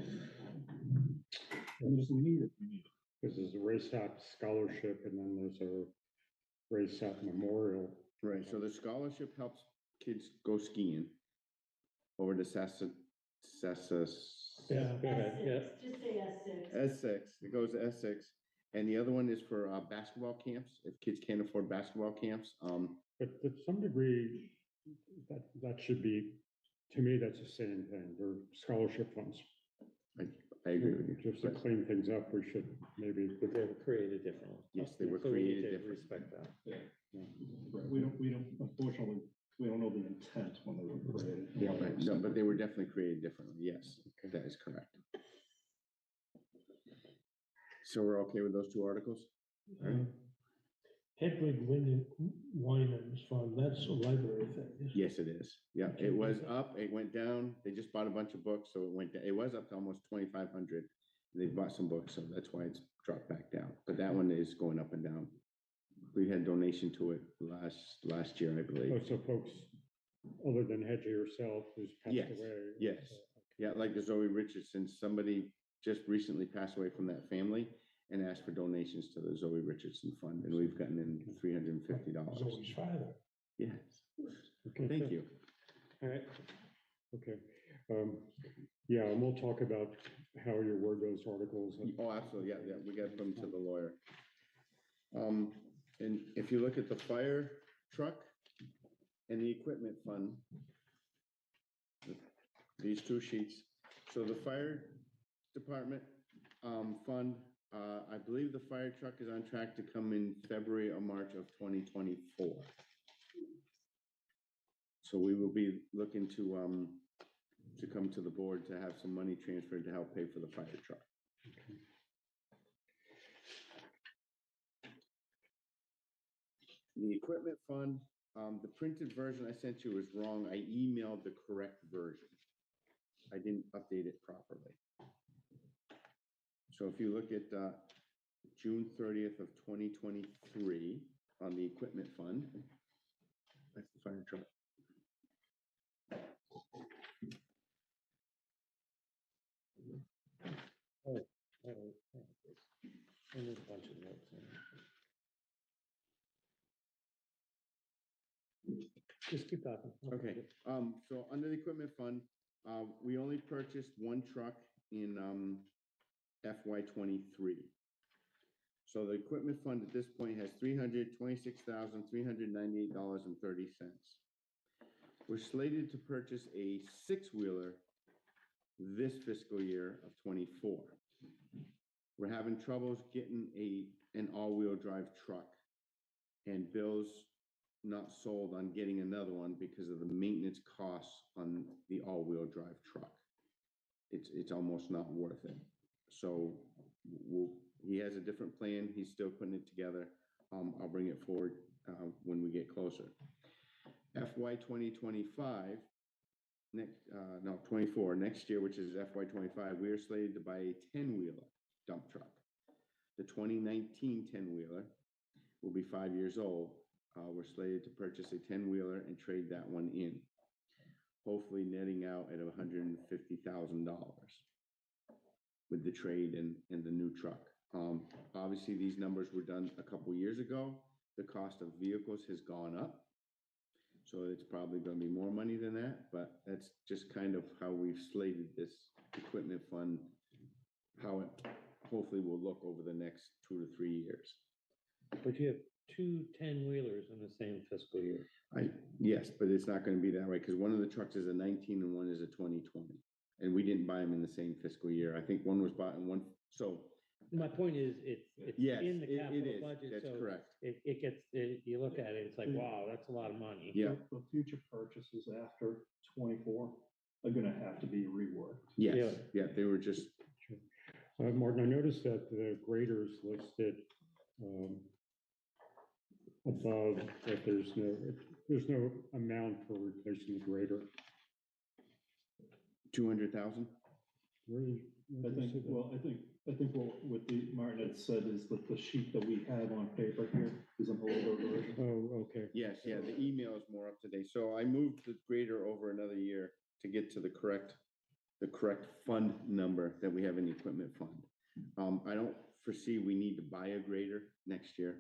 I mean, if we need it, we need it. This is a race app scholarship and then there's a race app memorial. Right, so the scholarship helps kids go skiing over to yeah, go ahead, yeah. Just say S6. S6, it goes to S6. And the other one is for basketball camps, if kids can't afford basketball camps. But to some degree, that should be, to me, that's the same thing. They're scholarship funds. I agree with you. Just to clean things up, we should maybe. But they were created differently. Yes, they were So we need created to differently. Respect that. Right, we don't, unfortunately, we don't know the intent when they were created. Yeah, right. No, but they were definitely created differently. Yes, that is correct. So we're okay with those two articles? All right. Hedwig Winans Fund, that's a library thing. isn't it? Yes, it is. Yeah, it was up, it went down. They just bought a bunch of books, so it went, it was up to almost 2,500. They bought some books, so that's why it's dropped back down. But that one is going up and down. We had donation to it last year, I Oh, believe. so folks, other than Hedgie herself, who's passed Yes, away. yes. Yeah, like the Zoe Richardson, somebody just recently passed away from that family, and asked for donations to the Zoe Richardson Fund, and we've gotten in $350. Zoe's father. Yes, Okay. thank you. All right. Okay. Yeah, and we'll talk about how you word those articles. Oh, absolutely, yeah, we got them to the lawyer. And if you look at the fire truck and the equipment fund, these two sheets, so the fire department, fund, I believe the fire truck is on track to come in February or March of 2024. So we will be looking to come to the board to have some money transferred to help pay for the fire truck. The equipment fund, the printed version I sent you is wrong. I emailed the correct version. I didn't update it properly. So if you look at June 30th of 2023 on the equipment fund, that's the fire truck. And there's a bunch of notes in there. Just keep talking. Okay, so under the equipment fund, we only purchased one truck in FY '23. So the equipment fund at this point has $326,398.30. We're slated to purchase a six-wheeler this fiscal year of '24. We're having troubles getting an all-wheel drive truck, and Bill's not sold on getting another one because of the maintenance costs on the all-wheel drive truck. It's almost not worth it. So he has a different plan. He's still putting it together. I'll bring it forward when we get closer. FY 2025, 24, next year, which is FY 25, we are slated to buy a 10-wheeler dump truck. The 2019 10-wheeler will be 5 years old. We're slated to purchase a 10-wheeler and trade that one in, hopefully netting out at $150,000 with the trade and the new truck. Obviously, these numbers were done a couple years ago. The cost of vehicles has gone up, so it's probably going to be more money than that, but that's just kind of how we've slated this equipment fund, how it hopefully will look over the next 2 to 3 years. But you have two 10-wheelers in the same fiscal year. Yes, but it's not going to be that way because one of the trucks is a 19 and one is a 2020. And we didn't buy them in the same fiscal year. I think one was bought in one, so. My point is, it's Yes, in the it capital is. budget, That's so correct. it gets, you look at it, it's like, wow, that's a lot of money. Yeah. The future purchases after 24 are gonna have to be reworked. Yes, yeah, they were just. Martin, I noticed that the graders listed above that there's no amount for replacing the grader. 200,000? Where is- where I does it think, say that? well, I think what the Martin had said is that the sheet that we have on paper here is an older version. Oh, okay. Yes, yeah, the email is more up to date. So I moved the grader over another year to get to the correct fund number that we have in the equipment fund. I don't foresee we need to buy a grader next year.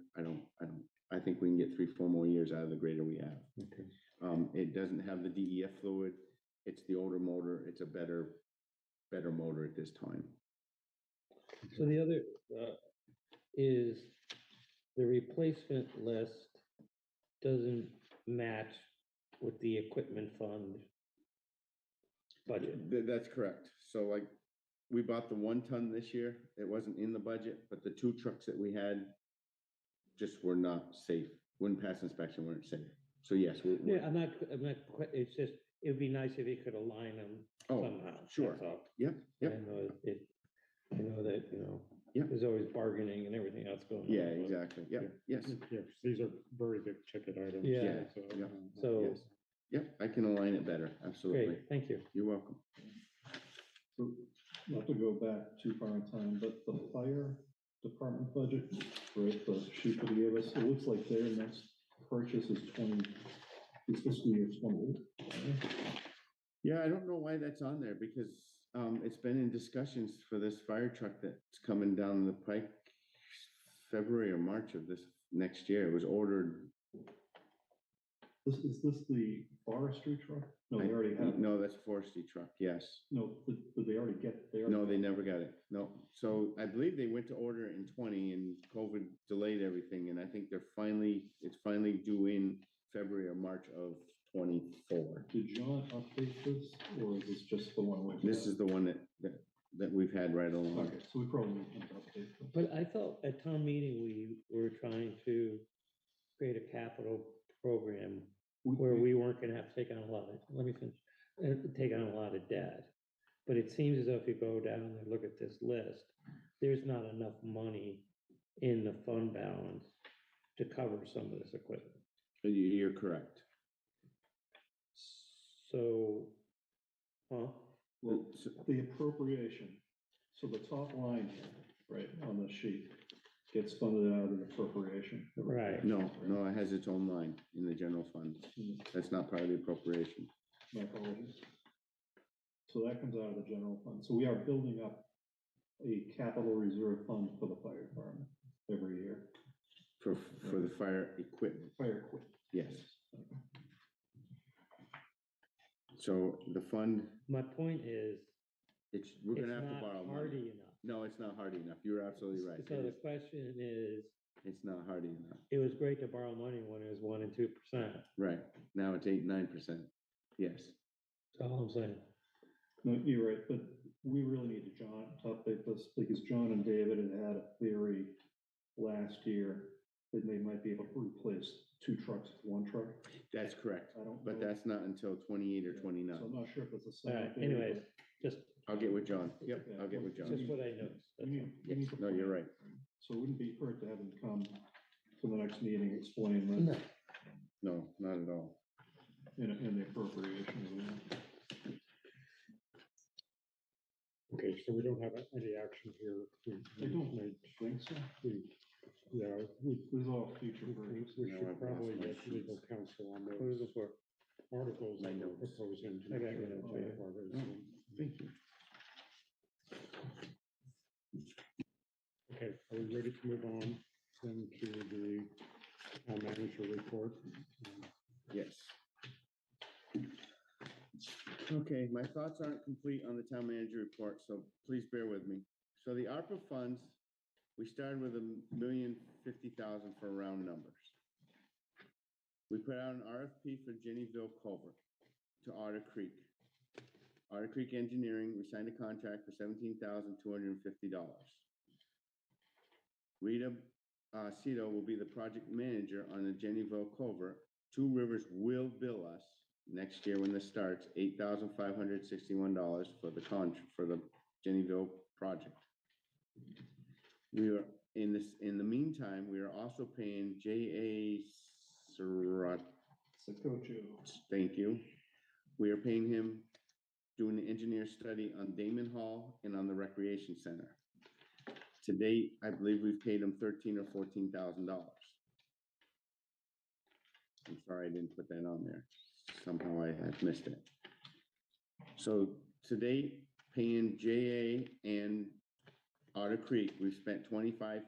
I think we can get 3-4 more years out of the grader we have. Okay. It doesn't have the DEF fluid. It's the older motor. It's a better motor at this time. So the other is the replacement list doesn't match with the equipment fund budget. That's correct. So like, we bought the 1 ton this year. It wasn't in the budget, but the 2 trucks that we had just were not safe. Wouldn't pass inspection, weren't safe. So yes, Yeah, I'm not, it's just, it would be nice if you could align them somehow. Sure. That's all. Yep, yep. I know that, Yep. there's always bargaining and everything else going on. Yeah, but- exactly. Yep, yes. Yes, these are very big ticket items. Yeah. So, Yep. So, Yes. Yep, I can align it better. Absolutely. great, thank you. You're welcome. So, not to go back too far in time, but the fire department budget, right, the sheet that he gave us, it looks like their next purchase is fiscal year 28. Yeah, I don't know why that's on there because it's been in discussions for this fire truck that's coming down the pike February or March of this next year. It was ordered. Is this the forestry truck? No, they already have. No, that's a forestry truck, yes. No, did they already get? No, they never got it. No. So I believe they went to order it in 20 and COVID delayed everything. And I think it's finally due in February or March of 24. Did John update this, or is this just the one? This is the one that we've had right along. Okay, so we probably need him to update this. But I thought at town meeting, we were trying to create a capital program where we weren't gonna have to take on a lot of, let me finish, take on a lot of debt. But it seems as though if you go down and look at this list, there's not enough money in the fund balance to cover some of this equipment. You're correct. So, Well, the appropriation, so the top line here, right, on the sheet, gets funded out of the appropriation. right. No, it has its own line in the general fund. That's not part of the appropriation. My apologies. So that comes out of the general fund. So we are building up a capital reserve fund for the fire department every year. For the fire equipment, Fire equipment. yes. So the fund, My point is, we're it's gonna have to not borrow money. hardy enough. No, it's not hardy enough. You're absolutely right. So the question is, It's not hardy enough. it was great to borrow money when it was 1% and 2%. Right. Now it's 8-9%. Yes. That's all I'm saying. No, you're right, but we really need to update this because John and David had a theory last year that they might be able to replace 2 trucks with 1 truck. That's correct. I don't But know. that's not until 28 or 29. So I'm not sure if it's the All same. right, thing, anyways, but just, I'll get with John. Yep, Yeah, I'll get with John. just what I noticed. We that's all. need, we need to No, you're plan. right. So it wouldn't be hurt to have them come to the next meeting, explain No. this No, not at all. in the appropriation. Okay, so we don't have any action here. I don't think so. Yeah, These are all future we purposes. should I've lost probably my get legal sheets. counsel on What is those it for? articles My that we're notes. proposing. to I got make your sure notes that right part is, Thank you. Okay, are we ready to move on then to the town manager report? Yes. Okay, my thoughts aren't complete on the town manager report, so please bear with me. So the ARPA funds, we started with $1,050,000 for round numbers. We put out an RFP for Jenneville Culvert to Otter Creek. Otter Creek Engineering, we signed a contract for $17,250. Rita Cito will be the project manager on the Jenneville Culvert. Two Rivers will bill us next year when this starts, $8,561 for the Jenneville project. We are in the meantime, we are also paying J.A. Surratt. Thank you. We are paying him doing the engineer study on Damon Hall and on the recreation center. To date, I believe we've paid him $13,000 or $14,000. I'm sorry I didn't put that on there. Somehow I had missed it. So to date, paying JA and Otter Creek, we've spent $25,000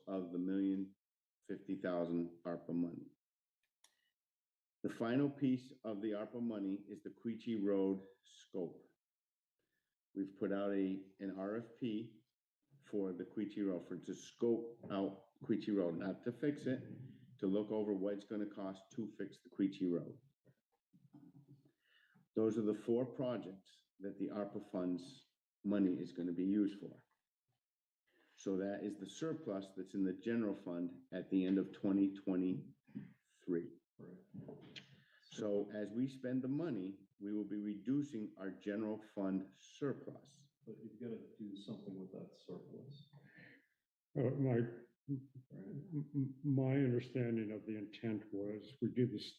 of the $1,050,000 ARPA money. The final piece of the ARPA money is the Queechee Road scope. We've put out an RFP for the Queechee Road, to scope out Queechee Road, not to fix it, to look over what it's going to cost to fix the Queechee Road. Those are the 4 projects that the ARPA funds money is going to be used for. So that is the surplus that's in the general fund at the end of 2023. So as we spend the money, we will be reducing our general fund surplus. But you've got to do something with that surplus. My understanding of the intent was we do this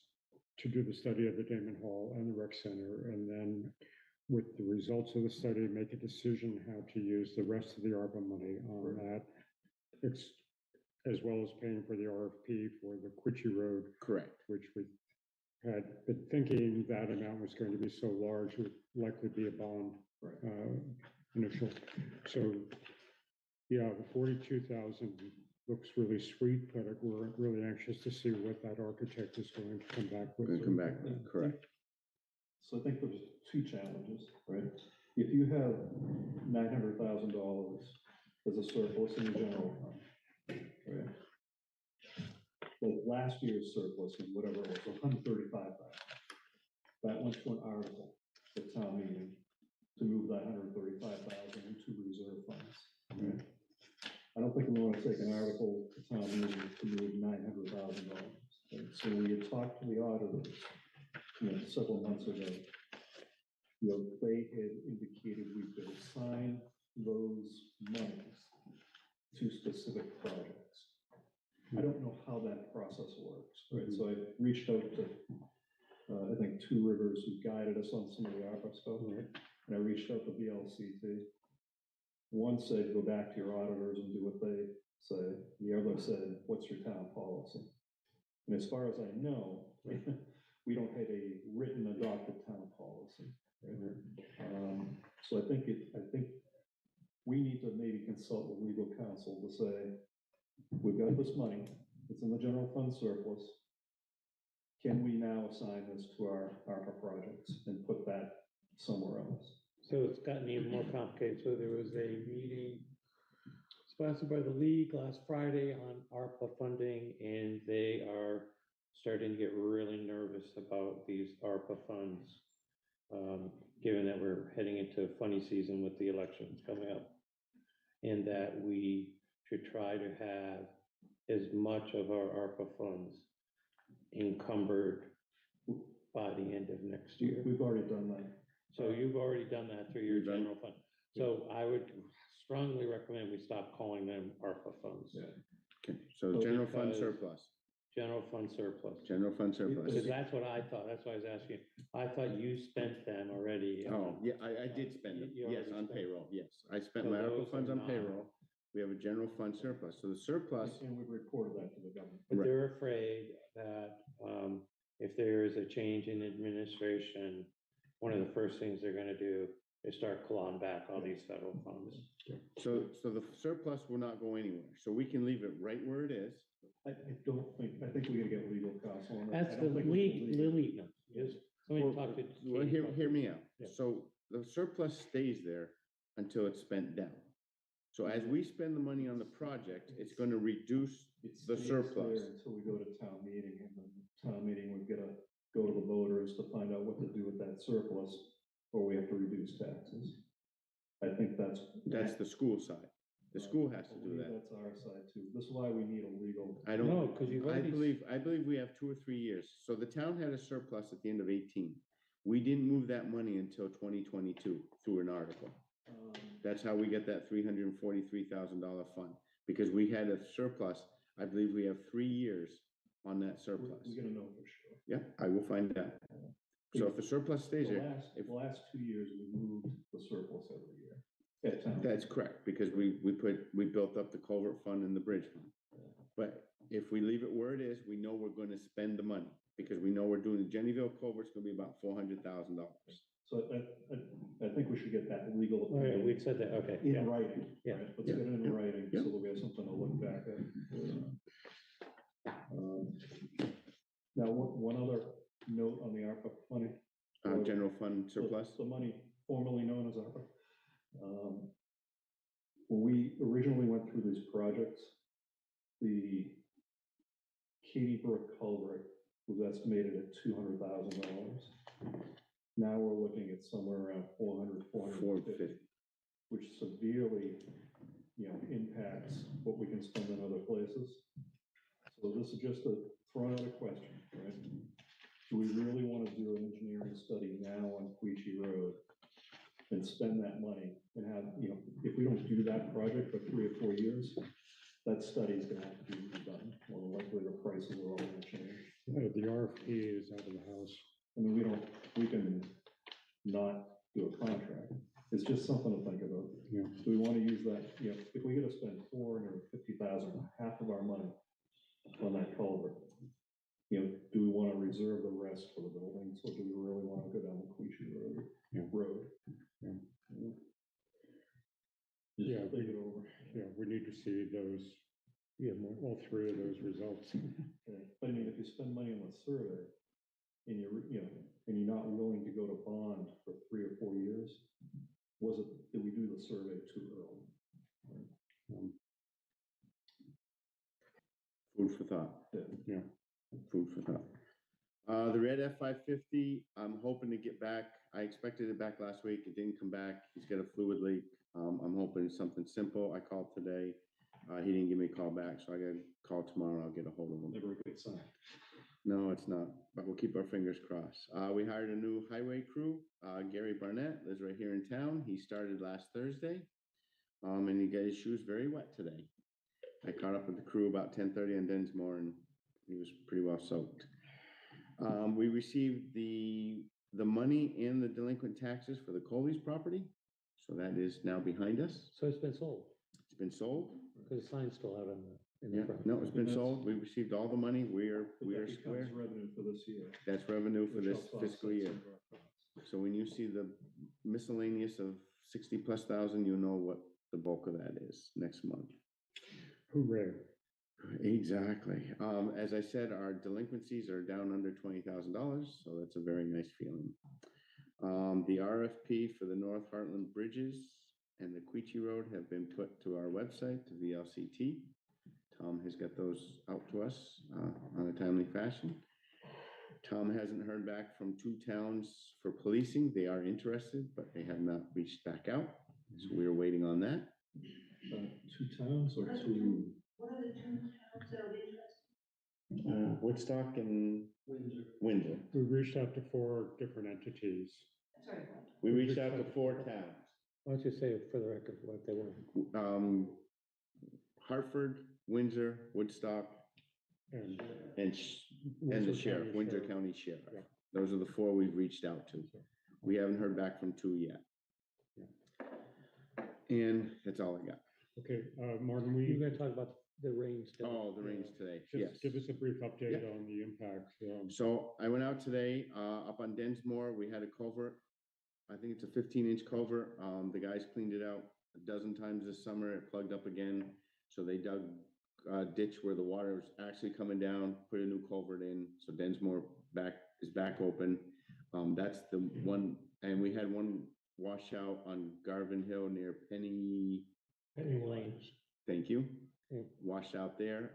to do the study of the Damon Hall and the rec center, and then with the results of the study, make a decision how to use the rest of the ARPA money on that. It's as well as paying for the RFP for the Queechee Road. Correct. Which we had been thinking that amount was going to be so large, would likely be a bond initial. So, yeah, the 42,000 looks really sweet, but we're really anxious to see what that architect is going to come back with. Gonna come back with, correct. So I think there's two challenges, right? If you have $900,000 as a surplus in the general fund, right? Like last year's surplus was whatever it was, 135,000. That went to an article at town meeting to move that 135,000 into reserve funds, right? I don't think we want to take an article to town meeting to move $900,000. Right? So we had talked to the auditors, several months ago. They had indicated we could assign those monies to specific projects. I don't know how that process works, right? So I reached out to, I think, Two Rivers, who guided us on some of the ARPA stuff, right? And I reached out to VLCT. One said, go back to your auditors and do what they say. The other said, what's your town policy? And as far as I know, we don't have a written adopted town policy. Right? So I think we need to maybe consult with legal counsel to say, we've got this money, it's in the general fund surplus. Can we now assign this to our ARPA projects and put that somewhere else? So it's gotten even more complicated. So there was a meeting sponsored by the league last Friday on ARPA funding, and they are starting to get really nervous about these ARPA funds, given that we're heading into funny season with the elections coming up, and that we should try to have as much of our ARPA funds encumbered by the end of next year. We've already done that. So you've already done that through your general fund. So I would strongly recommend we stop calling them ARPA funds. Yeah. Okay, so general fund surplus, General fund surplus. general fund surplus. Because that's what I thought. That's why I was asking. I thought you spent them already. Oh, yeah, I did spend them, You yes, already on spent payroll, yes. I spent So my ARPA those funds are on not- payroll. We have a general fund surplus, so the surplus, And we've reported that to the government. But Right. they're afraid that if there is a change in administration, one of the first things they're gonna do is start clawing back all these federal funds. so the surplus will not go anywhere, so we can leave it right where it is. I think we gotta get legal counsel on that. That's I the don't think league, we the can league, no, just, somebody Well, talk to. Well, Katie about hear it. me out. Yeah. So the surplus stays there until it's spent down. So as we spend the money on the project, it's gonna reduce It the stays surplus. there until we go to town meeting, and then town meeting, we've gotta go to the voters to find out what to do with that surplus, or we have to reduce taxes. I think that's. That's the school side. The school has to do that. That's our side too. This is why we need a legal. I don't. No, 'cause you've I already- believe we have 2 or 3 years. So the town had a surplus at the end of 18. We didn't move that money until 2022 through an article. That's how we get that $343,000 fund, because we had a surplus. I believe we have 3 years on that surplus. We're gonna know for sure. Yeah, I will find out. So if the surplus stays The there, the last 2 years, we moved the surplus every year at town. that's correct, because we built up the culvert fund and the bridge fund. But if we leave it where it is, we know we're gonna spend the money, because we know we're doing the Jenneville culvert's gonna be about $400,000. So I think we should get that legal Oh, yeah, opinion we'd said that, okay. in yeah. writing. Yeah. Right? Let's get it in writing so that we have something to look back at. Now, one other note on the ARPA money. General fund surplus. The money formerly known as ARPA. When we originally went through these projects, the Katy Brook culvert was estimated at $200,000. Now we're looking at somewhere around 450, which severely, impacts what we can spend in other places. So this is just throwing out a question, right? Do we really want to do an engineering study now on Queechee Road and spend that money and have, if we don't do that project for 3 or 4 years, that study is gonna have to be redone. More than likely, the prices are all gonna change. The RFP is out of the house. I mean, we can not do a contract. It's just something to think about. Yeah. Do we want to use that, if we gotta spend $450,000, half of our money on that culvert, do we want to reserve the rest for the buildings, or do we really want to go down the Queechee Road? Yeah. Yeah. Just Yeah, think it over. Yeah, we need to see those You have more. all three of those results. Yeah, but I mean, if you spend money on a survey and and you're not willing to go to bond for 3 or 4 years, did we do the survey too early? Um, Food for thought. Yeah. Food for thought. The red F-550, I'm hoping to get back. I expected it back last week. It didn't come back. He's got a fluid leak. I'm hoping something simple. I called today. He didn't give me a call back, so I got to call tomorrow. I'll get a hold of him. Never a good sign. No, it's not, but we'll keep our fingers crossed. We hired a new highway crew. Gary Barnett lives right here in town. He started last Thursday. And he got his shoes very wet today. I caught up with the crew about 10:30 on Densmore, and he was pretty well soaked. We received the money and the delinquent taxes for the Coley's property, so that is now behind us. So it's been sold, It's been sold. because the sign's still out in the Yeah, front. no, it's been sold. We received all the money. We are That square. becomes revenue for this year. That's revenue for which this helps offset fiscal year. some of our costs. So when you see the miscellaneous of 60,000+, you know what the bulk of that is next month. Hooray. Exactly. As I said, our delinquencies are down under $20,000, so that's a very nice feeling. The RFP for the North Hartland Bridges and the Queechee Road have been put to our website, to VLCT. Tom has got those out to us on a timely fashion. Tom hasn't heard back from 2 towns for policing. They are interested, but they have not reached back out. So we are waiting on that. 2 towns or 2? What are the 2 towns that are interested? Woodstock and Windsor. We reached out to 4 different entities. Sorry, what? We reached out to 4 towns. Why don't you say for the record what they want? Hartford, Windsor, Woodstock, And and the sheriff, Windsor County Sheriff. Yeah. Those are the 4 we've reached out to. We haven't heard back from 2 yet. And that's all I got. Okay, Martin, You're gonna talk about the rains. today. Oh, the rains today, yes. just give us a brief update on the impact. So I went out today, up on Densmore. We had a culvert. I think it's a 15-inch culvert. The guys cleaned it out a dozen times this summer. It plugged up again. So they dug a ditch where the water was actually coming down, put a new culvert in. So Densmore is back open. That's the one, and we had one washout on Garvin Hill near Penny Lane. Thank you. Yeah. Washed out there.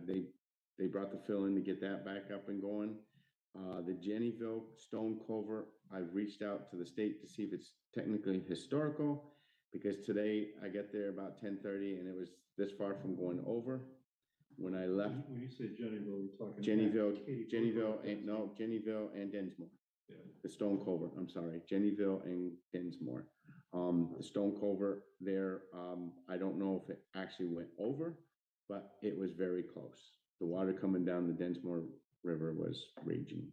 They brought the fill in to get that back up and going. The Jenneville stone culvert, I've reached out to the state to see if it's technically historical, because today I get there about 10:30 and it was this far from going over. When I left When you say Jenneville, you're talking. Jenneville, Katy Jenneville Brook, and no, Jenneville and Densmore. Yeah. The stone culvert, I'm sorry, Jenneville and Densmore. The stone culvert there, I don't know if it actually went over, but it was very close. The water coming down the Densmore River was raging.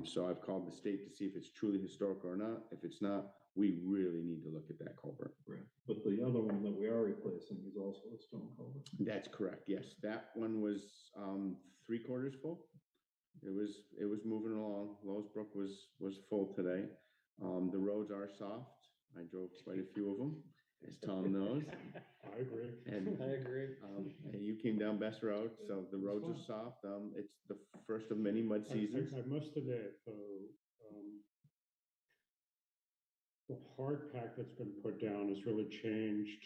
So I've called the state to see if it's truly historical or not. If it's not, we really need to look at that culvert. Right, but the other one that we are replacing is also a stone culvert. That's correct, yes. That one was 3/4 full. It was moving along. Lowesbrook was full today. The roads are soft. I drove quite a few of them, as Tom knows. I agree. And I agree. and you came down Best Road, so the roads are soft. It's the first of many mud seasons. I must admit, though, the hard pack that's been put down has really changed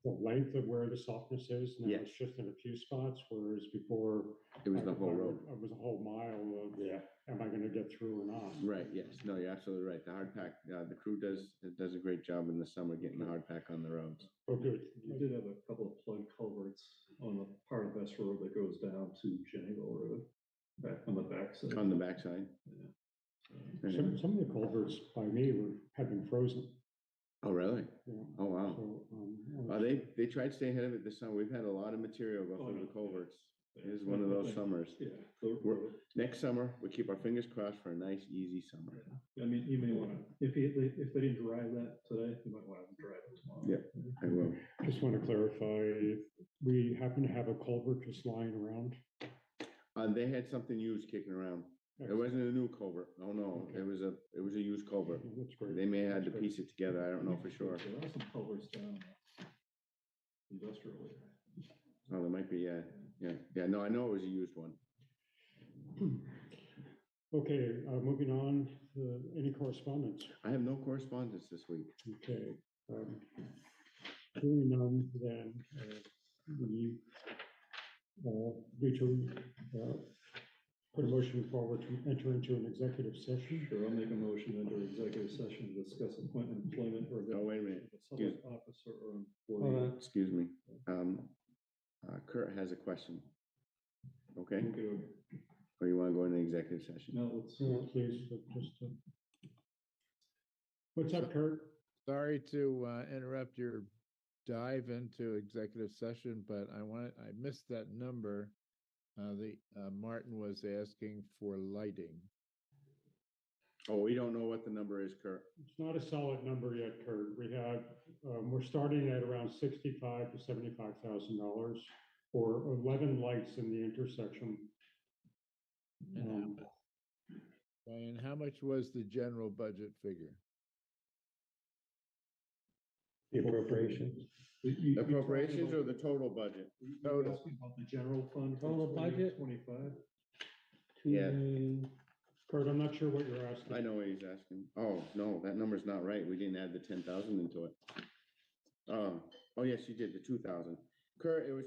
the length of where the softness is. Now Yes. it's just in a few spots, whereas before. It was the whole road. It was a whole mile of, am I gonna get through or not? Right, yes. No, you're absolutely right. The hard pack, the crew does a great job in the summer getting the hard pack on the roads. Oh, good. You did have a couple of plug culverts on the part of Best Road that goes down to Jenneville Road, back on the backside. On the backside. Yeah. Some of the culverts by me have been frozen. Oh, really? Yeah. Oh, wow. So, They tried to stay ahead of it this summer. We've had a lot of material go through the culverts. It is one of those summers. Yeah. Next summer, we keep our fingers crossed for a nice, easy summer. I mean, you may wanna, if they didn't drive that today, you might wanna drive it tomorrow. Yeah, I will. just want to clarify, we happen to have a culvert just lying around. They had something used kicking around. It wasn't a new culvert. Oh, no, it was a used culvert. That's great. They may have had to That's great. piece it together. I don't know for sure. There are some culverts down industrial area. Oh, there might be, yeah, no, I know it was a used one. Okay, moving on, any correspondence? I have no correspondence this week. Okay. Hearing none, then we need to put a motion forward to enter into an executive session. Sure, I'll make a motion to enter executive session to discuss appointment, employment, or. Oh, wait a minute. of a public officer or Hold employee. on. Excuse me. Kurt has a question. Okay, Okay, or you want to go into executive session? no, let's, Please, just, what's up, Kurt? Sorry to interrupt your dive into executive session, but I missed that number. Martin was asking for lighting. Oh, we don't know what the number is, Kurt. It's not a solid number yet, Kurt. We have, we're starting at around $65,000 to $75,000 for 11 lights in the intersection. And how much was the general budget figure? The appropriations. Appropriations or the total budget? You're asking about the general fund? for Total budget? 25? Yeah. Kurt, I'm not sure what you're asking. I know what he's asking. Oh, no, that number's not right. We didn't add the 10,000 into it. Oh, yes, you did, the 2,000. Kurt, it was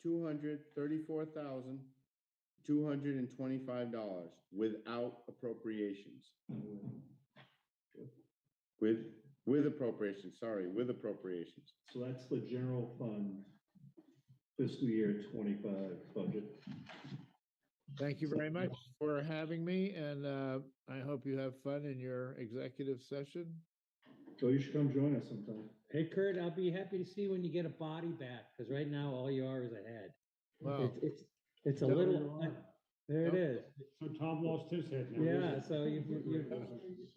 $2,234,225 without appropriations. With appropriations, sorry, with appropriations. So that's the general fund fiscal year 25 budget. Thank you very much for having me, and I hope you have fun in your executive session. So you should come join us sometime. Hey, Kurt, I'll be happy to see when you get a body back, because right now all you are is a head. Wow. It's a There little, you are. there it is. So Tom lost his head now. Yeah, so you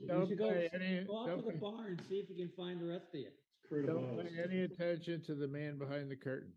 Don't should go pay out to the don't bar and see if you can find the rest of you. Kurt don't Aboz. pay any attention to the man behind the curtain.